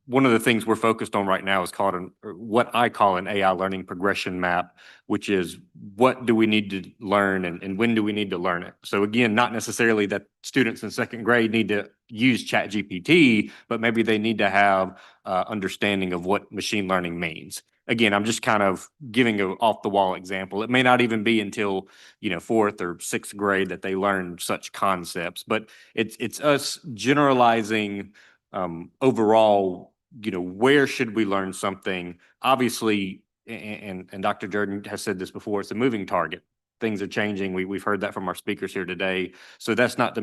one of the things we're focused on right now is called what I call an AI learning progression map, which is what do we need to learn and when do we need to learn it? So again, not necessarily that students in second grade need to use ChatGPT, but maybe they need to have understanding of what machine learning means. Again, I'm just kind of giving an off the wall example. It may not even be until, you know, 4th or 6th grade that they learn such concepts, but it's us generalizing overall, you know, where should we learn something? Obviously, and Dr. Jordan has said this before, it's a moving target. Things are changing. We've heard that from our speakers here today. So that's not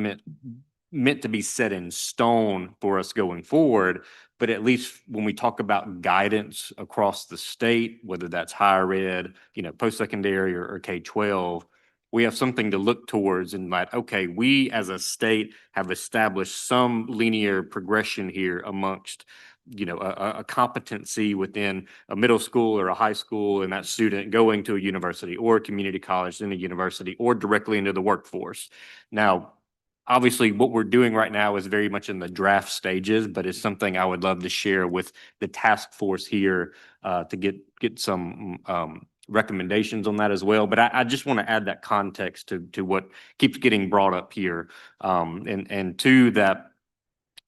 meant to be set in stone for us going forward. But at least when we talk about guidance across the state, whether that's higher ed, you know, post-secondary or K-12, we have something to look towards in that, okay, we as a state have established some linear progression here amongst, you know, a competency within a middle school or a high school, and that student going to a university or a community college, then a university, or directly into the workforce. Now, obviously, what we're doing right now is very much in the draft stages, but it's something I would love to share with the task force here to get some recommendations on that as well. But I just want to add that context to what keeps getting brought up here. And to that,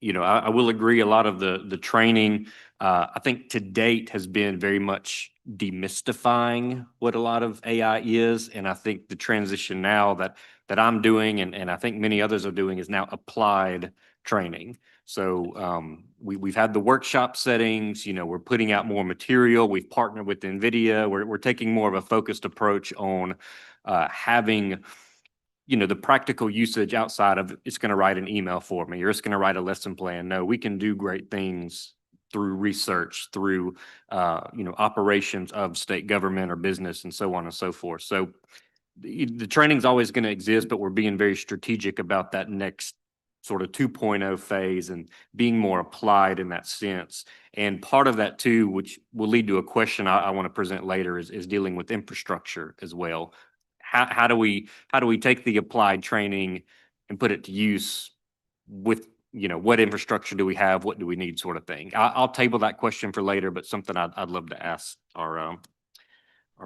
you know, I will agree, a lot of the training, I think to date has been very much demystifying what a lot of AI is. And I think the transition now that I'm doing, and I think many others are doing, is now applied training. So we've had the workshop settings, you know, we're putting out more material. We've partnered with NVIDIA. We're taking more of a focused approach on having, you know, the practical usage outside of it's going to write an email for me or it's going to write a lesson plan. No, we can do great things through research, through, you know, operations of state government or business and so on and so forth. So the training's always going to exist, but we're being very strategic about that next sort of 2.0 phase and being more applied in that sense. And part of that too, which will lead to a question I want to present later, is dealing with infrastructure as well. How do we take the applied training and put it to use with, you know, what infrastructure do we have? What do we need, sort of thing? I'll table that question for later, but something I'd love to ask our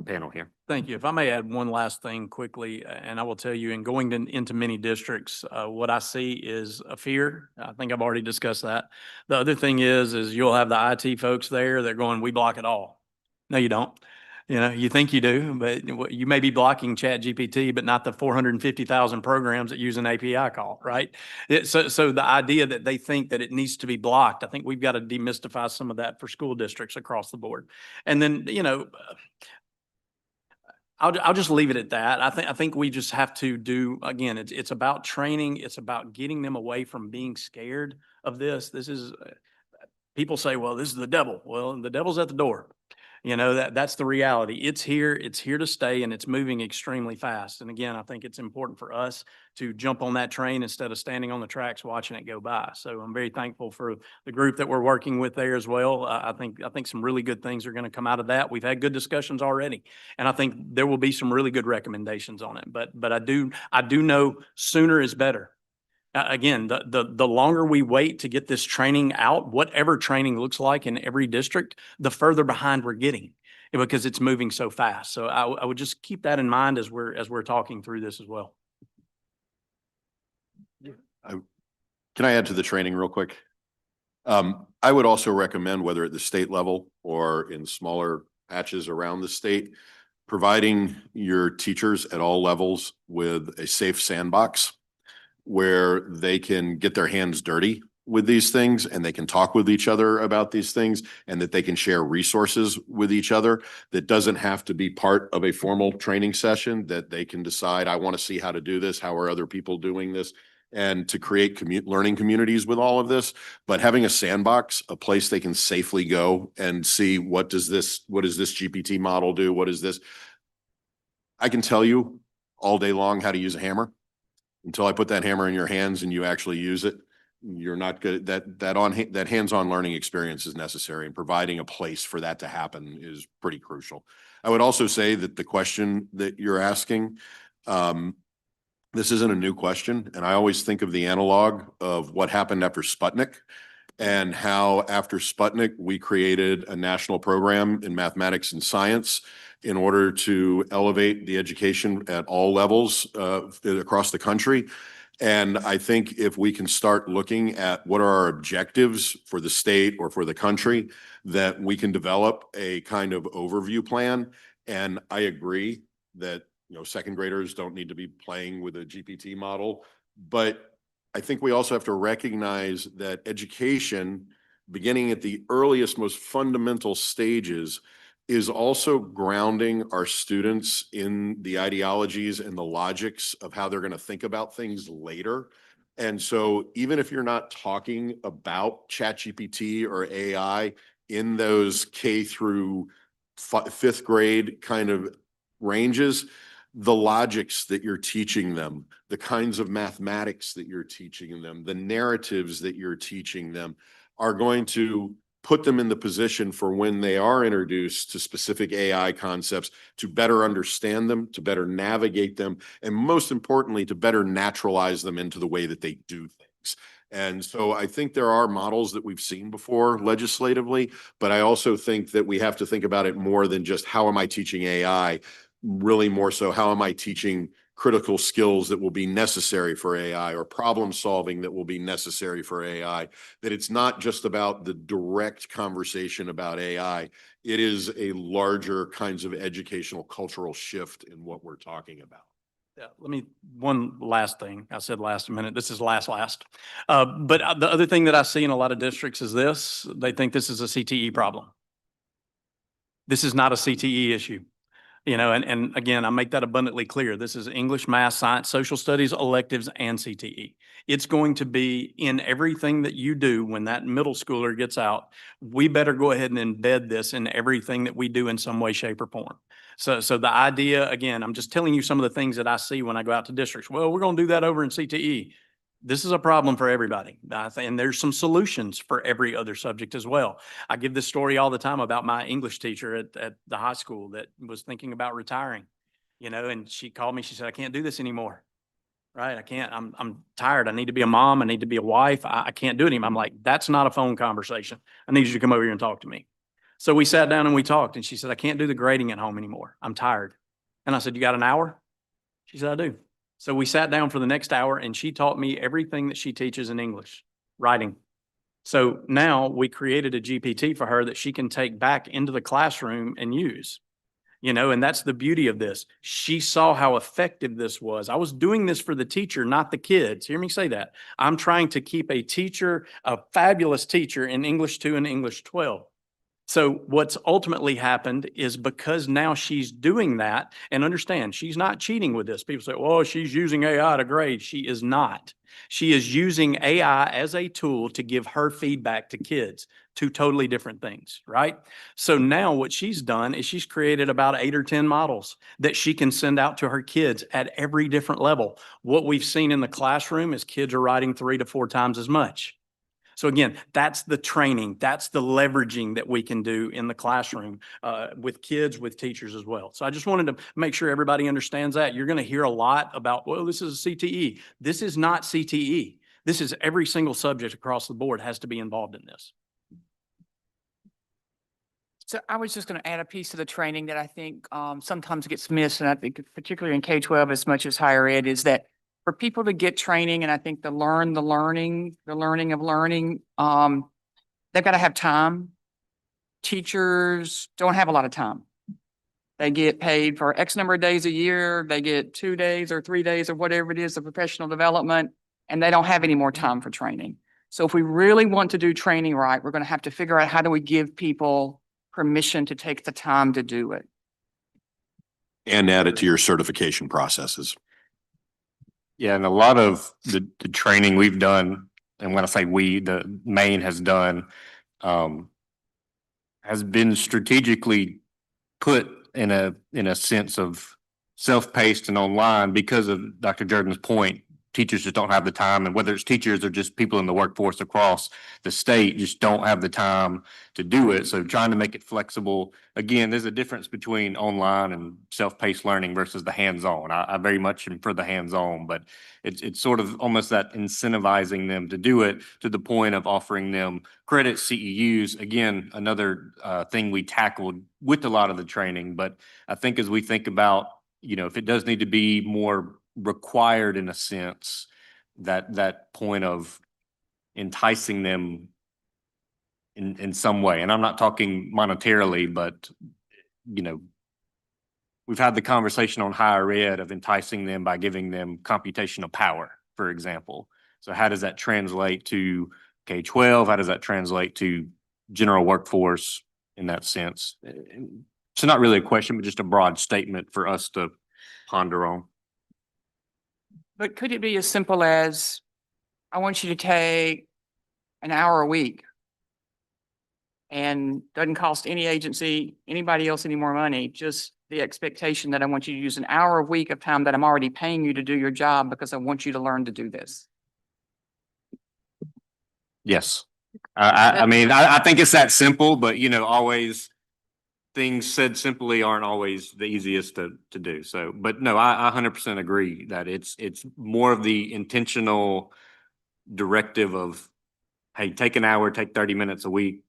panel here. Thank you. If I may add one last thing quickly, and I will tell you, in going into many districts, what I see is a fear. I think I've already discussed that. The other thing is you'll have the IT folks there. They're going, we block it all. No, you don't. You know, you think you do, but you may be blocking ChatGPT, but not the 450,000 programs that use an API call, right? So the idea that they think that it needs to be blocked, I think we've got to demystify some of that for school districts across the board. And then, you know, I'll just leave it at that. I think we just have to do, again, it's about training. It's about getting them away from being scared of this. This is, people say, well, this is the devil. Well, the devil's at the door. You know, that's the reality. It's here to stay, and it's moving extremely fast. And again, I think it's important for us to jump on that train instead of standing on the tracks watching it go by. So I'm very thankful for the group that we're working with there as well. I think some really good things are going to come out of that. We've had good discussions already, and I think there will be some really good recommendations on it. But I do know sooner is better. Again, the longer we wait to get this training out, whatever training looks like in every district, the further behind we're getting because it's moving so fast. So I would just keep that in mind as we're talking through this as well. Can I add to the training real quick? I would also recommend, whether at the state level or in smaller patches around the state, providing your teachers at all levels with a safe sandbox where they can get their hands dirty with these things and they can talk with each other about these things, and that they can share resources with each other. That doesn't have to be part of a formal training session, that they can decide, I want to see how to do this. How are other people doing this? And to create learning communities with all of this, but having a sandbox, a place they can safely go and see, what does this GPT model do? What is this? I can tell you all day long how to use a hammer. Until I put that hammer in your hands and you actually use it, you're not good. That hands-on learning experience is necessary, and providing a place for that to happen is pretty crucial. I would also say that the question that you're asking, this isn't a new question, and I always think of the analog of what happened after Sputnik, and how after Sputnik, we created a national program in mathematics and science in order to elevate the education at all levels across the country. And I think if we can start looking at what are our objectives for the state or for the country, that we can develop a kind of overview plan. And I agree that, you know, second graders don't need to be playing with a GPT model, but I think we also have to recognize that education, beginning at the earliest, most fundamental stages, is also grounding our students in the ideologies and the logics of how they're going to think about things later. And so even if you're not talking about ChatGPT or AI in those K through fifth grade kind of ranges, the logics that you're teaching them, the kinds of mathematics that you're teaching them, the narratives that you're teaching them are going to put them in the position for when they are introduced to specific AI concepts to better understand them, to better navigate them, and most importantly, to better naturalize them into the way that they do things. And so I think there are models that we've seen before legislatively, but I also think that we have to think about it more than just how am I teaching AI, really more so how am I teaching critical skills that will be necessary for AI, or problem solving that will be necessary for AI, that it's not just about the direct conversation about AI. It is a larger kinds of educational cultural shift in what we're talking about. Yeah, one last thing. I said last a minute. This is last. But the other thing that I see in a lot of districts is this. They think this is a CTE problem. This is not a CTE issue. You know, and again, I make that abundantly clear. This is English, math, science, social studies, electives, and CTE. It's going to be in everything that you do when that middle schooler gets out. We better go ahead and embed this in everything that we do in some way, shape, or form. So the idea, again, I'm just telling you some of the things that I see when I go out to districts. Well, we're going to do that over in CTE. This is a problem for everybody. And there's some solutions for every other subject as well. I give this story all the time about my English teacher at the high school that was thinking about retiring, you know, and she called me, she said, I can't do this anymore. Right? I can't, I'm tired. I need to be a mom. I need to be a wife. I can't do it anymore. I'm like, that's not a phone conversation. I need you to come over here and talk to me. So we sat down and we talked, and she said, I can't do the grading at home anymore. I'm tired. And I said, you got an hour? She said, I do. So we sat down for the next hour, and she taught me everything that she teaches in English, writing. So now we created a GPT for her that she can take back into the classroom and use. You know, and that's the beauty of this. She saw how effective this was. I was doing this for the teacher, not the kids. Hear me say that. I'm trying to keep a teacher, a fabulous teacher in English 2 and English 12. So what's ultimately happened is because now she's doing that, and understand, she's not cheating with this. People say, oh, she's using AI to grade. She is not. She is using AI as a tool to give her feedback to kids. Two totally different things, right? So now what she's done is she's created about 8 or 10 models that she can send out to her kids at every different level. What we've seen in the classroom is kids are writing 3 to 4 times as much. So again, that's the training, that's the leveraging that we can do in the classroom with kids, with teachers as well. So I just wanted to make sure everybody understands that. You're going to hear a lot about, well, this is a CTE. This is not CTE. This is every single subject across the board has to be involved in this. So I was just going to add a piece to the training that I think sometimes gets missed, and I think particularly in K-12 as much as higher ed, is that for people to get training, and I think to learn the learning of learning, they've got to have time. Teachers don't have a lot of time. They get paid for X number of days a year. They get 2 days or 3 days or whatever it is of professional development, and they don't have any more time for training. So if we really want to do training right, we're going to have to figure out how do we give people permission to take the time to do it. And add it to your certification processes. Yeah, and a lot of the training we've done, and when I say we, the Maine has done, has been strategically put in a sense of self-paced and online because of Dr. Jordan's point. Teachers just don't have the time, and whether it's teachers or just people in the workforce across the state just don't have the time to do it. So trying to make it flexible, again, there's a difference between online and self-paced learning versus the hands-on. I very much am for the hands-on, but it's sort of almost that incentivizing them to do it to the point of offering them credit CEUs. Again, another thing we tackled with a lot of the training, but I think as we think about, you know, if it does need to be more required in a sense, that point of enticing them in some way. And I'm not talking monetarily, but, you know, we've had the conversation on higher ed of enticing them by giving them computational power, for example. So how does that translate to K-12? How does that translate to general workforce in that sense? So not really a question, but just a broad statement for us to ponder on. But could it be as simple as, I want you to take an hour a week and doesn't cost any agency, anybody else any more money, just the expectation that I want you to use an hour a week of time that I'm already paying you to do your job because I want you to learn to do this? Yes. I mean, I think it's that simple, but you know, always things said simply aren't always the easiest to do. So, but no, I 100% agree that it's more of the intentional directive of, hey, take an hour, take 30 minutes a week,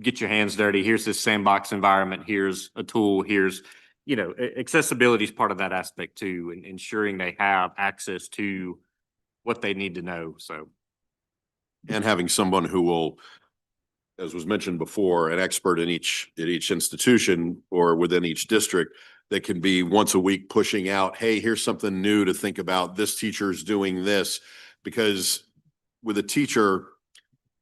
get your hands dirty. Here's this sandbox environment. Here's a tool. Here's, you know, accessibility is part of that aspect too, and ensuring they have access to what they need to know. So. And having someone who will, as was mentioned before, an expert in each institution or within each district that can be once a week pushing out, hey, here's something new to think about. This teacher's doing this. Because with a teacher,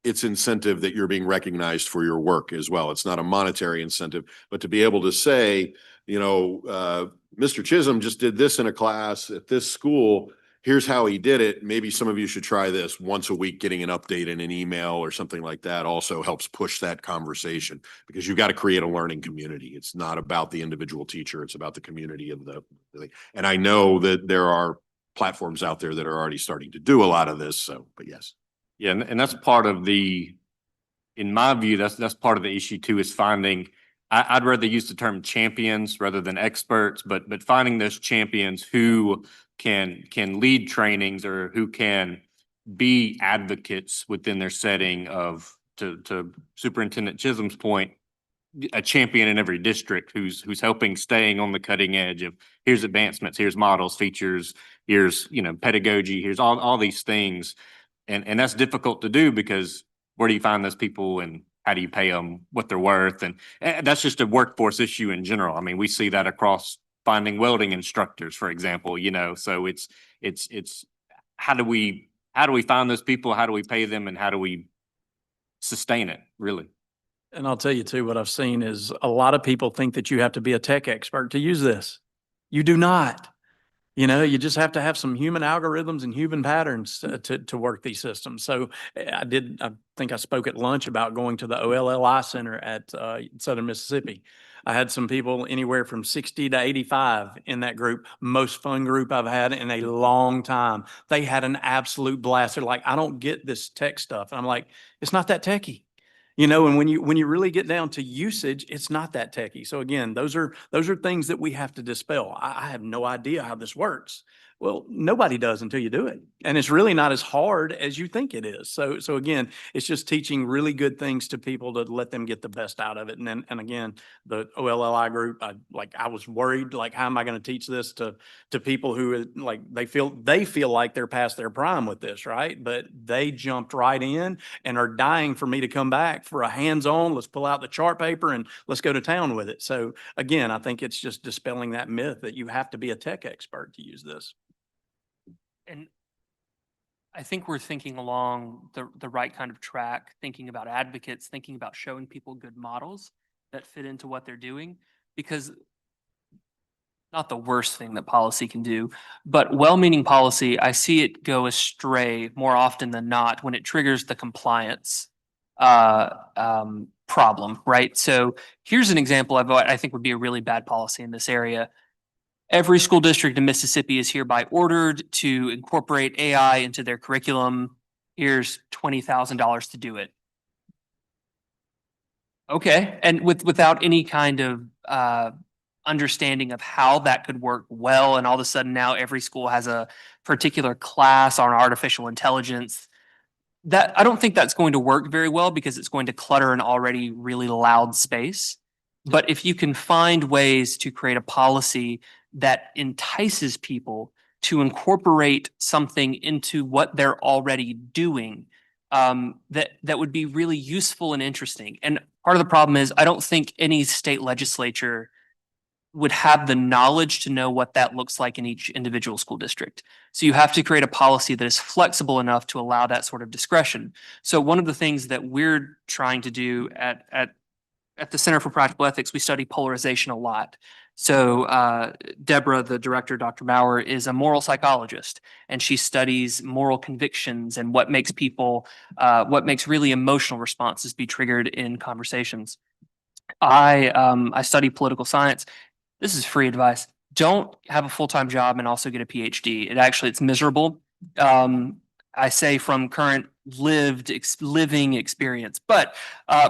it's incentive that you're being recognized for your work as well. It's not a monetary incentive, but to be able to say, you know, Mr. Chisholm just did this in a class at this school. Here's how he did it. Maybe some of you should try this once a week. Getting an update in an email or something like that also helps push that conversation, because you've got to create a learning community. It's not about the individual teacher. It's about the community of the, and I know that there are platforms out there that are already starting to do a lot of this. So, but yes. Yeah. And that's part of the, in my view, that's part of the issue too, is finding, I'd rather use the term champions rather than experts, but finding those champions who can lead trainings or who can be advocates within their setting of, to Superintendent Chisholm's point, a champion in every district who's helping, staying on the cutting edge of, here's advancements, here's models, features, here's, you know, pedagogy, here's all these things. And that's difficult to do, because where do you find those people in how do you pay them what they're worth? And that's just a workforce issue in general. I mean, we see that across finding welding instructors, for example, so it's how do we find those people? How do we pay them? And how do we sustain it, really? And I'll tell you too, what I've seen is a lot of people think that you have to be a tech expert to use this. You do not. You just have to have some human algorithms and human patterns to work these systems. So I think I spoke at lunch about going to the OLLI Center at Southern Mississippi. I had some people anywhere from 60 to 85 in that group, most fun group I've had in a long time. They had an absolute blast. They're like, I don't get this tech stuff. And I'm like, it's not that techy. And when you really get down to usage, it's not that techy. So again, those are things that we have to dispel. I have no idea how this works. Well, nobody does until you do it. And it's really not as hard as you think it is. So again, it's just teaching really good things to people to let them get the best out of it. And again, the OLLI group, I was worried, like, how am I going to teach this to people who they feel like they're past their prime with this, right? But they jumped right in and are dying for me to come back for a hands-on, let's pull out the chart paper and let's go to town with it. So again, I think it's just dispelling that myth that you have to be a tech expert to use this. And I think we're thinking along the right kind of track, thinking about advocates, thinking about showing people good models that fit into what they're doing, because not the worst thing that policy can do, but well-meaning policy, I see it go astray more often than not when it triggers the compliance problem, right? So here's an example of what I think would be a really bad policy in this area. Every school district in Mississippi is hereby ordered to incorporate AI into their curriculum. Here's $20,000 to do it. Okay, and without any kind of understanding of how that could work well, and all of a sudden now every school has a particular class on artificial intelligence. That I don't think that's going to work very well because it's going to clutter an already really loud space. But if you can find ways to create a policy that entices people to incorporate something into what they're already doing, that would be really useful and interesting. And part of the problem is I don't think any state legislature would have the knowledge to know what that looks like in each individual school district. So you have to create a policy that is flexible enough to allow that sort of discretion. So one of the things that we're trying to do at the Center for Practical Ethics, we study polarization a lot. So Deborah, the director, Dr. Maurer, is a moral psychologist, and she studies moral convictions and what makes really emotional responses be triggered in conversations. I study political science. This is free advice. Don't have a full-time job and also get a PhD. It's miserable. I say from current living experience. But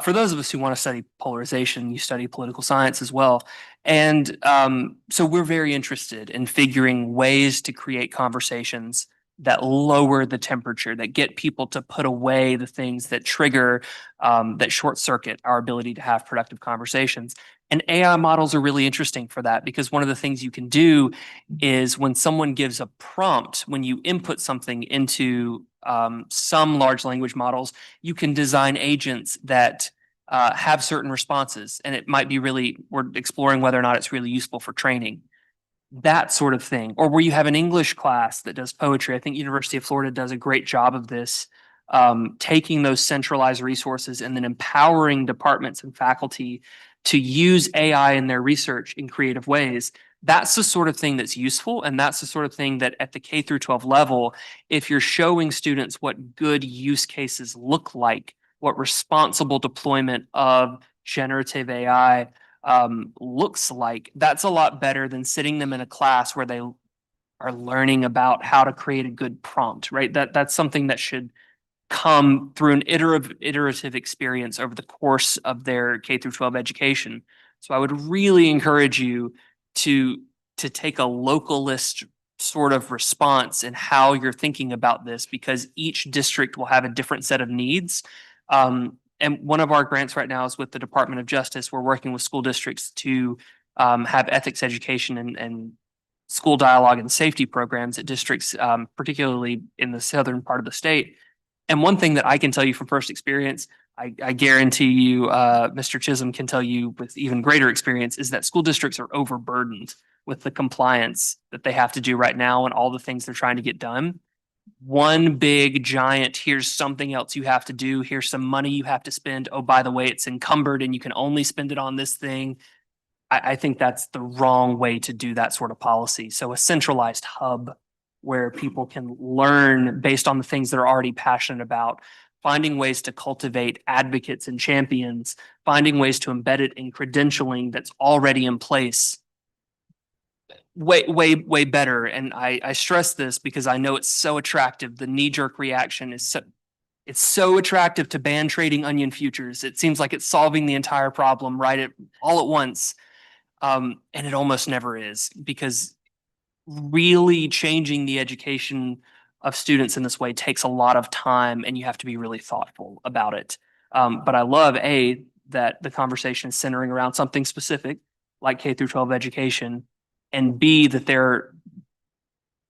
for those of us who want to study polarization, you study political science as well. And so we're very interested in figuring ways to create conversations that lower the temperature, that get people to put away the things that trigger, that short circuit our ability to have productive conversations. And AI models are really interesting for that, because one of the things you can do is when someone gives a prompt, when you input something into some large language models, you can design agents that have certain responses. And it might be we're exploring whether or not it's really useful for training. That sort of thing. Or where you have an English class that does poetry. I think University of Florida does a great job of this, taking those centralized resources and then empowering departments and faculty to use AI in their research in creative ways. That's the sort of thing that's useful. And that's the sort of thing that at the K through 12 level, if you're showing students what good use cases look like, what responsible deployment of generative AI looks like, that's a lot better than sitting them in a class where they are learning about how to create a good prompt, right? That's something that should come through an iterative experience over the course of their K through 12 education. So I would really encourage you to take a localist sort of response in how you're thinking about this, because each district will have a different set of needs. And one of our grants right now is with the Department of Justice. We're working with school districts to have ethics education and school dialogue and safety programs at districts, particularly in the southern part of the state. And one thing that I can tell you from first experience, I guarantee you, Mr. Chisholm can tell you with even greater experience, is that school districts are overburdened with the compliance that they have to do right now and all the things they're trying to get done. One big giant, here's something else you have to do, here's some money you have to spend. Oh, by the way, it's encumbered and you can only spend it on this thing. I think that's the wrong way to do that sort of policy. So a centralized hub where people can learn based on the things they're already passionate about, finding ways to cultivate advocates and champions, finding ways to embed it in credentialing that's already in place. Way better. And I stress this because I know it's so attractive. The knee-jerk reaction is it's so attractive to ban trading onion futures. It seems like it's solving the entire problem all at once. And it almost never is, because really changing the education of students in this way takes a lot of time and you have to be really thoughtful about it. But I love that the conversation is centering around something specific like K through 12 education, and B, that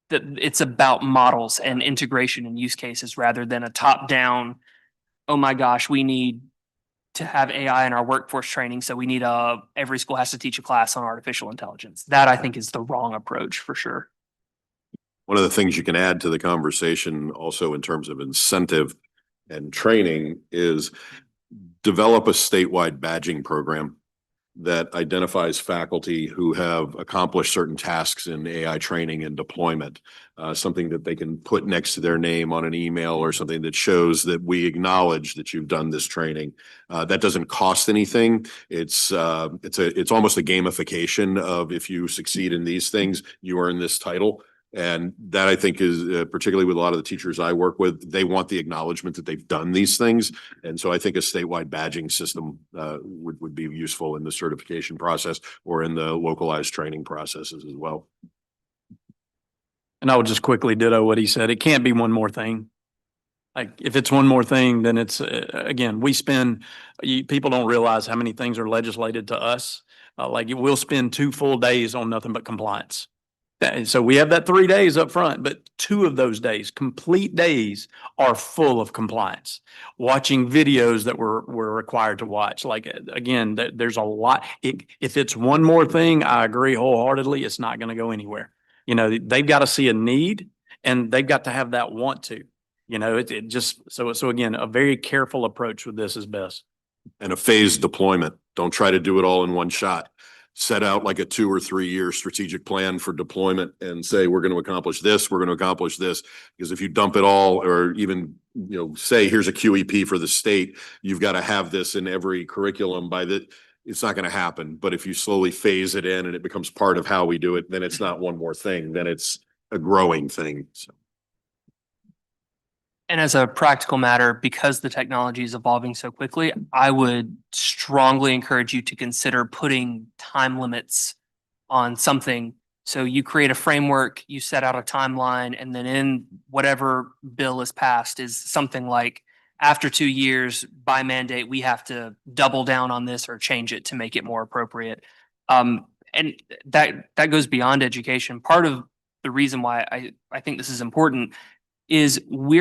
it's about models and integration and use cases rather than a top down, oh my gosh, we need to have AI in our workforce training. So we need every school has to teach a class on artificial intelligence. That I think is the wrong approach for sure. One of the things you can add to the conversation also in terms of incentive and training is develop a statewide badging program that identifies faculty who have accomplished certain tasks in AI training and deployment, something that they can put next to their name on an email or something that shows that we acknowledge that you've done this training. That doesn't cost anything. It's almost a gamification of, if you succeed in these things, you earn this title. And that, I think, is particularly with a lot of the teachers I work with, they want the acknowledgement that they've done these things. And so I think a statewide badging system would be useful in the certification process or in the localized training processes as well. And I would just quickly ditto what he said. It can't be one more thing. Like, if it's one more thing, then it's, again, people don't realize how many things are legislated to us. Like, we'll spend 2 full days on nothing but compliance. So we have that 3 days up front, but 2 of those days, complete days, are full of compliance. Watching videos that we're required to watch. Like, again, there's a lot. If it's one more thing, I agree wholeheartedly, it's not going to go anywhere. You know, they've got to see a need and they've got to have that want to. You know, it just, so again, a very careful approach with this is best. And a phased deployment. Don't try to do it all in one shot. Set out like a 2 or 3 year strategic plan for deployment and say, we're going to accomplish this, we're going to accomplish this. Because if you dump it all, or even, say, here's a QEP for the state, you've got to have this in every curriculum it's not going to happen. But if you slowly phase it in and it becomes part of how we do it, then it's not one more thing, then it's a growing thing. So. And as a practical matter, because the technology is evolving so quickly, I would strongly encourage you to consider putting time limits on something. So you create a framework, you set out a timeline, and then in whatever bill is passed is something like, after 2 years, by mandate, we have to double down on this or change it to make it more appropriate. And that goes beyond education. Part of the reason why I think this is important is you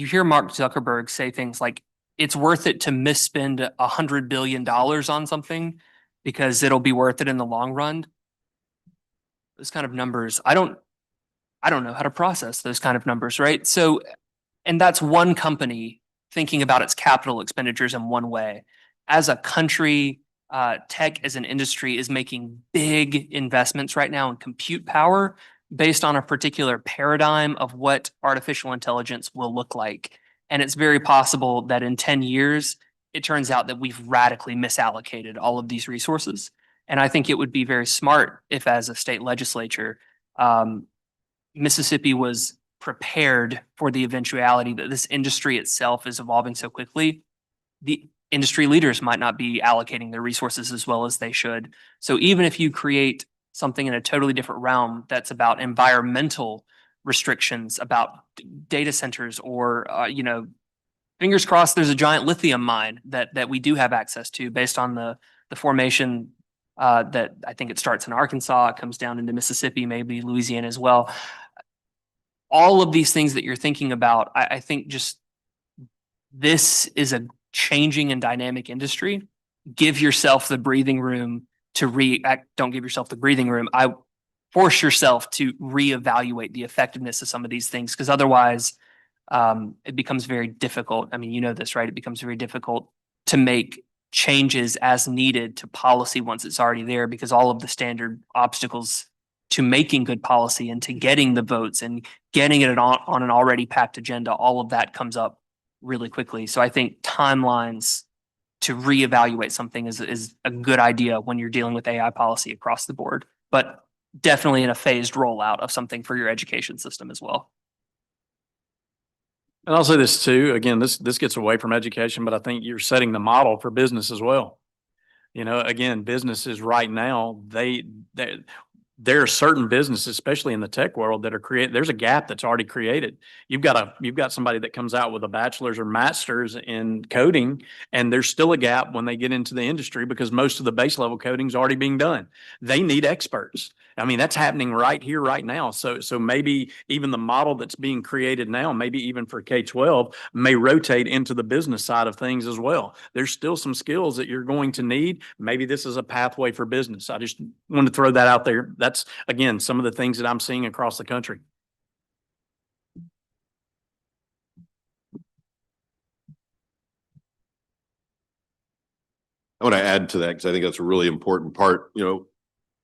hear Mark Zuckerberg say things like, it's worth it to misspend $100 billion on something because it'll be worth it in the long run. Those kind of numbers, I don't know how to process those kind of numbers, right? So, and that's one company thinking about its capital expenditures in one way. As a country, tech as an industry is making big investments right now in compute power based on a particular paradigm of what artificial intelligence will look like. And it's very possible that in 10 years, it turns out that we've radically misallocated all of these resources. And I think it would be very smart if, as a state legislature, Mississippi was prepared for the eventuality that this industry itself is evolving so quickly. The industry leaders might not be allocating their resources as well as they should. So even if you create something in a totally different realm that's about environmental restrictions, about data centers, or fingers crossed there's a giant lithium mine that we do have access to based on the formation that I think it starts in Arkansas, it comes down into Mississippi, maybe Louisiana as well. all of these things that you're thinking about, I think just this is a changing and dynamic industry. Give yourself the breathing room to react. Don't give yourself the breathing room. Force yourself to reevaluate the effectiveness of some of these things, because otherwise it becomes very difficult. I mean, you know this, right? It becomes very difficult to make changes as needed to policy once it's already there, because all of the standard obstacles to making good policy and to getting the votes and getting it on an already packed agenda, all of that comes up really quickly. So I think timelines to reevaluate something is a good idea when you're dealing with AI policy across the board, but definitely in a phased rollout of something for your education system as well. And I'll say this too, again, this gets away from education, but I think you're setting the model for business as well. You know, again, businesses right now, there are certain businesses, especially in the tech world, that are there's a gap that's already created. You've got somebody that comes out with a bachelor's or master's in coding, and there's still a gap when they get into the industry because most of the base level coding is already being done. They need experts. I mean, that's happening right here, right now. So maybe even the model that's being created now, maybe even for K-12, may rotate into the business side of things as well. There's still some skills that you're going to need. Maybe this is a pathway for business. I just wanted to throw that out there. That's, again, some of the things that I'm seeing across the country. I want to add to that because I think that's a really important part. You know,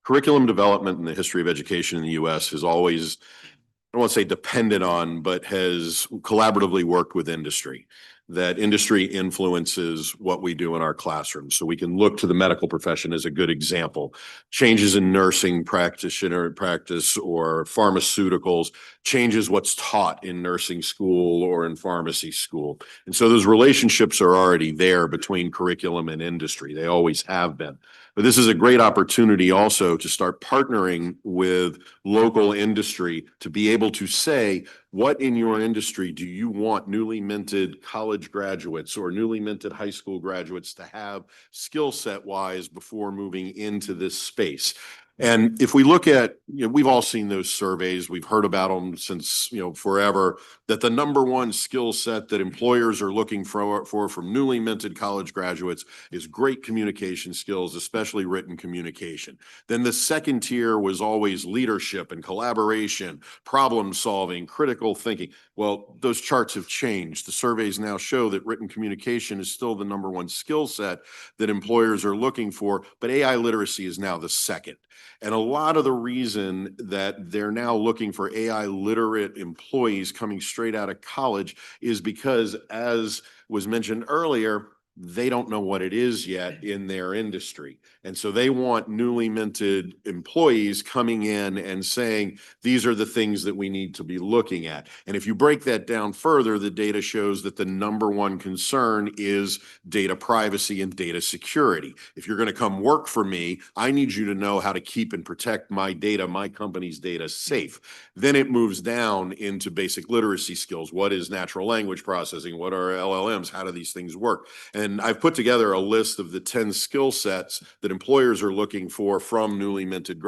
curriculum development in the history of education in the U.S. has always, I don't want to say depended on, but has collaboratively worked with industry. That industry influences what we do in our classrooms. So we can look to the medical profession as a good example. Changes in nursing practitioner practice or pharmaceuticals changes what's taught in nursing school or in pharmacy school. And so those relationships are already there between curriculum and industry. They always have been. But this is a great opportunity also to start partnering with local industry to be able to say, what in your industry do you want newly minted college graduates or newly minted high school graduates to have skill set wise before moving into this space? And if we look at, you know, we've all seen those surveys, we've heard about them since, you know, forever, that the number one skill set that employers are looking for from newly minted college graduates is great communication skills, especially written communication. Then the second tier was always leadership and collaboration, problem solving, critical thinking. Well, those charts have changed. The surveys now show that written communication is still the number one skill set that employers are looking for, but AI literacy is now the second. And a lot of the reason that they're now looking for AI literate employees coming straight out of college is because, as was mentioned earlier, they don't know what it is yet in their industry. And so they want newly minted employees coming in and saying, these are the things that we need to be looking at. And if you break that down further, the data shows that the number one concern is data privacy and data security. If you're going to come work for me, I need you to know how to keep and protect my data, my company's data safe. Then it moves down into basic literacy skills. What is natural language processing? What are LLMs? How do these things work? And I've put together a list of the 10 skill sets that employers are looking for from newly minted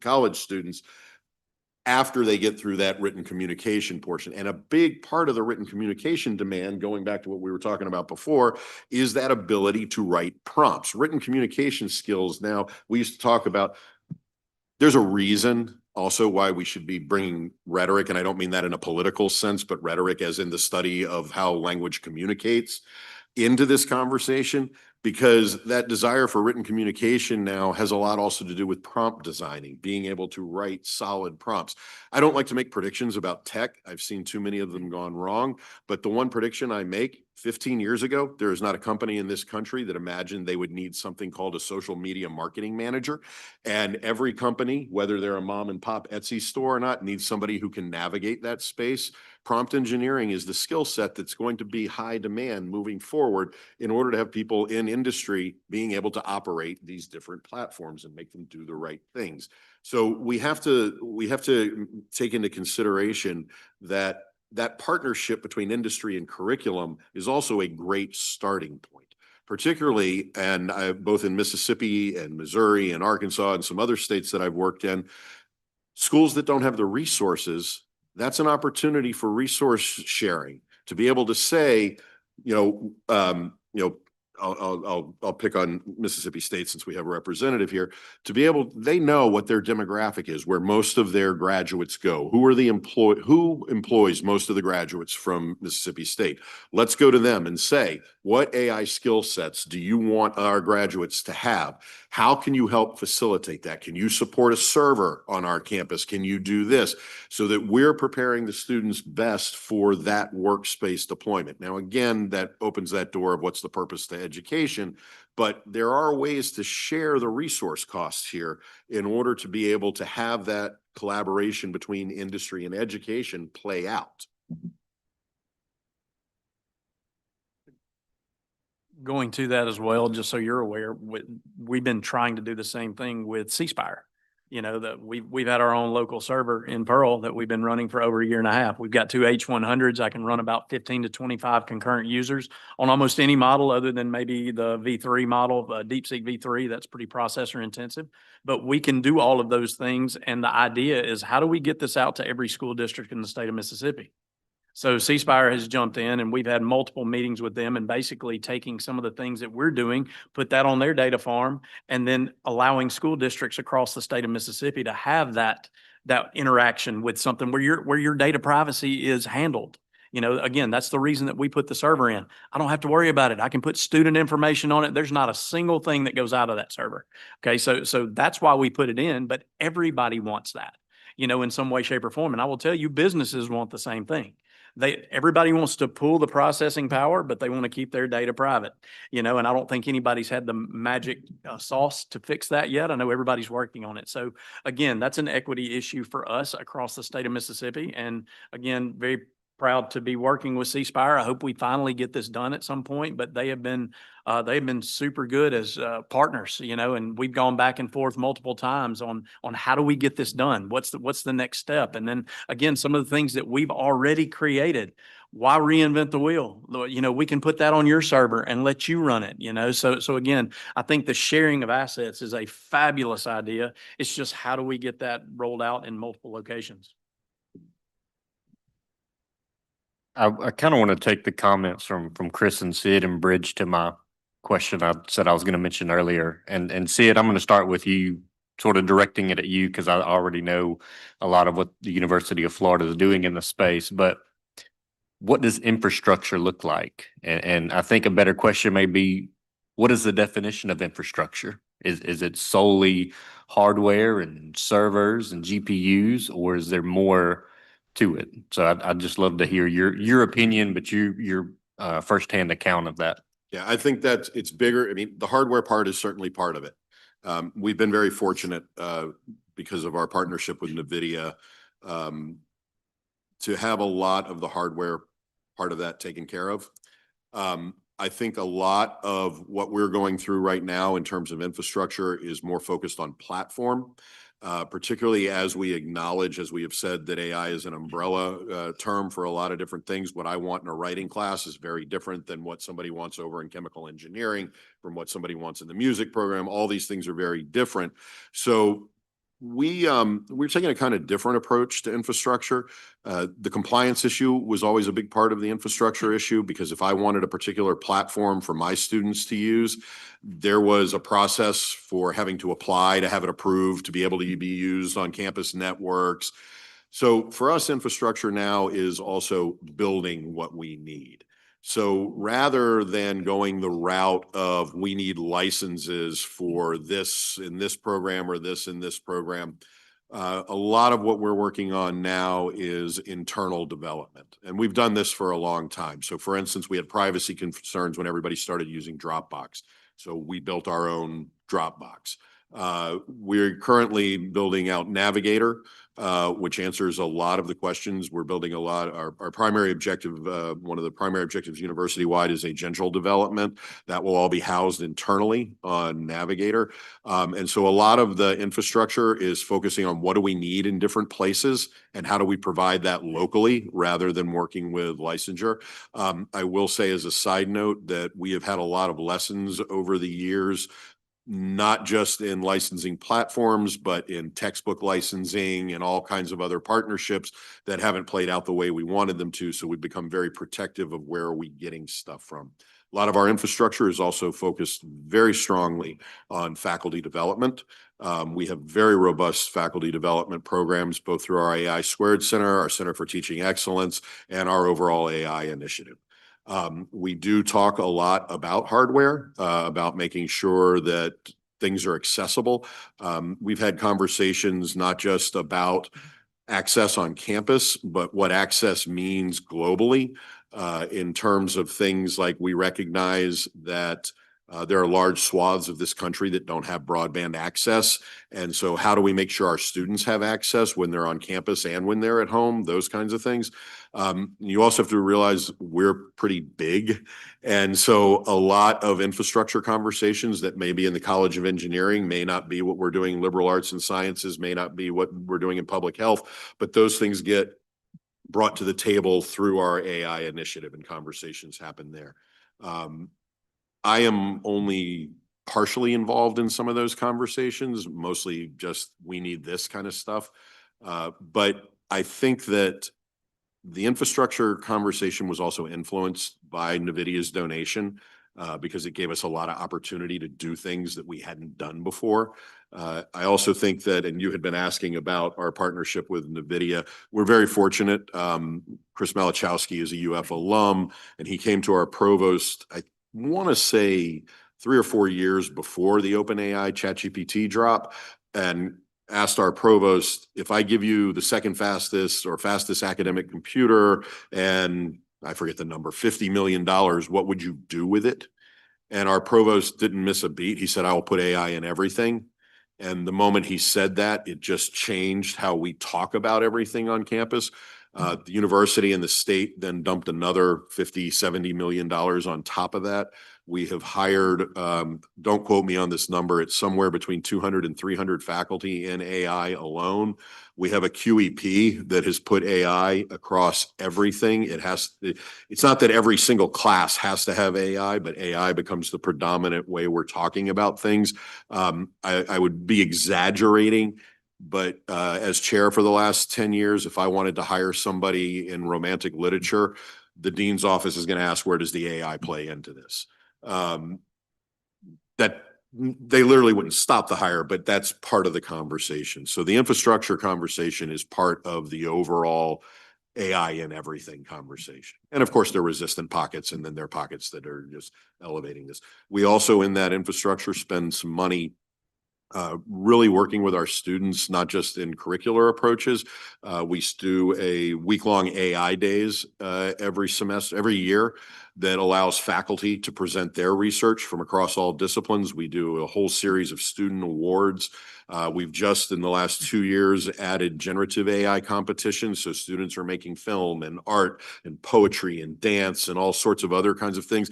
college students after they get through that written communication portion. And a big part of the written communication demand, going back to what we were talking about before, is that ability to write prompts. Written communication skills. Now, we used to talk about, there's a reason also why we should be bringing rhetoric, and I don't mean that in a political sense, but rhetoric as in the study of how language communicates, into this conversation, because that desire for written communication now has a lot also to do with prompt designing, being able to write solid prompts. I don't like to make predictions about tech. I've seen too many of them gone wrong, but the one prediction I make, 15 years ago, there is not a company in this country that imagined they would need something called a social media marketing manager. And every company, whether they're a mom and pop Etsy store or not, needs somebody who can navigate that space. Prompt engineering is the skill set that's going to be high demand moving forward in order to have people in industry being able to operate these different platforms and make them do the right things. So we have to take into consideration that partnership between industry and curriculum is also a great starting point, particularly, and both in Mississippi and Missouri and Arkansas and some other states that I've worked in, schools that don't have the resources That's an opportunity for resource sharing, to be able to say, I'll pick on Mississippi State since we have a representative here, to be able, they know what their demographic is, where most of their graduates go. Who employs most of the graduates from Mississippi State? Let's go to them and say, what AI skill sets do you want our graduates to have? How can you help facilitate that? Can you support a server on our campus? Can you do this? So that we're preparing the students best for that workspace deployment. Now, again, that opens that door of what's the purpose to education, but there are ways to share the resource costs here in order to be able to have that collaboration between industry and education play out. Going to that as well, just so you're aware, we've been trying to do the same thing with C Spire. You know, that we've had our own local server in Pearl that we've been running for over a year and a half. We've got two H100s. I can run about 15 to 25 concurrent users on almost any model other than maybe the V3 model, DeepSeek V3. That's pretty processor intensive, but we can do all of those things. And the idea is, how do we get this out to every school district in the state of Mississippi? So C Spire has jumped in, and we've had multiple meetings with them, and basically taking some of the things that we're doing, put that on their data farm, and then allowing school districts across the state of Mississippi to have that interaction with something where your data privacy is handled. You know, again, that's the reason that we put the server in. I don't have to worry about it. I can put student information on it. There's not a single thing that goes out of that server. Okay, so that's why we put it in, but everybody wants that, you know, in some way, shape, or form. And I will tell you, businesses want the same thing. Everybody wants to pull the processing power, but they want to keep their data private, you know, and I don't think anybody's had the magic sauce to fix that yet. I know everybody's working on it. So again, that's an equity issue for us across the state of Mississippi. And again, very proud to be working with C Spire. I hope we finally get this done at some point, but they've been super good as partners, you know, and we've gone back and forth multiple times on how do we get this done? What's the next step? And then again, some of the things that we've already created, why reinvent the wheel? You know, we can put that on your server and let you run it, you know? So again, I think the sharing of assets is a fabulous idea. It's just, how do we get that rolled out in multiple locations? I kind of want to take the comments from Chris and Sid and bridge to my question I said I was going to mention earlier. And Sid, I'm going to start with you, sort of directing it at you, because I already know a lot of what the University of Florida is doing in the space. But what does infrastructure look like? And I think a better question may be, what is the definition of infrastructure? Is it solely hardware and servers and GPUs, or is there more to it? So I'd just love to hear your opinion, but your firsthand account of that. Yeah, I think that it's bigger. I mean, the hardware part is certainly part of it. We've been very fortunate because of our partnership with NVIDIA to have a lot of the hardware part of that taken care of. I think a lot of what we're going through right now in terms of infrastructure is more focused on platform. Particularly as we acknowledge, as we have said, that AI is an umbrella term for a lot of different things. What I want in a writing class is very different than what somebody wants over in chemical engineering, from what somebody wants in the music program. All these things are very different. So we're taking a kind of different approach to infrastructure. The compliance issue was always a big part of the infrastructure issue, because if I wanted a particular platform for my students to use, there was a process for having to apply to have it approved to be able to be used on campus networks. So for us, infrastructure now is also building what we need. So rather than going the route of we need licenses for this in this program or this in this program, a lot of what we're working on now is internal development. And we've done this for a long time. So for instance, we had privacy concerns when everybody started using Dropbox. So we built our own Dropbox. We're currently building out Navigator, which answers a lot of the questions. We're building a lot. Our primary objective, one of the primary objectives university-wide, is agential development. That will all be housed internally on Navigator. And so a lot of the infrastructure is focusing on what do we need in different places and how do we provide that locally rather than working with licensure. I will say as a side note that we have had a lot of lessons over the years not just in licensing platforms, but in textbook licensing and all kinds of other partnerships that haven't played out the way we wanted them to. So we've become very protective of where are we getting stuff from. A lot of our infrastructure is also focused very strongly on faculty development. We have very robust faculty development programs, both through our AI Squared Center, our Center for Teaching Excellence, and our overall AI initiative. We do talk a lot about hardware, about making sure that things are accessible. We've had conversations not just about access on campus, but what access means globally, in terms of things like we recognize that there are large swaths of this country that don't have broadband access. And so how do we make sure our students have access when they're on campus and when they're at home, those kinds of things. You also have to realize we're pretty big. And so a lot of infrastructure conversations that may be in the College of Engineering may not be what we're doing in liberal arts and sciences, may not be what we're doing in public health, but those things get brought to the table through our AI initiative and conversations happen there. I am only partially involved in some of those conversations, mostly just we need this kind of stuff. But I think that the infrastructure conversation was also influenced by NVIDIA's donation because it gave us a lot of opportunity to do things that we hadn't done before. I also think that, and you had been asking about our partnership with NVIDIA, we're very fortunate. Chris Malachowski is a UF alum, and he came to our provost, I want to say 3 or 4 years before the OpenAI ChatGPT drop, and asked our provost, if I give you the second fastest or fastest academic computer and I forget the number, $50 million, what would you do with it? And our provost didn't miss a beat. He said, I will put AI in everything. And the moment he said that, it just changed how we talk about everything on campus. The university and the state then dumped another $50–70 million on top of that. We have hired, don't quote me on this number, it's somewhere between 200 and 300 faculty in AI alone. We have a QEP that has put AI across everything. It's not that every single class has to have AI, but AI becomes the predominant way we're talking about things. I would be exaggerating, but as chair for the last 10 years, if I wanted to hire somebody in romantic literature, the dean's office is going to ask, where does the AI play into this? That they literally wouldn't stop the hire, but that's part of the conversation. So the infrastructure conversation is part of the overall AI in everything conversation. And of course, there are resistant pockets, and then there are pockets that are just elevating this. We also, in that infrastructure, spend some money really working with our students, not just in curricular approaches. We do a week-long AI days every year that allows faculty to present their research from across all disciplines. We do a whole series of student awards. We've just in the last 2 years added generative AI competitions. So students are making film and art and poetry and dance and all sorts of other kinds of things.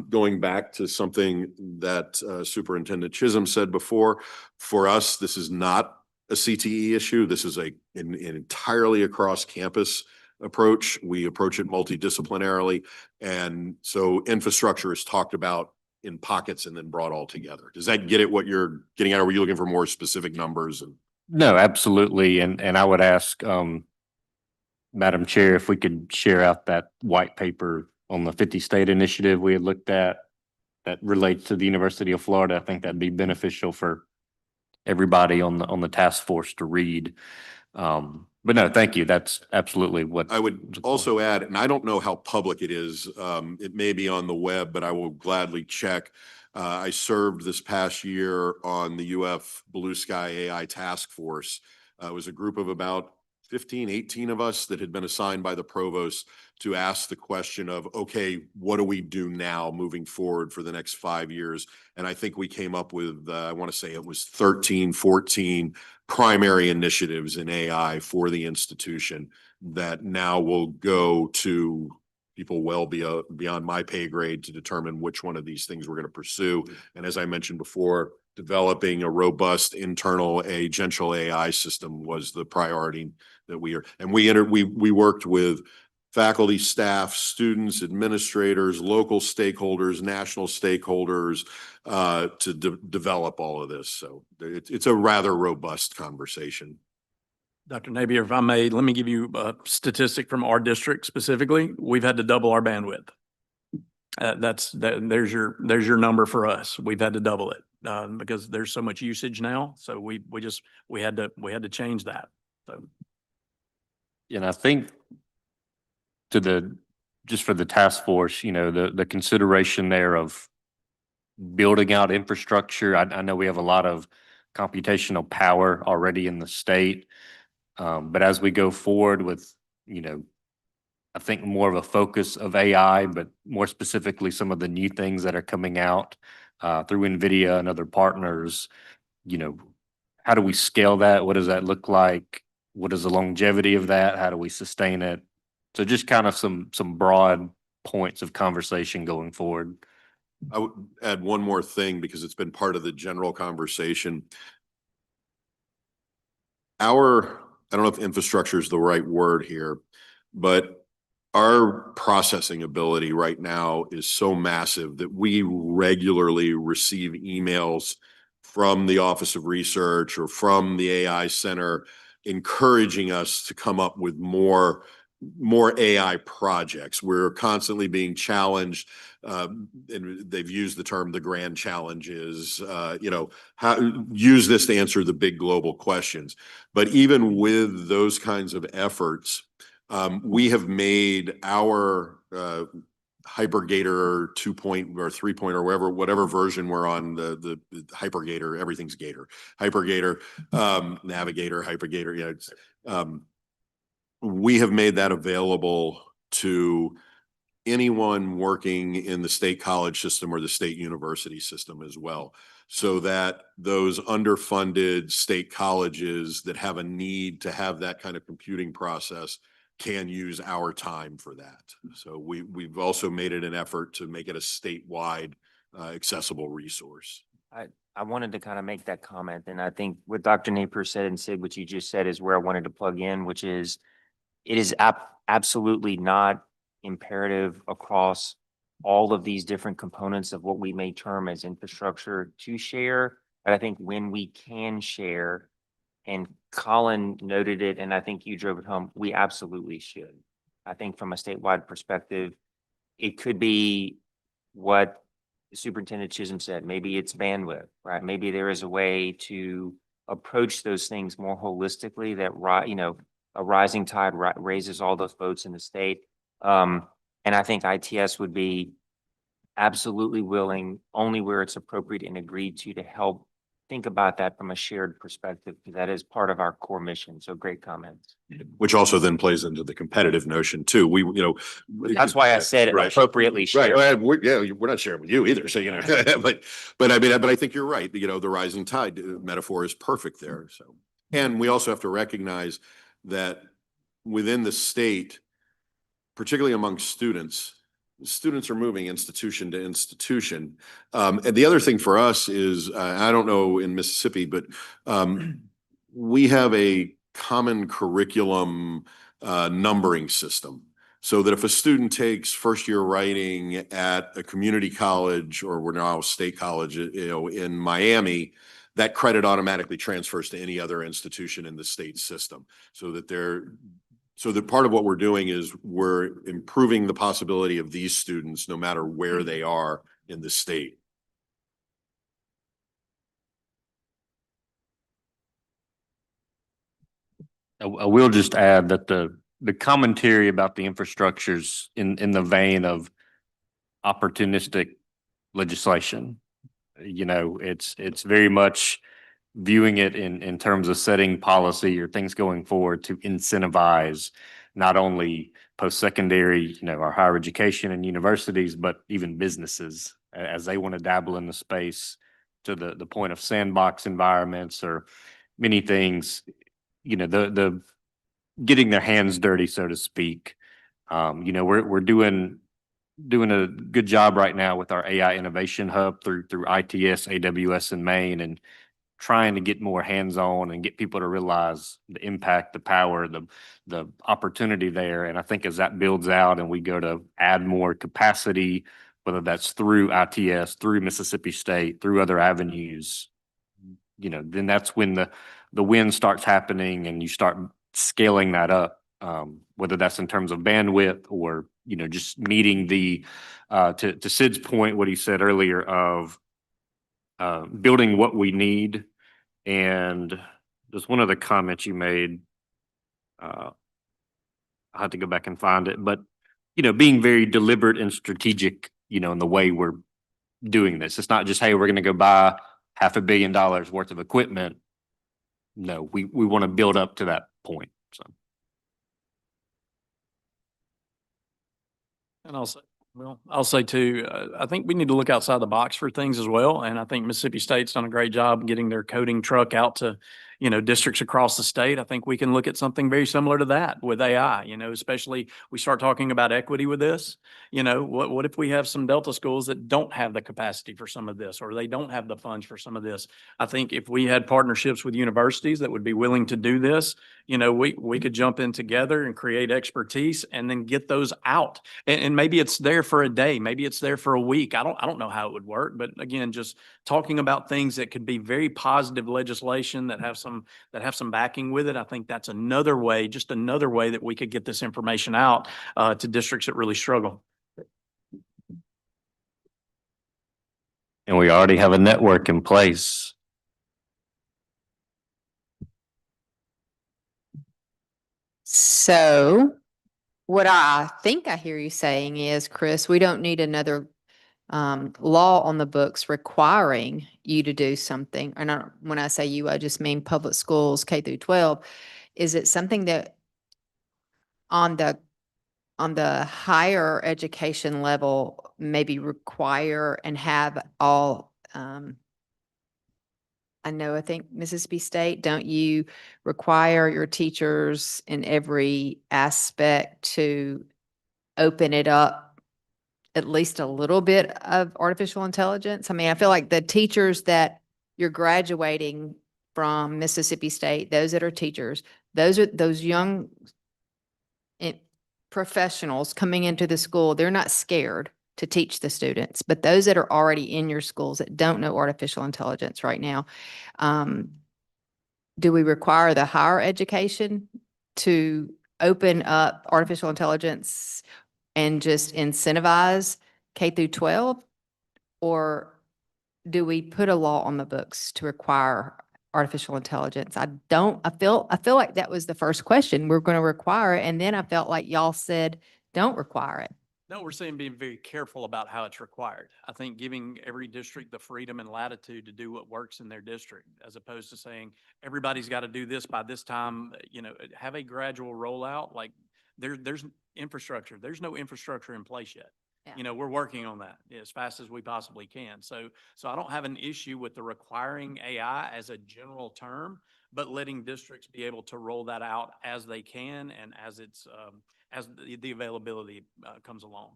Going back to something that Superintendent Chisholm said before, for us, this is not a CTE issue. This is an entirely across campus approach. We approach it multidisciplinarily. And so infrastructure is talked about in pockets and then brought all together. Does that get at what you're getting at? Or were you looking for more specific numbers? No, absolutely. And I would ask, Madam Chair, if we could share out that white paper on the 50-state initiative we had looked at that relates to the University of Florida. I think that'd be beneficial for everybody on the task force to read. But no, thank you. That's absolutely what I would also add, and I don't know how public it is. It may be on the web, but I will gladly check. I served this past year on the UF Blue Sky AI Task Force. It was a group of about 15, 18 of us that had been assigned by the provost to ask the question of, okay, what do we do now moving forward for the next 5 years? And I think we came up with, I want to say it was 13, 14 primary initiatives in AI for the institution that now will go to people well beyond my pay grade to determine which one of these things we're going to pursue. And as I mentioned before, developing a robust internal agential AI system was the priority that we worked with faculty, staff, students, administrators, local stakeholders, national stakeholders, to develop all of this. So it's a rather robust conversation. Dr. Napier, if I may, let me give you a statistic from our district specifically. We've had to double our bandwidth. There's your number for us. We've had to double it because there's so much usage now. So we had to change that. So. And I think just for the task force, the consideration there of building out infrastructure. I know we have a lot of computational power already in the state. But as we go forward with, I think more of a focus of AI, but more specifically, some of the new things that are coming out through NVIDIA and other partners, how do we scale that? What does that look like? What is the longevity of that? How do we sustain it? So just kind of some broad points of conversation going forward. I would add one more thing because it's been part of the general conversation. I don't know if infrastructure is the right word here, but our processing ability right now is so massive that we regularly receive emails from the Office of Research or from the AI Center encouraging us to come up with more AI projects. We're constantly being challenged, and they've used the term the grand challenges, how use this to answer the big global questions. But even with those kinds of efforts, we have made our HyperGator 2.0 or 3.0 or whatever version we're on, the HyperGator, everything's Gator, HyperGator, Navigator, HyperGator, we have made that available to anyone working in the state college system or the state university system as well, so that those underfunded state colleges that have a need to have that kind of computing process can use our time for that. So we've also made it an effort to make it a statewide accessible resource. I wanted to kind of make that comment, and I think what Dr. Napier said and Sid, what you just said is where I wanted to plug in, which is it is absolutely not imperative across all of these different components of what we may term as infrastructure to share. But I think when we can share, and Colin noted it, and I think you drove it home, we absolutely should. I think from a statewide perspective, it could be what Superintendent Chisholm said. Maybe it's bandwidth, right? Maybe there is a way to approach those things more holistically that, a rising tide raises all those boats in the state. And I think ITS would be absolutely willing, only where it's appropriate and agreed to help think about that from a shared perspective, because that is part of our core mission. So great comments. Which also then plays into the competitive notion too. That's why I said right. Appropriately shared. Right. We're not sharing with you either. So, but I think you're right. The rising tide metaphor is perfect there. So, and we also have to recognize that within the state, particularly among students are moving institution to institution. And the other thing for us is, I don't know in Mississippi, but we have a common curriculum numbering system. So that if a student takes first year writing at a community college, or we're now state college, in Miami, that credit automatically transfers to any other institution in the state system. So that part of what we're doing is we're improving the possibility of these students no matter where they are in the state. I will just add that the commentary about the infrastructures in the vein of opportunistic legislation. It's very much viewing it in terms of setting policy or things going forward to incentivize not only post-secondary, our higher education and universities, but even businesses as they want to dabble in the space to the point of sandbox environments or many things, the getting their hands dirty, so to speak. We're doing a good job right now with our AI Innovation Hub through ITS, AWS in Maine, and trying to get more hands-on and get people to realize the impact, the power, the opportunity there. And I think as that builds out and we go to add more capacity, whether that's through ITS, through Mississippi State, through other avenues, then that's when the win starts happening and you start scaling that up, whether that's in terms of bandwidth or, just meeting to Sid's point, what he said earlier of building what we need. And there's one other comment you made. I have to go back and find it, but, being very deliberate and strategic, in the way we're doing this. It's not just, hey, we're going to go buy $500 million worth of equipment. No, we want to build up to that point. So. And I'll say too, I think we need to look outside the box for things as well. And I think Mississippi State's done a great job getting their coding truck out to, districts across the state. I think we can look at something very similar to that with AI, especially we start talking about equity with this. What if we have some Delta schools that don't have the capacity for some of this, or they don't have the funds for some of this? I think if we had partnerships with universities that would be willing to do this, we could jump in together and create expertise and then get those out. And maybe it's there for a day, maybe it's there for a week. I don't know how it would work, but again, just talking about things that could be very positive legislation that have some backing with it. I think that's another way that we could get this information out to districts that really struggle. And we already have a network in place. So what I think I hear you saying is, Chris, we don't need another law on the books requiring you to do something. Or not, when I say you, I just mean public schools, K through 12. Is it something that on the higher education level, maybe require and have all, I think Mississippi State, don't you require your teachers in every aspect to open it up at least a little bit of artificial intelligence? I mean, I feel like the teachers that you're graduating from Mississippi State, those that are teachers, those young professionals coming into the school, they're not scared to teach the students, but those that are already in your schools that don't know artificial intelligence right now, do we require the higher education to open up artificial intelligence and just incentivize K through 12? Or do we put a law on the books to require artificial intelligence? I feel like that was the first question. We're going to require it. And then I felt like y'all said, don't require it. No, we're saying being very careful about how it's required. I think giving every district the freedom and latitude to do what works in their district, as opposed to saying everybody's got to do this by this time, have a gradual rollout. Like there's infrastructure. There's no infrastructure in place yet. Yeah. We're working on that as fast as we possibly can. So I don't have an issue with the requiring AI as a general term, but letting districts be able to roll that out as they can and as it's as the availability comes along.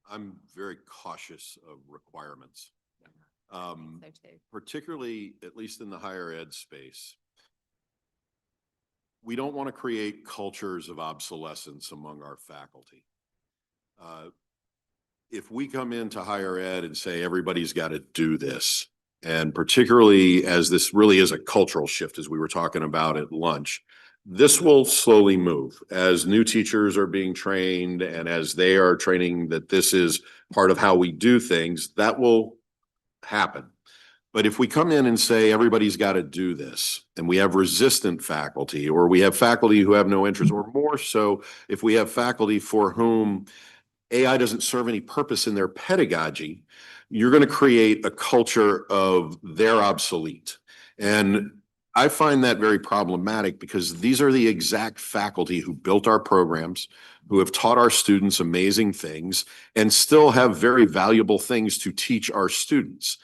I'm very cautious of requirements, So too. particularly at least in the higher ed space. We don't want to create cultures of obsolescence among our faculty. If we come into higher ed and say everybody's got to do this, and particularly as this really is a cultural shift, as we were talking about at lunch, this will slowly move as new teachers are being trained and as they are training that this is part of how we do things, that will happen. But if we come in and say everybody's got to do this and we have resistant faculty, or we have faculty who have no interest, or more so if we have faculty for whom AI doesn't serve any purpose in their pedagogy, you're going to create a culture of they're obsolete. And I find that very problematic because these are the exact faculty who built our programs, who have taught our students amazing things, and still have very valuable things to teach our students.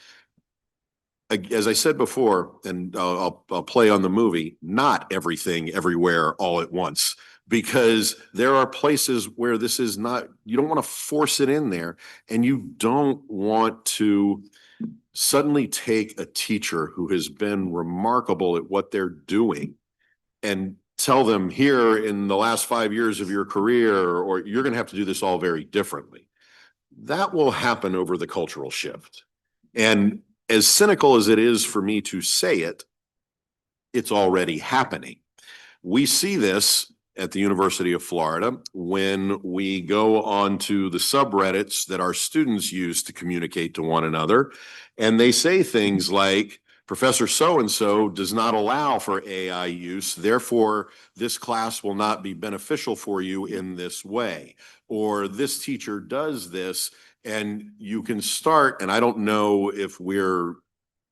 As I said before, and I'll play on the movie, not everything everywhere all at once, because there are places where this is not, you don't want to force it in there, and you don't want to suddenly take a teacher who has been remarkable at what they're doing and tell them here in the last 5 years of your career, or you're going to have to do this all very differently. That will happen over the cultural shift. And as cynical as it is for me to say it, it's already happening. We see this at the University of Florida when we go on to the subreddits that our students use to communicate to one another. And they say things like, Professor so-and-so does not allow for AI use, therefore this class will not be beneficial for you in this way. Or this teacher does this, and you can start, and I don't know if we're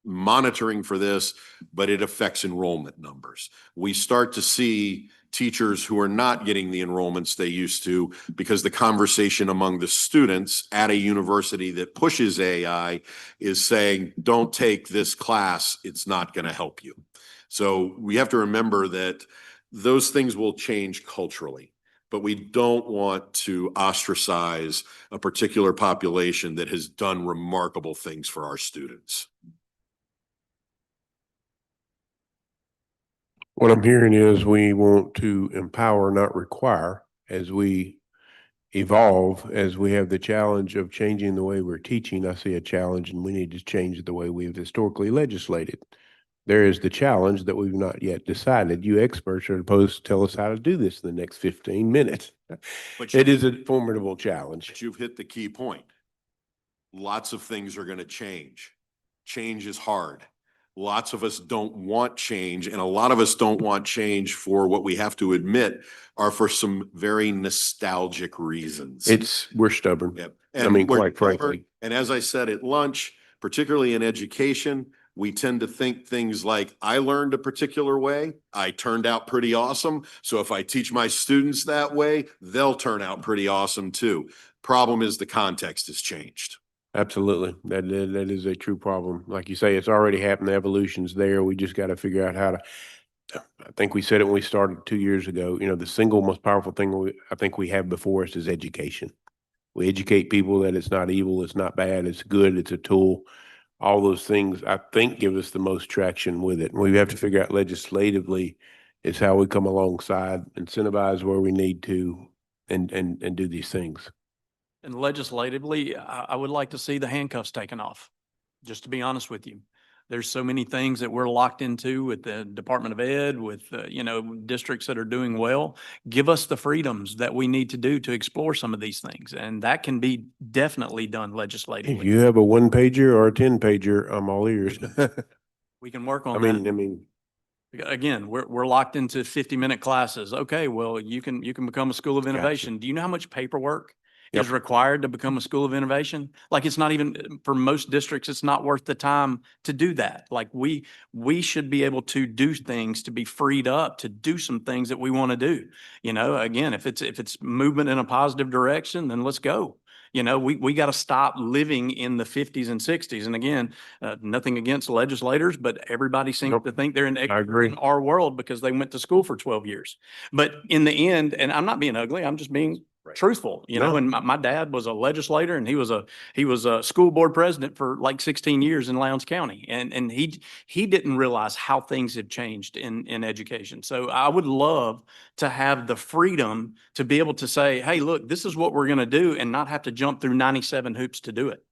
monitoring for this, but it affects enrollment numbers. We start to see teachers who are not getting the enrollments they used to because the conversation among the students at a university that pushes AI is saying, don't take this class, it's not going to help you. So we have to remember that those things will change culturally, but we don't want to ostracize a particular population that has done remarkable things for our students. What I'm hearing is we want to empower, not require, as we evolve, as we have the challenge of changing the way we're teaching. I see a challenge, and we need to change the way we've historically legislated. There is the challenge that we've not yet decided. You experts are supposed to tell us how to do this in the next 15 minutes. But It is a formidable challenge. But you've hit the key point. Lots of things are going to change. Change is hard. Lots of us don't want change, and a lot of us don't want change for what we have to admit are for some very nostalgic reasons. We're stubborn. Yep. I mean, we're quite stubborn. frankly. And as I said at lunch, particularly in education, we tend to think things like, I learned a particular way, I turned out pretty awesome. So if I teach my students that way, they'll turn out pretty awesome too. Problem is the context has changed. Absolutely. That is a true problem. Like you say, it's already happened. The evolution's there. We just got to figure out how to, I think we said it when we started 2 years ago, the single most powerful thing I think we have before us is education. We educate people that it's not evil, it's not bad, it's good, it's a tool. All those things, I think, give us the most traction with it. And we have to figure out legislatively is how we come alongside, incentivize where we need to, and do these things. And legislatively, I would like to see the handcuffs taken off, just to be honest with you. There's so many things that we're locked into with the Department of Ed, with, districts that are doing well. Give us the freedoms that we need to do to explore some of these things. And that can be definitely done If legislatively. you have a 1-pager or a 10-pager, I'm all ears. We can work on I that. mean, Again, we're locked into 50-minute classes. Okay, well, you can become a school of innovation. Do you know how much paperwork is required to become a school of innovation? Like, it's not even, for most districts, it's not worth the time to do that. Like, we should be able to do things, to be freed up to do some things that we want to do. Again, if it's movement in a positive direction, then let's go. We got to stop living in the 50s and 60s. And again, nothing against legislators, but everybody seems to think they're agree. in our world because they went to school for 12 years. But in the end, and I'm not being ugly, I'm just being truthful, No. and my dad was a legislator, and he was a school board president for like 16 years in Lowndes County. And he didn't realize how things had changed in education. So I would love to have the freedom to be able to say, hey, look, this is what we're going to do, and not have to jump through 97 hoops to do it.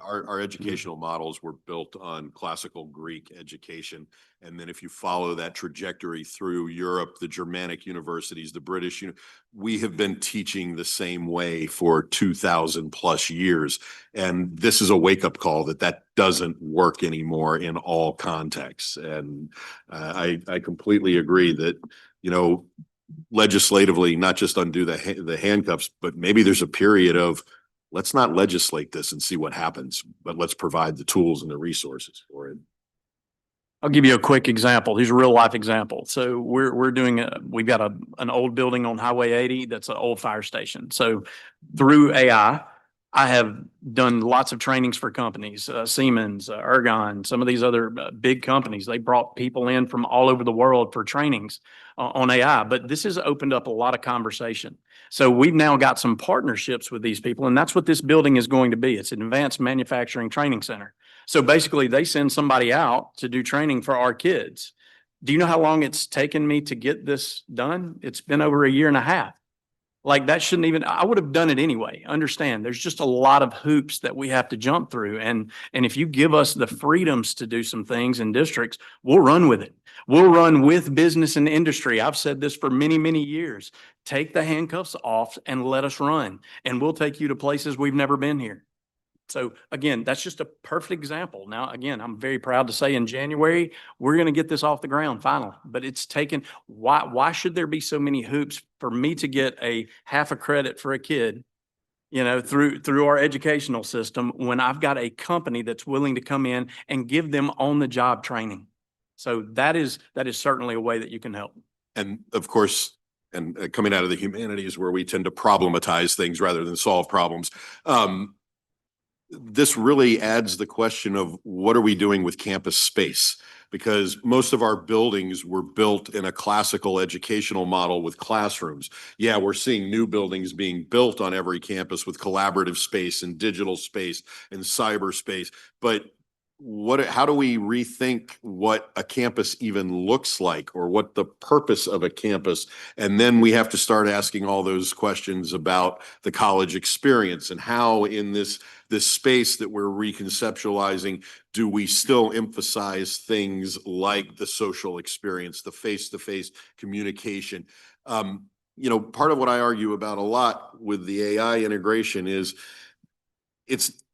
Our educational models were built on classical Greek education. And then if you follow that trajectory through Europe, the Germanic universities, the British, we have been teaching the same way for 2000 plus years. And this is a wake-up call that doesn't work anymore in all contexts. And I completely agree that, legislatively, not just undo the handcuffs, but maybe there's a period of, let's not legislate this and see what happens, but let's provide the tools and the resources for it. I'll give you a quick example. Here's a real life example. So we've got an old building on Highway 80 that's an old fire station. So through AI, I have done lots of trainings for companies, Siemens, Ergon, some of these other big companies. They brought people in from all over the world for trainings on AI, but this has opened up a lot of conversation. So we've now got some partnerships with these people, and that's what this building is going to be. It's an advanced manufacturing training center. So basically, they send somebody out to do training for our kids. Do you know how long it's taken me to get this done? It's been over a year and a half. Like that shouldn't even, I would have done it anyway. Understand, there's just a lot of hoops that we have to jump through. And if you give us the freedoms to do some things in districts, we'll run with it. We'll run with business and industry. I've said this for many, many years. Take the handcuffs off and let us run. And we'll take you to places we've never been here. So again, that's just a perfect example. Now, again, I'm very proud to say in January, we're going to get this off the ground finally, but it's taken, why should there be so many hoops for me to get a half a credit for a kid, you know, through our educational system when I've got a company that's willing to come in and give them on the job training? So that is certainly a way that you can help. And of course, and coming out of the humanities where we tend to problematize things rather than solve problems, this really adds the question of what are we doing with campus space? Because most of our buildings were built in a classical educational model with classrooms. Yeah, we're seeing new buildings being built on every campus with collaborative space and digital space and cyberspace. But how do we rethink what a campus even looks like or what the purpose of a campus? And then we have to start asking all those questions about the college experience and how in this space that we're reconceptualizing, do we still emphasize things like the social experience, the face-to-face communication? You know, part of what I argue about a lot with the AI integration is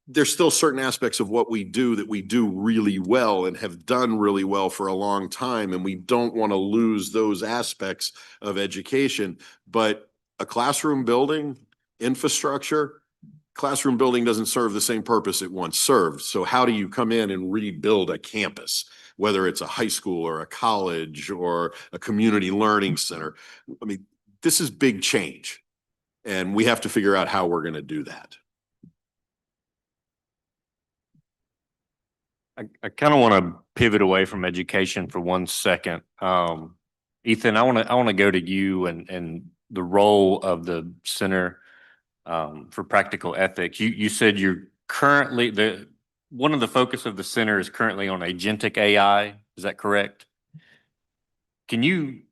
there's still certain aspects of what we do that we do really well and have done really well for a long time. And we don't want to lose those aspects of education. But a classroom building, classroom building doesn't serve the same purpose it once served. So how do you come in and rebuild a campus, whether it's a high school or a college or a community learning center? I mean, this is big change, and we have to figure out how we're going to do that. I kind of want to pivot away from education for 1 second. Ethan, I want to go to you and the role of the Center for Practical Ethics. You said you're currently one of the focus of the center is currently on agentic AI. Is that correct? Can you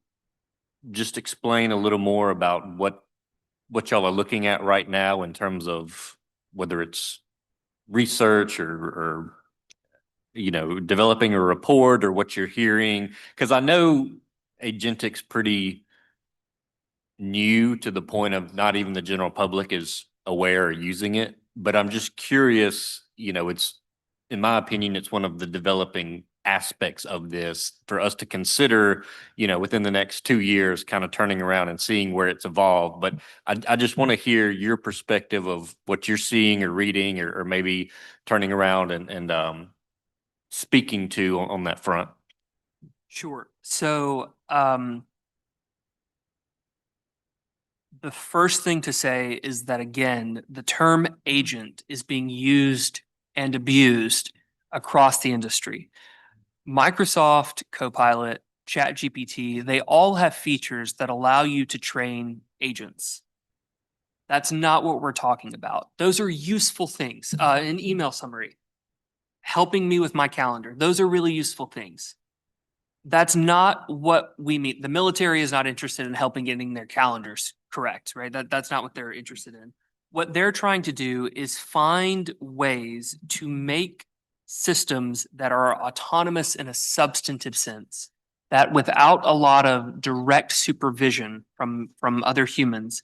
just explain a little more about what y'all are looking at right now in terms of whether it's research or you know, developing a report or what you're hearing? Because I know agentic's pretty new to the point of not even the general public is aware or using it. But I'm just curious, you know, in my opinion, it's one of the developing aspects of this for us to consider, you know, within the next 2 years, kind of turning around and seeing where it's evolved. But I just want to hear your perspective of what you're seeing or reading or maybe turning around and speaking to on that front. Sure. So the first thing to say is that, again, the term agent is being used and abused across the industry. Microsoft Copilot, ChatGPT, they all have features that allow you to train agents. That's not what we're talking about. Those are useful things. An email summary, helping me with my calendar. Those are really useful things. That's not what we mean. The military is not interested in helping getting their calendars correct, right? That's not what they're interested in. What they're trying to do is find ways to make systems that are autonomous in a substantive sense, that without a lot of direct supervision from other humans,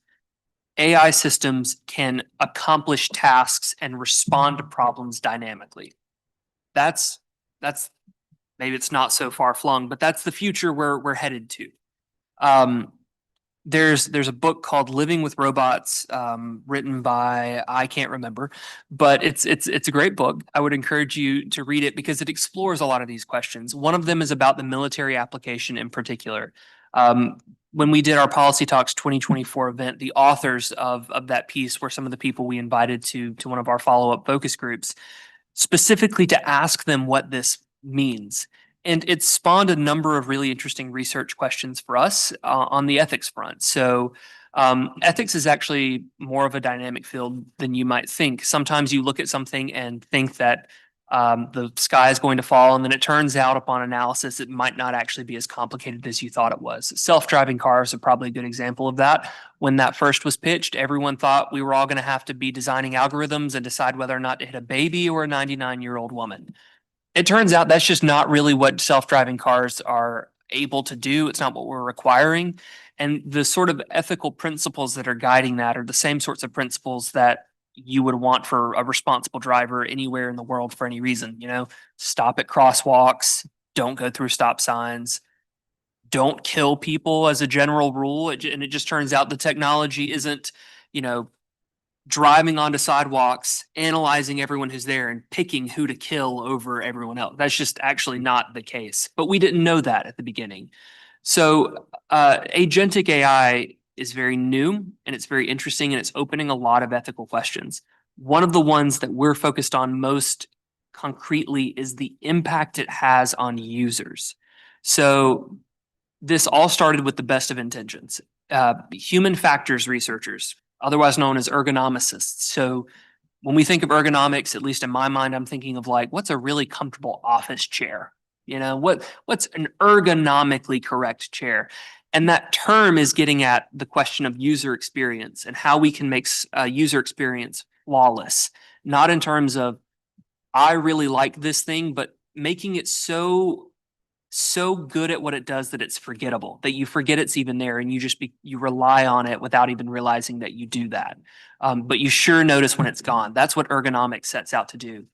AI systems can accomplish tasks and respond to problems dynamically. That's maybe it's not so far flung, but that's the future we're headed to. There's a book called Living with Robots, written by, I can't remember, but it's a great book. I would encourage you to read it because it explores a lot of these questions. One of them is about the military application in particular. When we did our Policy Talks 2024 event, the authors of that piece were some of the people we invited to one of our follow-up focus groups, specifically to ask them what this means. And it spawned a number of really interesting research questions for us on the ethics front. So ethics is actually more of a dynamic field than you might think. Sometimes you look at something and think that the sky is going to fall. And then it turns out upon analysis, it might not actually be as complicated as you thought it was. Self-driving cars are probably a good example of that. When that first was pitched, everyone thought we were all going to have to be designing algorithms and decide whether or not to hit a baby or a 99-year-old woman. It turns out that's just not really what self-driving cars are able to do. It's not what we're requiring. And the sort of ethical principles that are guiding that are the same sorts of principles that you would want for a responsible driver anywhere in the world for any reason. You know, stop at crosswalks, don't go through stop signs, don't kill people as a general rule. And it just turns out the technology isn't, you know, driving onto sidewalks, analyzing everyone who's there and picking who to kill over everyone else. That's just actually not the case. But we didn't know that at the beginning. So agentic AI is very new and it's very interesting and it's opening a lot of ethical questions. One of the ones that we're focused on most concretely is the impact it has on users. So this all started with the best of intentions. Human factors researchers, otherwise known as ergonomicists. So when we think of ergonomics, at least in my mind, I'm thinking of like, what's a really comfortable office chair? You know, what's an ergonomically correct chair? And that term is getting at the question of user experience and how we can make user experience flawless, not in terms of, I really like this thing, but making it so good at what it does that it's forgettable, that you forget it's even there and you rely on it without even realizing that you do that. But you sure notice when it's gone. That's what ergonomics sets out to do.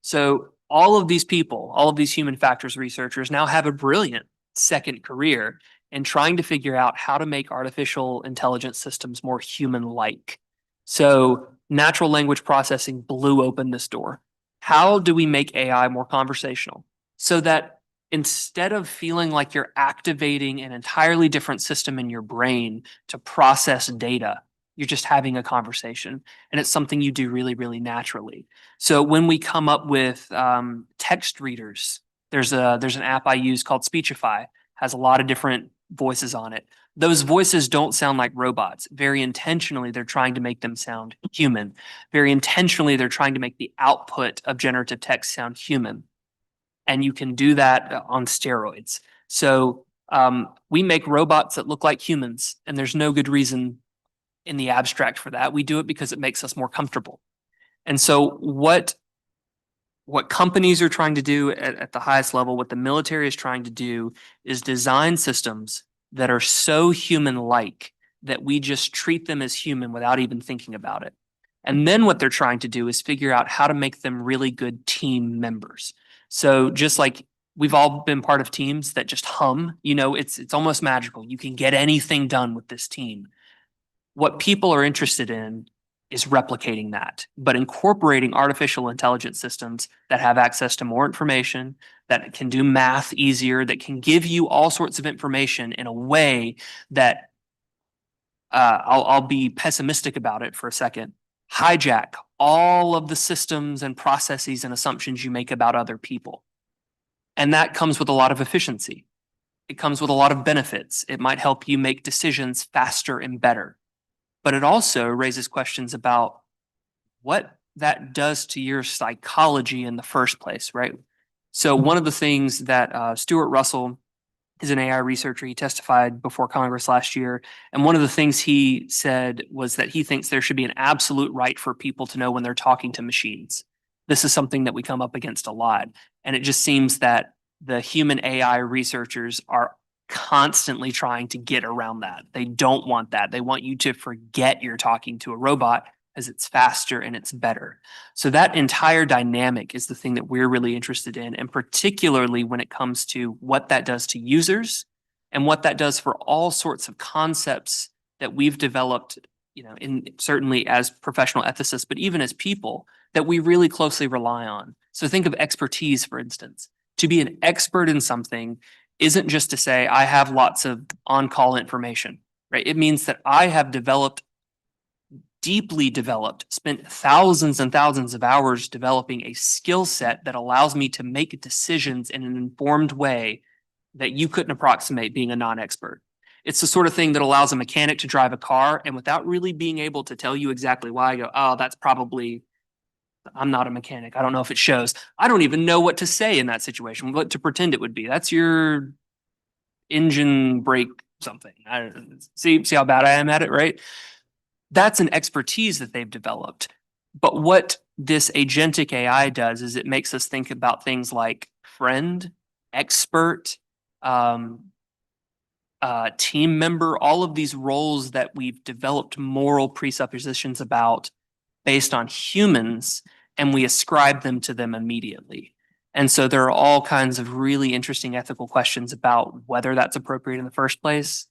So all of these people, all of these human factors researchers now have a brilliant second career in trying to figure out how to make artificial intelligence systems more human-like. So natural language processing blew open this door. How do we make AI more conversational so that instead of feeling like you're activating an entirely different system in your brain to process data, you're just having a conversation and it's something you do really, really naturally. So when we come up with text readers, there's an app I use called Speechify, has a lot of different voices on it. Those voices don't sound like robots. Very intentionally, they're trying to make them sound human. Very intentionally, they're trying to make the output of generative text sound human. And you can do that on steroids. So we make robots that look like humans, and there's no good reason in the abstract for that. We do it because it makes us more comfortable. And so what companies are trying to do at the highest level, what the military is trying to do is design systems that are so human-like that we just treat them as human without even thinking about it. And then what they're trying to do is figure out how to make them really good team members. So just like we've all been part of teams that just hum, you know, it's almost magical. You can get anything done with this team. What people are interested in is replicating that, but incorporating artificial intelligence systems that have access to more information, that can do math easier, that can give you all sorts of information in a way that I'll be pessimistic about it for a second. Hijack all of the systems and processes and assumptions you make about other people. And that comes with a lot of efficiency. It comes with a lot of benefits. It might help you make decisions faster and better. But it also raises questions about what that does to your psychology in the first place, right? So one of the things that Stuart Russell is an AI researcher. He testified before Congress last year. And one of the things he said was that he thinks there should be an absolute right for people to know when they're talking to machines. This is something that we come up against a lot. And it just seems that the human AI researchers are constantly trying to get around that. They don't want that. They want you to forget you're talking to a robot as it's faster and it's better. So that entire dynamic is the thing that we're really interested in, and particularly when it comes to what that does to users and what that does for all sorts of concepts that we've developed, you know, certainly as professional ethicists, but even as people that we really closely rely on. So think of expertise, for instance. To be an expert in something isn't just to say, I have lots of on-call information, right? It means that I have deeply developed, spent thousands and thousands of hours developing a skill set that allows me to make decisions in an informed way that you couldn't approximate being a non-expert. It's the sort of thing that allows a mechanic to drive a car and without really being able to tell you exactly why, I go, oh, that's probably I'm not a mechanic. I don't know if it shows. I don't even know what to say in that situation, what to pretend it would be. That's your engine brake something. I see how bad I am at it, right? That's an expertise that they've developed. But what this agentic AI does is it makes us think about things like friend, expert, team member, all of these roles that we've developed moral presuppositions about based on humans, and we ascribe them to them immediately. And so there are all kinds of really interesting ethical questions about whether that's appropriate in the first place.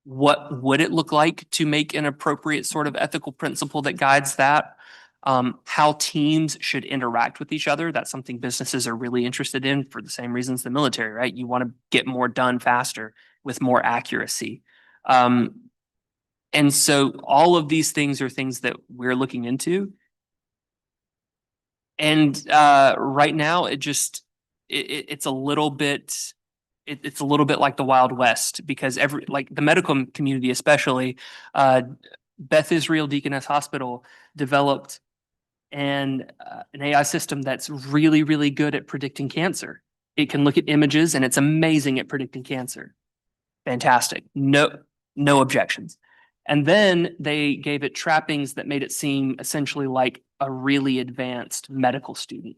What would it look like to make an appropriate sort of ethical principle that guides that? How teams should interact with each other. That's something businesses are really interested in for the same reasons the military, right? You want to get more done faster with more accuracy. And so all of these things are things that we're looking into. And right now, it's a little bit, it's a little bit like the Wild West, because like the medical community, especially, Beth Israel Deaconess Hospital developed an AI system that's really, really good at predicting cancer. It can look at images and it's amazing at predicting cancer. Fantastic. No objections. And then they gave it trappings that made it seem essentially like a really advanced medical student.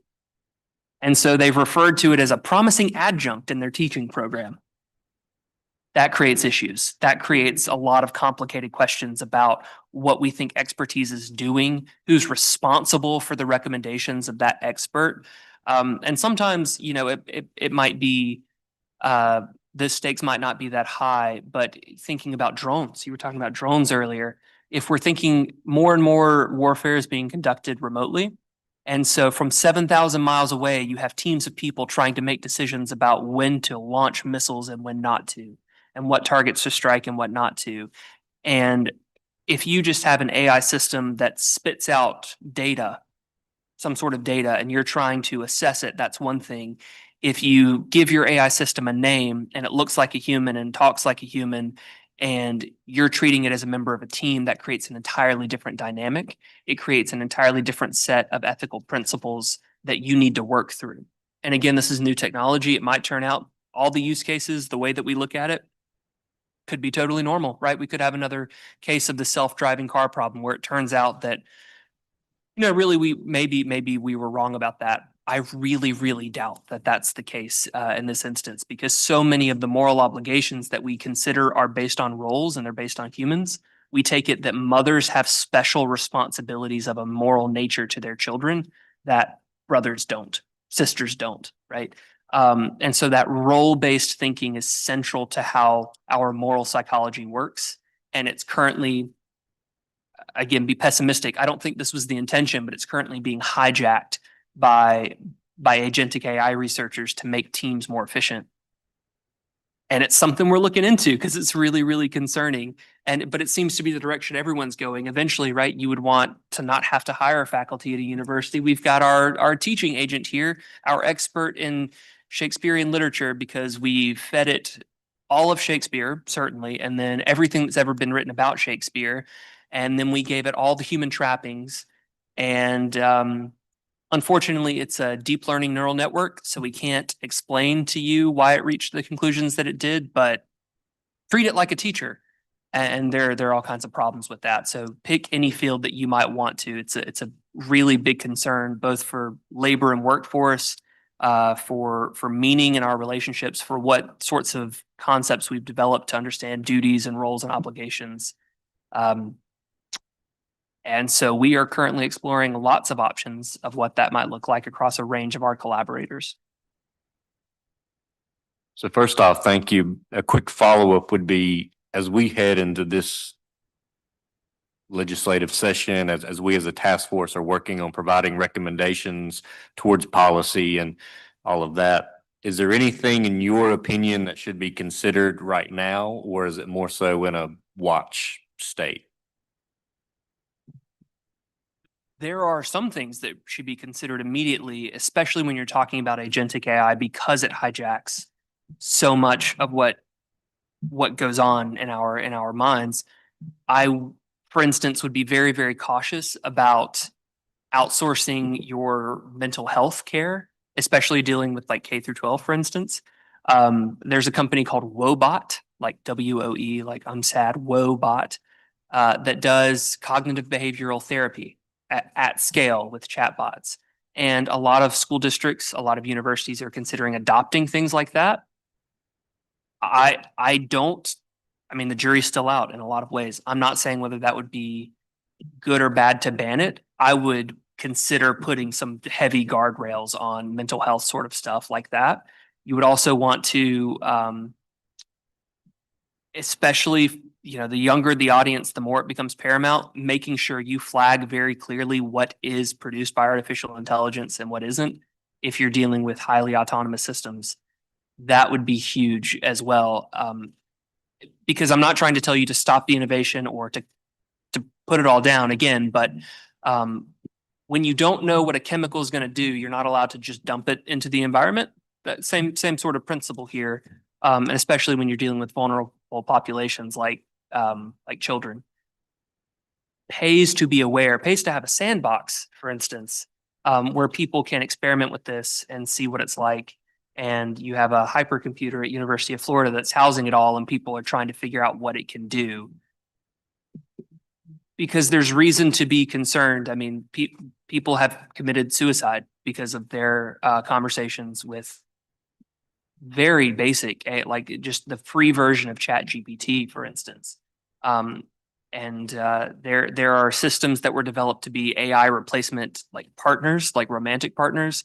And so they've referred to it as a promising adjunct in their teaching program. That creates issues. That creates a lot of complicated questions about what we think expertise is doing, who's responsible for the recommendations of that expert. And sometimes, it might be, the stakes might not be that high, but thinking about drones, you were talking about drones earlier. If we're thinking more and more warfare is being conducted remotely, and so from 7,000 miles away, you have teams of people trying to make decisions about when to launch missiles and when not to, and what targets to strike and what not to. And if you just have an AI system that spits out data, some sort of data, and you're trying to assess it, that's one thing. If you give your AI system a name and it looks like a human and talks like a human, and you're treating it as a member of a team, that creates an entirely different dynamic. It creates an entirely different set of ethical principles that you need to work through. And again, this is new technology. It might turn out all the use cases, the way that we look at it, could be totally normal, right? We could have another case of the self-driving car problem where it turns out that, really maybe we were wrong about that. I really, really doubt that that's the case in this instance, because so many of the moral obligations that we consider are based on roles and they're based on humans. We take it that mothers have special responsibilities of a moral nature to their children that brothers don't, sisters don't, right? And so that role-based thinking is central to how our moral psychology works. And it's currently, again, be pessimistic. I don't think this was the intention, but it's currently being hijacked by agentic AI researchers to make teams more efficient. And it's something we're looking into because it's really, really concerning. But it seems to be the direction everyone's going. Eventually, right, you would want to not have to hire faculty at a university. We've got our teaching agent here, our expert in Shakespearean literature, because we fed it all of Shakespeare, certainly, and then everything that's ever been written about Shakespeare. And then we gave it all the human trappings. And unfortunately, it's a deep learning neural network, so we can't explain to you why it reached the conclusions that it did, but treat it like a teacher. And there are all kinds of problems with that. So pick any field that you might want to. It's a really big concern, both for labor and workforce, for meaning in our relationships, for what sorts of concepts we've developed to understand duties and roles and obligations. And so we are currently exploring lots of options of what that might look like across a range of our collaborators. So first off, thank you. A quick follow-up would be, as we head into this legislative session, as we as a task force are working on providing recommendations towards policy and all of that, is there anything in your opinion that should be considered right now, or is it more so in a watch state? There are some things that should be considered immediately, especially when you're talking about agentic AI, because it hijacks so much of what goes on in our minds. I, for instance, would be very, very cautious about outsourcing your mental health care, especially dealing with like K through 12, for instance. There's a company called Woebot, like WOE, like I'm sad, Woebot, that does cognitive behavioral therapy at scale with chatbots. And a lot of school districts, a lot of universities are considering adopting things like that. I don't, I mean, the jury's still out in a lot of ways. I'm not saying whether that would be good or bad to ban it. I would consider putting some heavy guardrails on mental health sort of stuff like that. You would also want to, especially, you know, the younger the audience, the more it becomes paramount, making sure you flag very clearly what is produced by artificial intelligence and what isn't. If you're dealing with highly autonomous systems, that would be huge as well. Because I'm not trying to tell you to stop the innovation or to put it all down again, but when you don't know what a chemical is going to do, you're not allowed to just dump it into the environment. That same sort of principle here, and especially when you're dealing with vulnerable populations like children. Pays to be aware, pays to have a sandbox, for instance, where people can experiment with this and see what it's like. And you have a hypercomputer at University of Florida that's housing it all, and people are trying to figure out what it can do. Because there's reason to be concerned. I mean, people have committed suicide because of their conversations with very basic, like just the free version of ChatGPT, for instance. And there are systems that were developed to be AI replacement, like partners, like romantic partners.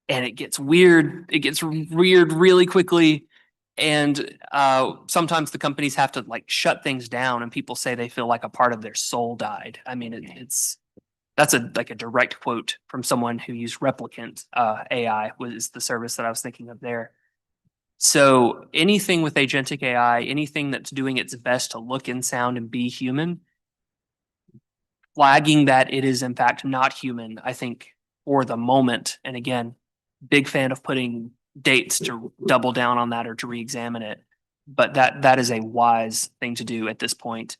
And it gets weird. It gets weird really quickly. And sometimes the companies have to like shut things down, and people say they feel like a part of their soul died. I mean, that's a direct quote from someone who used Replicant AI, was the service that I was thinking of there. So anything with agentic AI, anything that's doing its best to look and sound and be human, flagging that it is in fact not human, I think for the moment, and again, big fan of putting dates to double down on that or to re-examine it. But that is a wise thing to do at this point,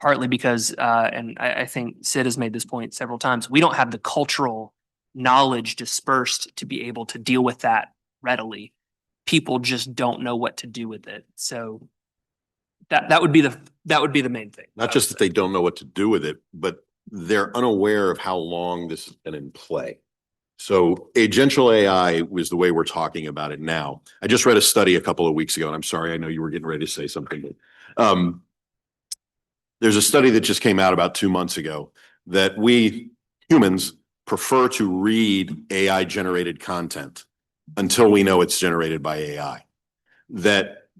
partly because, and I think Sid has made this point several times, we don't have the cultural knowledge dispersed to be able to deal with that readily. People just don't know what to do with it. So that would be the main thing. Not just that they don't know what to do with it, but they're unaware of how long this has been in play. So agential AI was the way we're talking about it now. I just read a study a couple of weeks ago, and I'm sorry, I know you were getting ready to say something. But, there's a study that just came out about 2 months ago that we humans prefer to read AI generated content until we know it's generated by AI.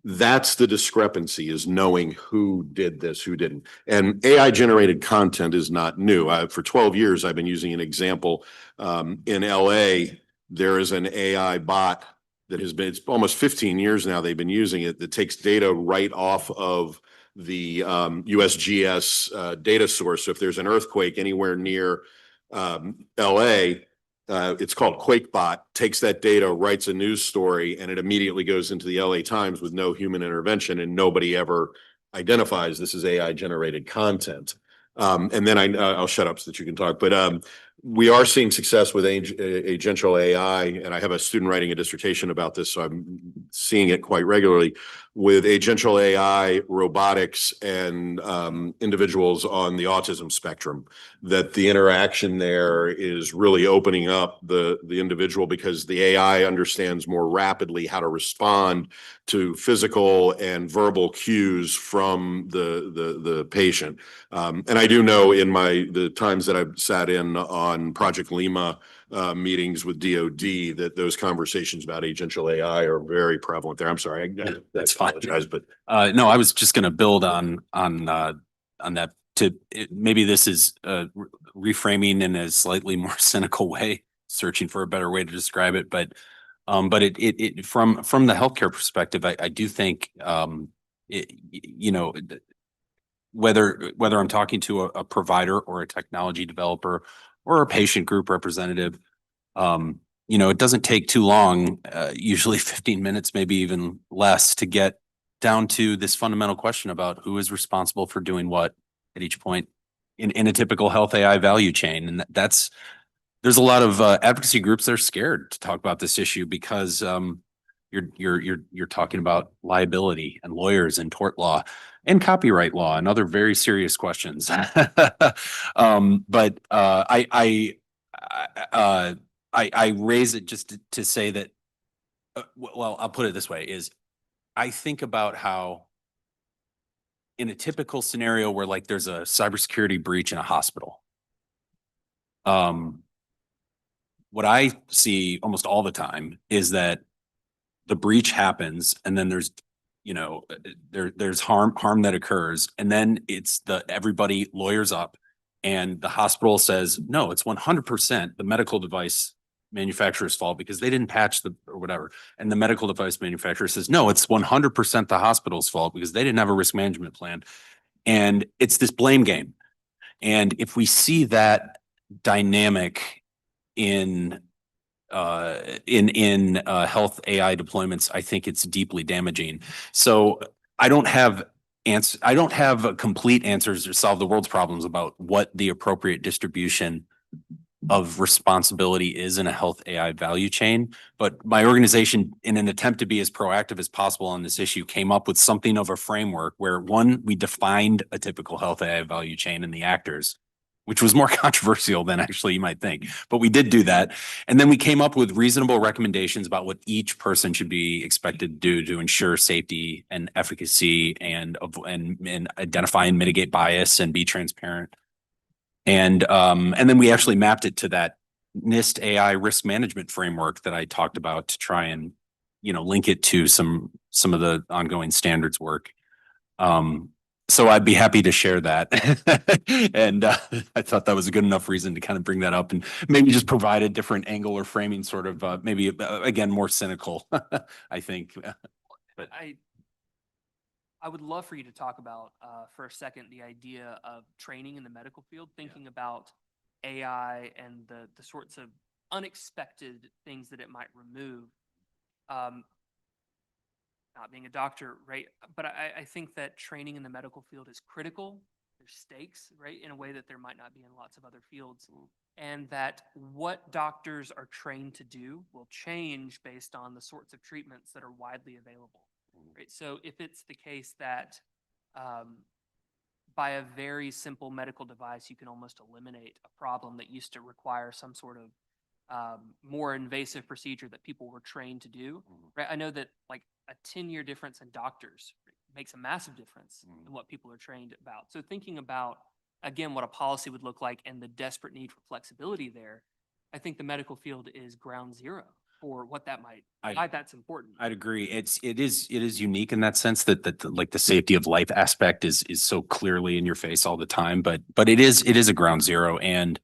That's the discrepancy, is knowing who did this, who didn't. And AI generated content is not new. For 12 years, I've been using an example. In LA, there is an AI bot that has been, it's almost 15 years now they've been using it, that takes data right off of the USGS data source. So if there's an earthquake anywhere near LA, it's called QuakeBot, takes that data, writes a news story, and it immediately goes into the LA Times with no human intervention, and nobody ever identifies this is AI generated content. And then I'll shut up so that you can talk. But we are seeing success with agential AI, and I have a student writing a dissertation about this, so I'm seeing it quite regularly with agential AI, robotics, and individuals on the autism spectrum. That the interaction there is really opening up the individual, because the AI understands more rapidly how to respond to physical and verbal cues from the patient. And I do know in the times that I've sat in on Project Lima meetings with DoD that those conversations about agential AI are very prevalent there. I'm sorry, That's fine. apologize, but No, I was just going to build on that. Maybe this is reframing in a slightly more cynical way, searching for a better way to describe it. But it from the healthcare perspective, I do think whether I'm talking to a provider or a technology developer or a patient group representative, it doesn't take too long, usually 15 minutes, maybe even less, to get down to this fundamental question about who is responsible for doing what at each point in a typical health AI value chain. And there's a lot of advocacy groups that are scared to talk about this issue because you're talking about liability and lawyers and tort law and copyright law and other very serious questions. But I raise it just to say that, well, I'll put it this way, is I think about how in a typical scenario where like there's a cybersecurity breach in a hospital, what I see almost all the time is that the breach happens and then there's, you know, there's harm that occurs. And then it's everybody lawyers up and the hospital says, no, it's 100% the medical device manufacturer's fault because they didn't patch or whatever. And the medical device manufacturer says, no, it's 100% the hospital's fault because they didn't have a risk management plan. And it's this blame game. And if we see that dynamic in health AI deployments, I think it's deeply damaging. So I don't have complete answers to solve the world's problems about what the appropriate distribution of responsibility is in a health AI value chain. But my organization, in an attempt to be as proactive as possible on this issue, came up with something of a framework where, one, we defined a typical health AI value chain and the actors, which was more controversial than actually you might think. But we did do that. And then we came up with reasonable recommendations about what each person should be expected to do to ensure safety and efficacy and identify and mitigate bias and be transparent. And then we actually mapped it to that NIST AI risk management framework that I talked about to try and, you know, link it to some of the ongoing standards work. So I'd be happy to share that. And I thought that was a good enough reason to kind of bring that up and maybe just provide a different angle or framing, sort of maybe again, more cynical, I think. But I would love for you to talk about for a second the idea of training in the medical field, thinking about AI and the sorts of unexpected things that it might remove. Not being a doctor, right? But I think that training in the medical field is critical. There's stakes, right, in a way that there might not be in lots of other fields. And that what doctors are trained to do will change based on the sorts of treatments that are widely available. Right? So if it's the case that by a very simple medical device, you can almost eliminate a problem that used to require some sort of more invasive procedure that people were trained to do. Right? I know that like a 10-year difference in doctors makes a massive difference in what people are trained about. So thinking about, again, what a policy would look like and the desperate need for flexibility there, I think the medical field is ground zero for what that might, why that's important. I'd agree. It is unique in that sense that like the safety of life aspect is so clearly in your face all the time, but it is a ground zero. And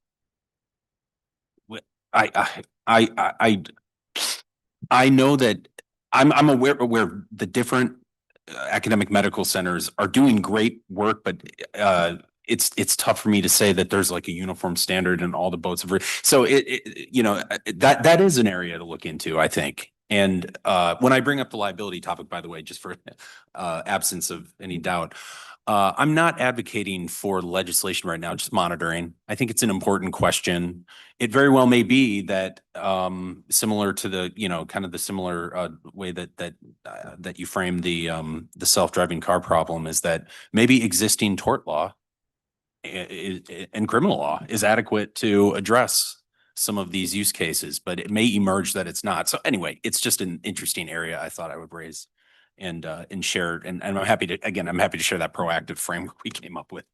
I know that I'm aware the different academic medical centers are doing great work, but it's tough for me to say that there's like a uniform standard in all the boats. So you know, that is an area to look into, I think. And when I bring up the liability topic, by the way, just for absence of any doubt, I'm not advocating for legislation right now, just monitoring. I think it's an important question. It very well may be that similar to the, you know, kind of the similar way that you frame the self-driving car problem, is that maybe existing tort law and criminal law is adequate to address some of these use cases, but it may emerge that it's not. So anyway, it's just an interesting area I thought I would raise and share. And I'm happy to share that proactive framework we came up with.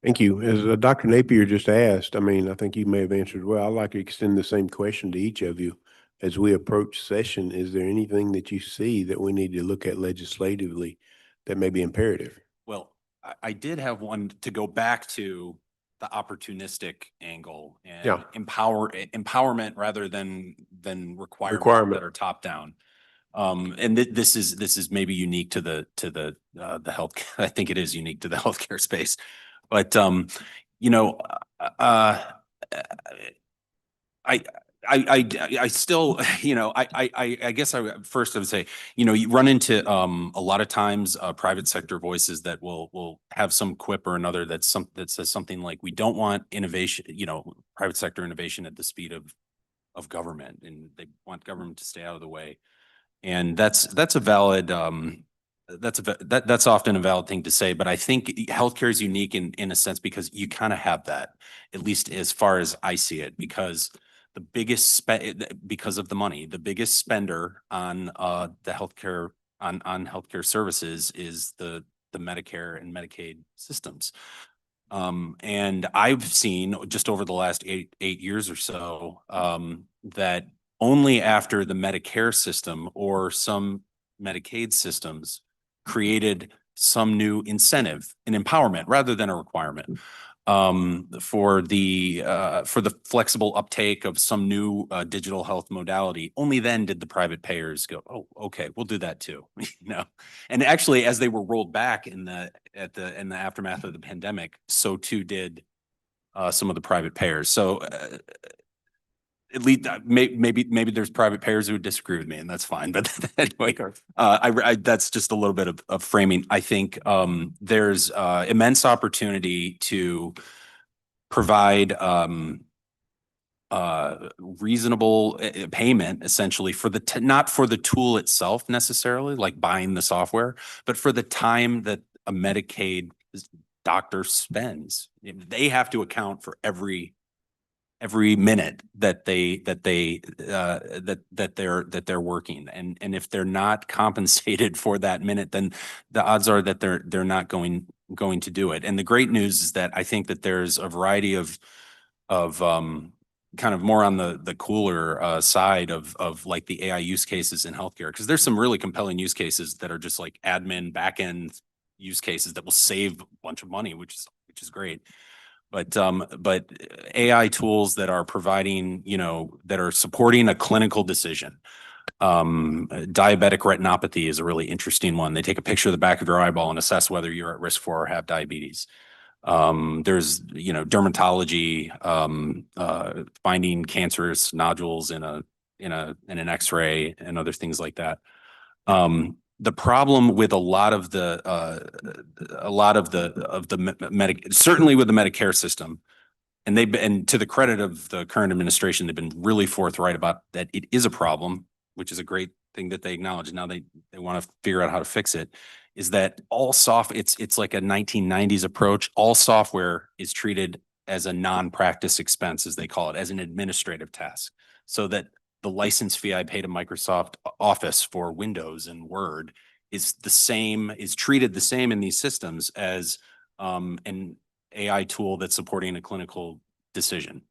Thank you. As Dr. Napier just asked, I mean, I think you may have answered well. I'd like to extend the same question to each of you. As we approach session, is there anything that you see that we need to look at legislatively that may be imperative? Well, I did have one to go back to the opportunistic angle and empowerment rather than requirements that are top down. And this is maybe unique to the health. I think it is unique to the healthcare space, but you know, I still, I guess first I would say, you run into a lot of times private sector voices that will have some quip or another that says something like, we don't want innovation, private sector innovation at the speed of government, and they want government to stay out of the way. And that's a valid that's often a valid thing to say, but I think healthcare is unique in a sense because you kind of have that, at least as far as I see it, because the biggest because of the money, the biggest spender on the healthcare on healthcare services is the Medicare and Medicaid systems. And I've seen just over the last eight years or so that only after the Medicare system or some Medicaid systems created some new incentive, an empowerment rather than a requirement, for the flexible uptake of some new digital health modality. Only then did the private payers go, oh, okay, we'll do that too. And actually, as they were rolled back in the aftermath of the pandemic, so too did some of the private payers. So at least maybe there's private payers who would disagree with me, and that's fine. But anyway, that's just a little bit of framing. I think there's immense opportunity to provide reasonable payment, essentially, for not for the tool itself necessarily, like buying the software, but for the time that a Medicaid doctor spends. They have to account for every minute that they're working, and if they're not compensated for that minute, then the odds are that they're not going to do it. And the great news is that I think that there's a variety of kind of more on the cooler side of like the AI use cases in healthcare, because there's some really compelling use cases that are just like admin back-end use cases that will save a bunch of money, which is great. But AI tools that are providing, that are supporting a clinical decision. Diabetic retinopathy is a really interesting one. They take a picture of the back of your eyeball and assess whether you're at risk for or have diabetes. There's, dermatology, finding cancerous nodules in an X-ray and other things like that. The problem with certainly with the Medicare system, and to the credit of the current administration, they've been really forthright about that it is a problem, which is a great thing that they acknowledge. Now they want to figure out how to fix it, is that all it's like a 1990s approach. All software is treated as a non-practice expense, as they call it, as an administrative task, so that the license fee I pay to Microsoft Office for Windows and Word is treated the same in these systems as an AI tool that's supporting a clinical decision.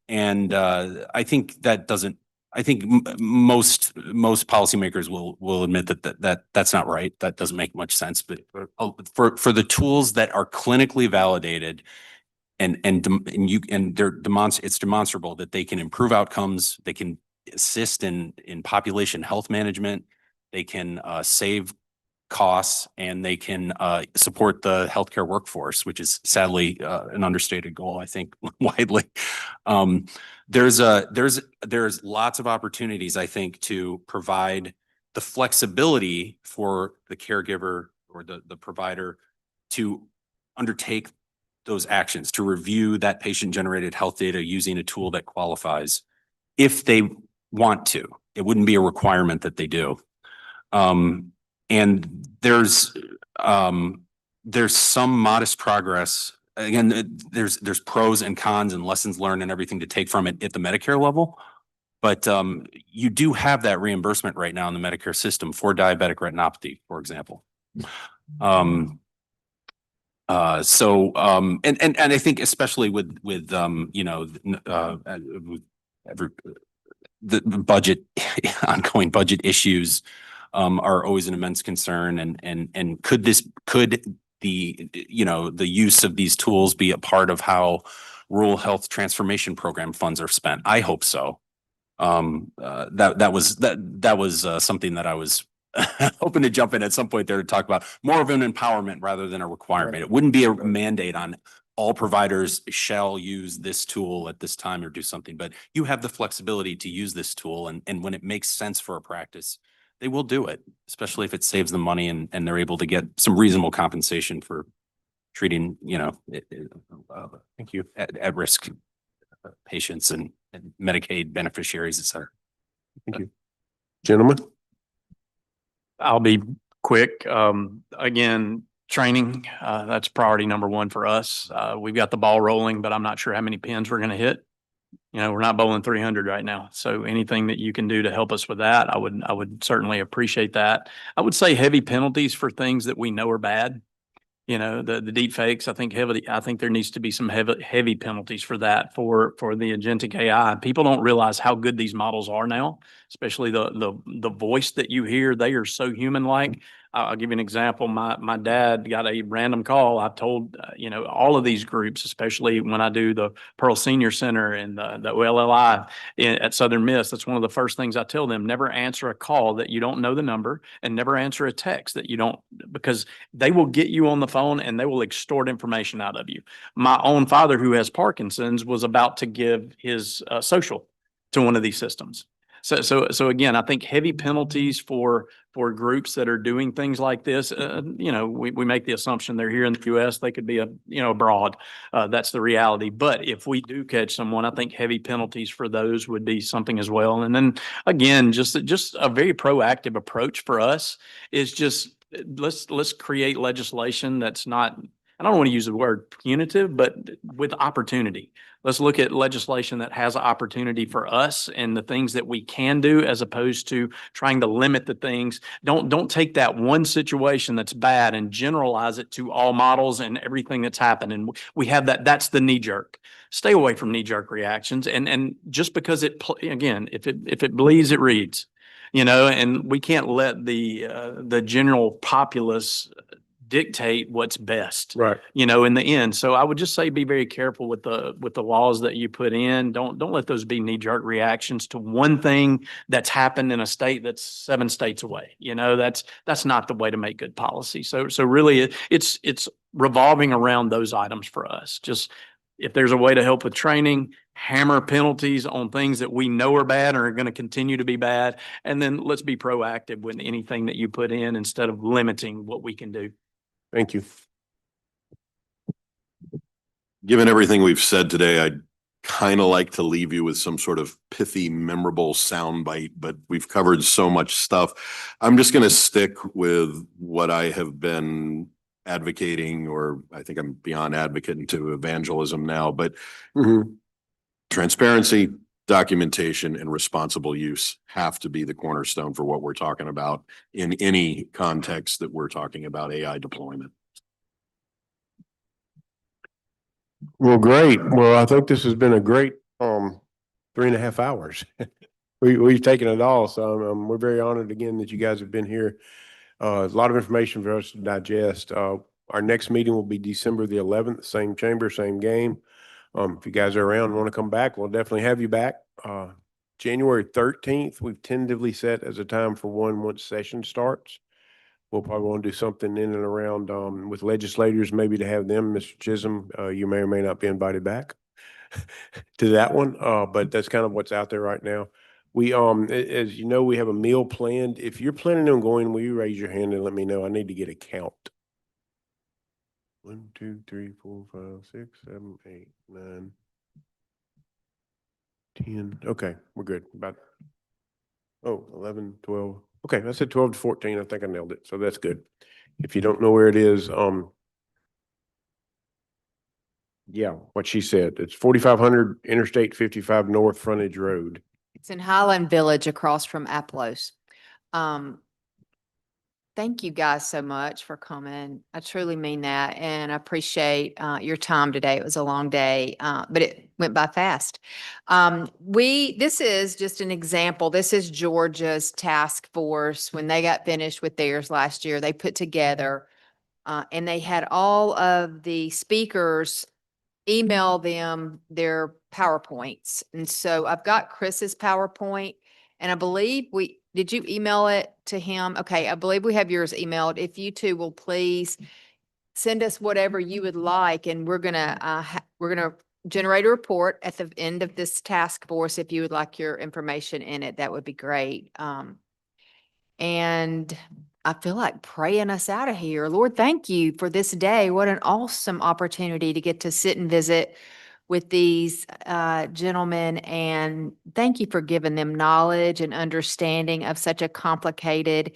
And I think that doesn't. I think most policymakers will admit that that's not right. That doesn't make much sense. But for the tools that are clinically validated, it's demonstrable that they can improve outcomes, they can assist in population health management, they can save costs, and they can support the healthcare workforce, which is sadly an understated goal, I think, widely. There's lots of opportunities, I think, to provide the flexibility for the caregiver or the provider to undertake those actions, to review that patient-generated health data using a tool that qualifies if they want to. It wouldn't be a requirement that they do. And there's some modest progress. Again, there's pros and cons and lessons learned and everything to take from it at the Medicare level. But you do have that reimbursement right now in the Medicare system for diabetic retinopathy, for example. And I think especially with the budget, ongoing budget issues are always an immense concern. And could the use of these tools be a part of how rural health transformation program funds are spent? I hope so. That was something that I was hoping to jump in at some point there to talk about more of an empowerment rather than a requirement. It wouldn't be a mandate on all providers shall use this tool at this time or do something, but you have the flexibility to use this tool. And when it makes sense for a practice, they will do it, especially if it saves them money and they're able to get some reasonable compensation for treating, thank you, at-risk patients and Medicaid beneficiaries, et cetera. Thank you. Gentlemen? I'll be quick. Again, training, that's priority number one for us. We've got the ball rolling, but I'm not sure how many pins we're going to hit. We're not bowling 300 right now. So anything that you can do to help us with that, I would certainly appreciate that. I would say heavy penalties for things that we know are bad. The deep fakes, I think there needs to be some heavy penalties for that for the agentic AI. People don't realize how good these models are now, especially the voice that you hear. They are so human-like. I'll give you an example. My dad got a random call. I've told, all of these groups, especially when I do the Pearl Senior Center and the OLLI at Southern Miss, that's one of the first things I tell them: never answer a call that you don't know the number, and never answer a text that you don't, because they will get you on the phone and they will extort information out of you. My own father, who has Parkinson's, was about to give his social to one of these systems. So again, I think heavy penalties for groups that are doing things like this. We make the assumption they're here in the U.S. They could be abroad. That's the reality. But if we do catch someone, I think heavy penalties for those would be something as well. And then again, just a very proactive approach for us is just let's create legislation that's not, I don't want to use the word punitive, but with opportunity. Let's look at legislation that has opportunity for us and the things that we can do, as opposed to trying to limit the things. Don't take that one situation that's bad and generalize it to all models and everything that's happened. And we have that's the knee jerk. Stay away from knee jerk reactions. And just because again, if it bleeds, it reads, and we can't let the general populace dictate what's best, Right. In the end. So I would just say be very careful with the laws that you put in. Don't let those be knee-jerk reactions to one thing that's happened in a state that's 7 states away. That's not the way to make good policy. So really it's revolving around those items for us. Just if there's a way to help with training, hammer penalties on things that we know are bad or are going to continue to be bad, and then let's be proactive with anything that you put in instead of limiting what we can do. Thank you. Given everything we've said today, I'd kind of like to leave you with some sort of pithy, memorable soundbite, but we've covered so much stuff. I'm just going to stick with what I have been advocating, or I think I'm beyond advocate into evangelism now, but transparency, documentation, and responsible use have to be the cornerstone for what we're talking about in any context that we're talking about AI deployment. Well, great. Well, I think this has been a great 3.5 hours. We've taken it all. So we're very honored again that you guys have been here. A lot of information for us to digest. Our next meeting will be December the 11th, same chamber, same game. If you guys are around and want to come back, we'll definitely have you back. January 13th, we've tentatively set as a time for once session starts. We'll probably want to do something in and around with legislators, maybe to have them. Mr. Chisholm, you may or may not be invited back to that one, but that's kind of what's out there right now. We, as you know, we have a meal planned. If you're planning on going, will you raise your hand and let me know? I need to get a count. 1, 2, 3, 4, 5, 6, 7, 8, 9, 10. Okay, we're good. About 11, 12. Okay, I said 12 to 14. I think I nailed it. So that's good. If you don't know where it is, yeah, what she said. It's 4500 Interstate 55 North Frontage Road. It's in Highland Village across from Aplos. Thank you guys so much for coming. I truly mean that. And I appreciate your time today. It was a long day, but it went by fast. This is just an example. This is Georgia's task force. When they got finished with theirs last year, they put together and they had all of the speakers email them their PowerPoints. And so I've got Chris's PowerPoint, and I believe did you email it to him? Okay, I believe we have yours emailed. If you two will please send us whatever you would like, and we're gonna generate a report at the end of this task force. If you would like your information in it, that would be great. And I feel like praying us out of here. Lord, thank you for this day. What an awesome opportunity to get to sit and visit with these gentlemen, and thank you for giving them knowledge and understanding of such a complicated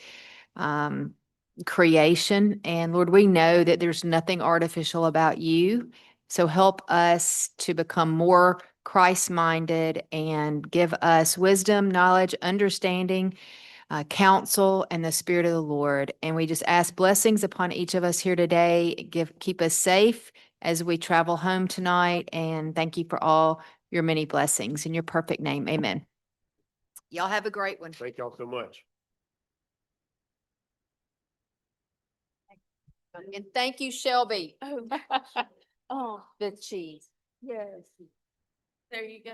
creation. And Lord, we know that there's nothing artificial about you. So help us to become more Christ-minded and give us wisdom, knowledge, understanding, counsel, and the Spirit of the Lord. And we just ask blessings upon each of us here today. Keep us safe as we travel home tonight. And thank you for all your many blessings in your perfect name. Amen. Y'all have a great one. Thank y'all so much. And thank you, Shelby. Oh, The cheese. yes. There you go.